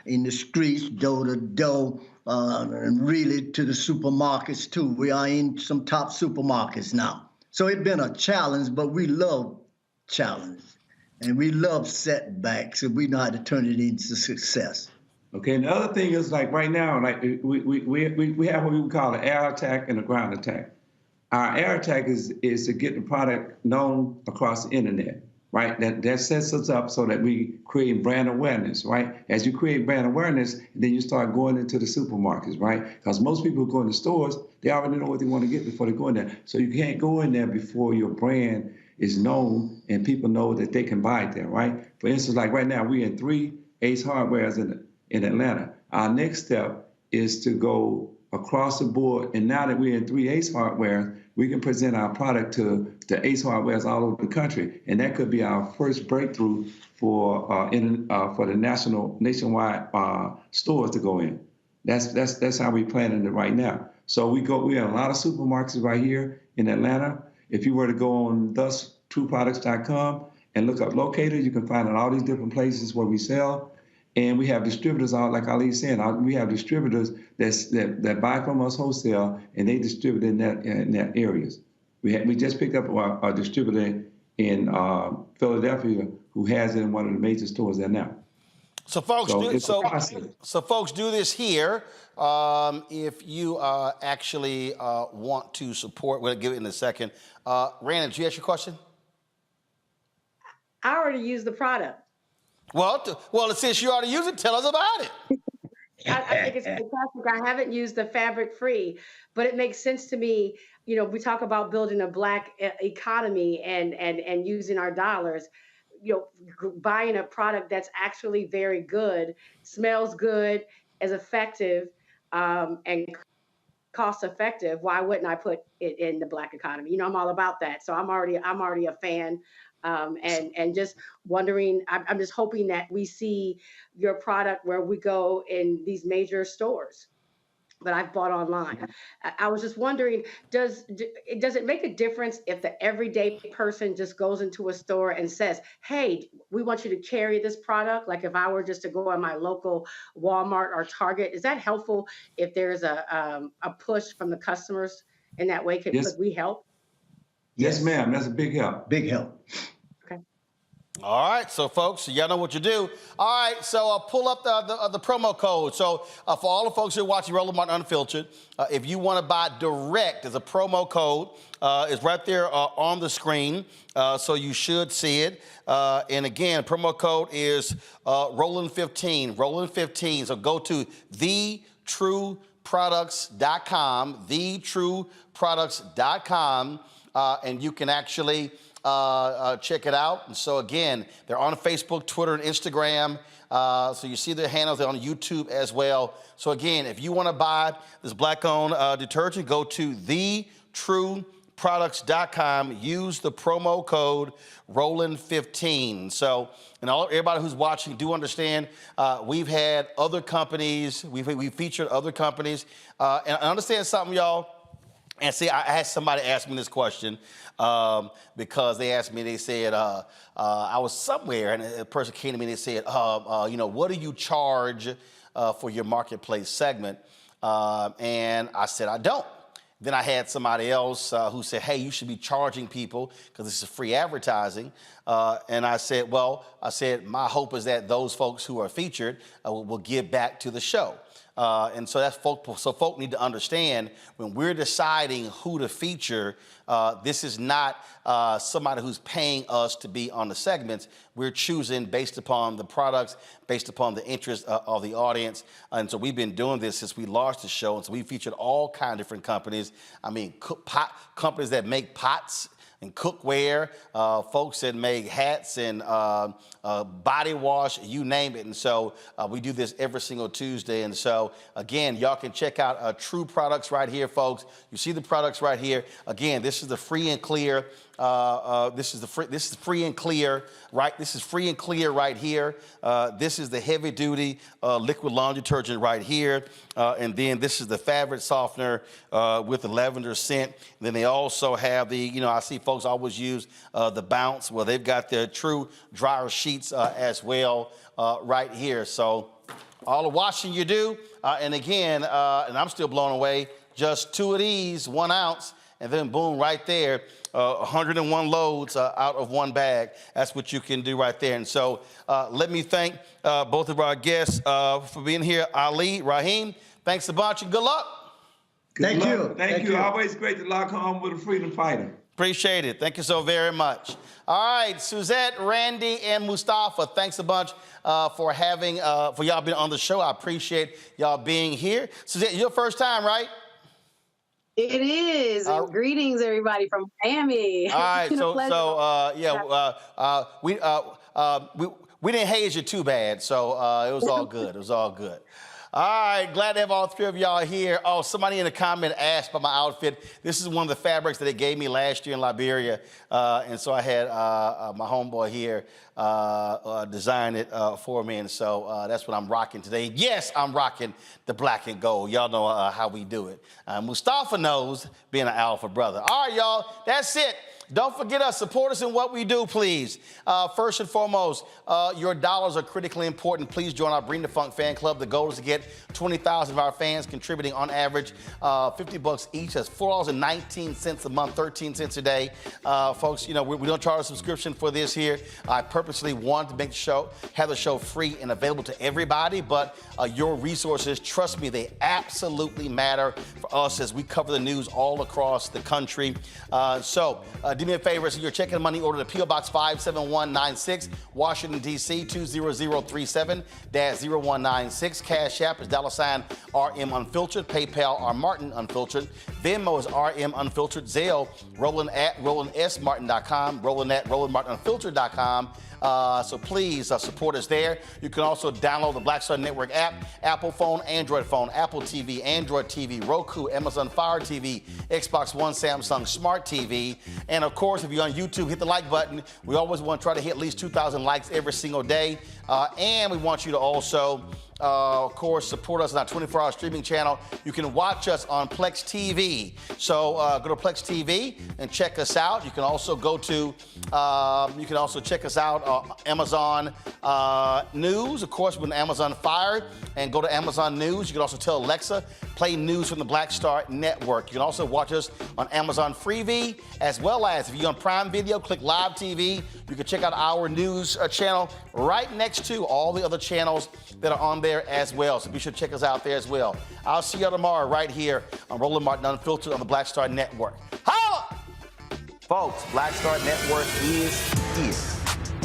in the streets, door to door, and really to the supermarkets too. We are in some top supermarkets now. So it's been a challenge, but we love challenge. And we love setbacks, and we know how to turn it into success. Okay, and the other thing is, like right now, like we have what we would call an air attack and a ground attack. Our air attack is to get the product known across the internet, right? That sets us up so that we create brand awareness, right? As you create brand awareness, then you start going into the supermarkets, right? Because most people who go in the stores, they already know what they want to get before they go in there. So you can't go in there before your brand is known and people know that they can buy it there, right? For instance, like right now, we're in 3 Ace Hardwares in Atlanta. Our next step is to go across the board, and now that we're in 3 Ace Hardware, we can present our product to Ace Hardwares all over the country, and that could be our first breakthrough for the nationwide stores to go in. That's how we're planning it right now. So we have a lot of supermarkets right here in Atlanta. If you were to go on thustrueproducts.com and look up locators, you can find out all these different places where we sell. And we have distributors, like Ali said, we have distributors that buy from us wholesale, and they distribute in that areas. We just picked up a distributor in Philadelphia who has it in one of the major stores there now. So folks, folks, do this here. If you actually want to support, we'll give it in a second. Randa, did you ask your question? I already used the product. Well, since you already use it, tell us about it. I think it's fantastic. I haven't used the fabric free, but it makes sense to me. You know, we talk about building a Black economy and using our dollars. buying a product that's actually very good, smells good, is effective, and cost effective, why wouldn't I put it in the Black economy? I'm all about that. So I'm already a fan. And just wondering, I'm just hoping that we see your product where we go in these major stores. But I've bought online. I was just wondering, does it make a difference if the everyday person just goes into a store and says, "Hey, we want you to carry this product"? Like if I were just to go on my local Walmart or Target, is that helpful? If there's a push from the customers in that way, could we help? Yes, ma'am. That's a big help. Big help. All right, so folks, y'all know what you do. All right, so pull up the promo code. So for all the folks who are watching Roland Martin Unfiltered, if you want to buy direct, there's a promo code. It's right there on the screen, so you should see it. And again, promo code is Roland15, Roland15. So go to thetrueproducts.com, thetrueproducts.com, and you can actually check it out. And so again, they're on Facebook, Twitter, and Instagram. So you see their handles. They're on YouTube as well. So again, if you want to buy this Black-owned detergent, go to thetrueproducts.com. Use the promo code Roland15. So, and everybody who's watching, do understand we've had other companies. We've featured other companies. And I understand something, y'all. And see, I had somebody ask me this question because they asked me, they said, I was somewhere and a person came to me and they said, what do you charge for your marketplace segment? And I said, I don't. Then I had somebody else who said, hey, you should be charging people because this is free advertising. And I said, my hope is that those folks who are featured will give back to the show. And so that's folk need to understand when we're deciding who to feature, this is not somebody who's paying us to be on the segments. We're choosing based upon the products, based upon the interest of the audience. And so we've been doing this since we launched the show. And so we featured all kinds of different companies. I mean, companies that make pots and cookware, folks that make hats and body wash, you name it. And so we do this every single Tuesday. And so, again, y'all can check out True Products right here, folks. You see the products right here. Again, this is the free and clear. This is free and clear, right? This is free and clear right here. This is the heavy duty liquid laundry detergent right here. And then this is the fabric softener with the lavender scent. And then they also have the, I see folks always use the Bounce. Well, they've got their True dryer sheets as well right here. So all the washing you do. And again, and I'm still blown away, just 2 of these, 1 ounce, and then boom, right there, 101 loads out of 1 bag. That's what you can do right there. And so let me thank both of our guests for being here. Ali, Raheem, thanks a bunch and good luck. Thank you. Thank you. Always great to lock home with a freedom fighter. Appreciate it. Thank you so very much. All right, Suzette, Randy, and Mustafa, thanks a bunch for y'all being on the show. I appreciate y'all being here. Suzette, your first time, right? It is. Greetings, everybody from Miami. All right, we didn't haze you too bad, so it was all good. It was all good. All right, glad to have all 3 of y'all here. Oh, somebody in the comment asked about my outfit. This is one of the fabrics that they gave me last year in Liberia, and so I had my homeboy here design it for me, and so that's what I'm rocking today. Yes, I'm rocking the black and gold. Y'all know how we do it. Mustafa knows being an alpha brother. All right, y'all, that's it. Don't forget us. Support us in what we do, please. First and foremost, your dollars are critically important. Please join our Bring the Funk fan club. The goal is to get 20,000 of our fans contributing on average $50 each. That's $4.19 a month, 13 cents a day. Folks, we don't charge a subscription for this here. I purposely wanted to make have the show free and available to everybody, but your resources, trust me, they absolutely matter for us as we cover the news all across the country. So do me a favor, so you're checking the money order to P.O. Box 57196, Washington, D.C., 20037-0196. Cash App is $RM Unfiltered. PayPal, R Martin Unfiltered. Venmo is RM Unfiltered. Zelle, Roland at RolandSMartin.com. Roland at RolandMartinUnfiltered.com. So please support us there. You can also download the Black Star Network app, Apple phone, Android phone, Apple TV, Android TV, Roku, Amazon Fire TV, Xbox One, Samsung Smart TV. And of course, if you're on YouTube, hit the like button. We always want to try to hit at least 2,000 likes every single day. And we want you to also, of course, support us on our 24-hour streaming channel. You can watch us on Plex TV. So go to Plex TV and check us out. You can also go to, check us out Amazon News, of course, with Amazon Fire, and go to Amazon News. You can also tell Alexa, play news from the Black Star Network. You can also watch us on Amazon Freevee, as well as if you're on Prime Video, click Live TV. You can check out our news channel right next to all the other channels that are on there as well. So be sure to check us out there as well. I'll see you tomorrow right here on Roland Martin Unfiltered on the Black Star Network. Holla! Folks, Black Star Network is here.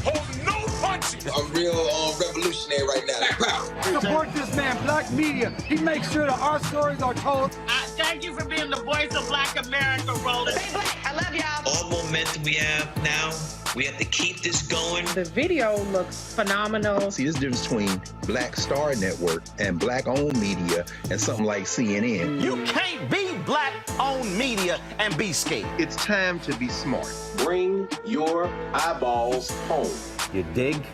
Hold no punches. I'm real revolutionary right now. Support this man, Black Media. He makes sure that our stories are told. Thank you for being the voice of Black America, Roland. Stay black. I love y'all. All momentum we have now, we have to keep this going. The video looks phenomenal. See, this difference between Black Star Network and Black-owned media and something like CNN. You can't be Black-owned media and be scared. It's time to be smart. Bring your eyeballs home. You dig?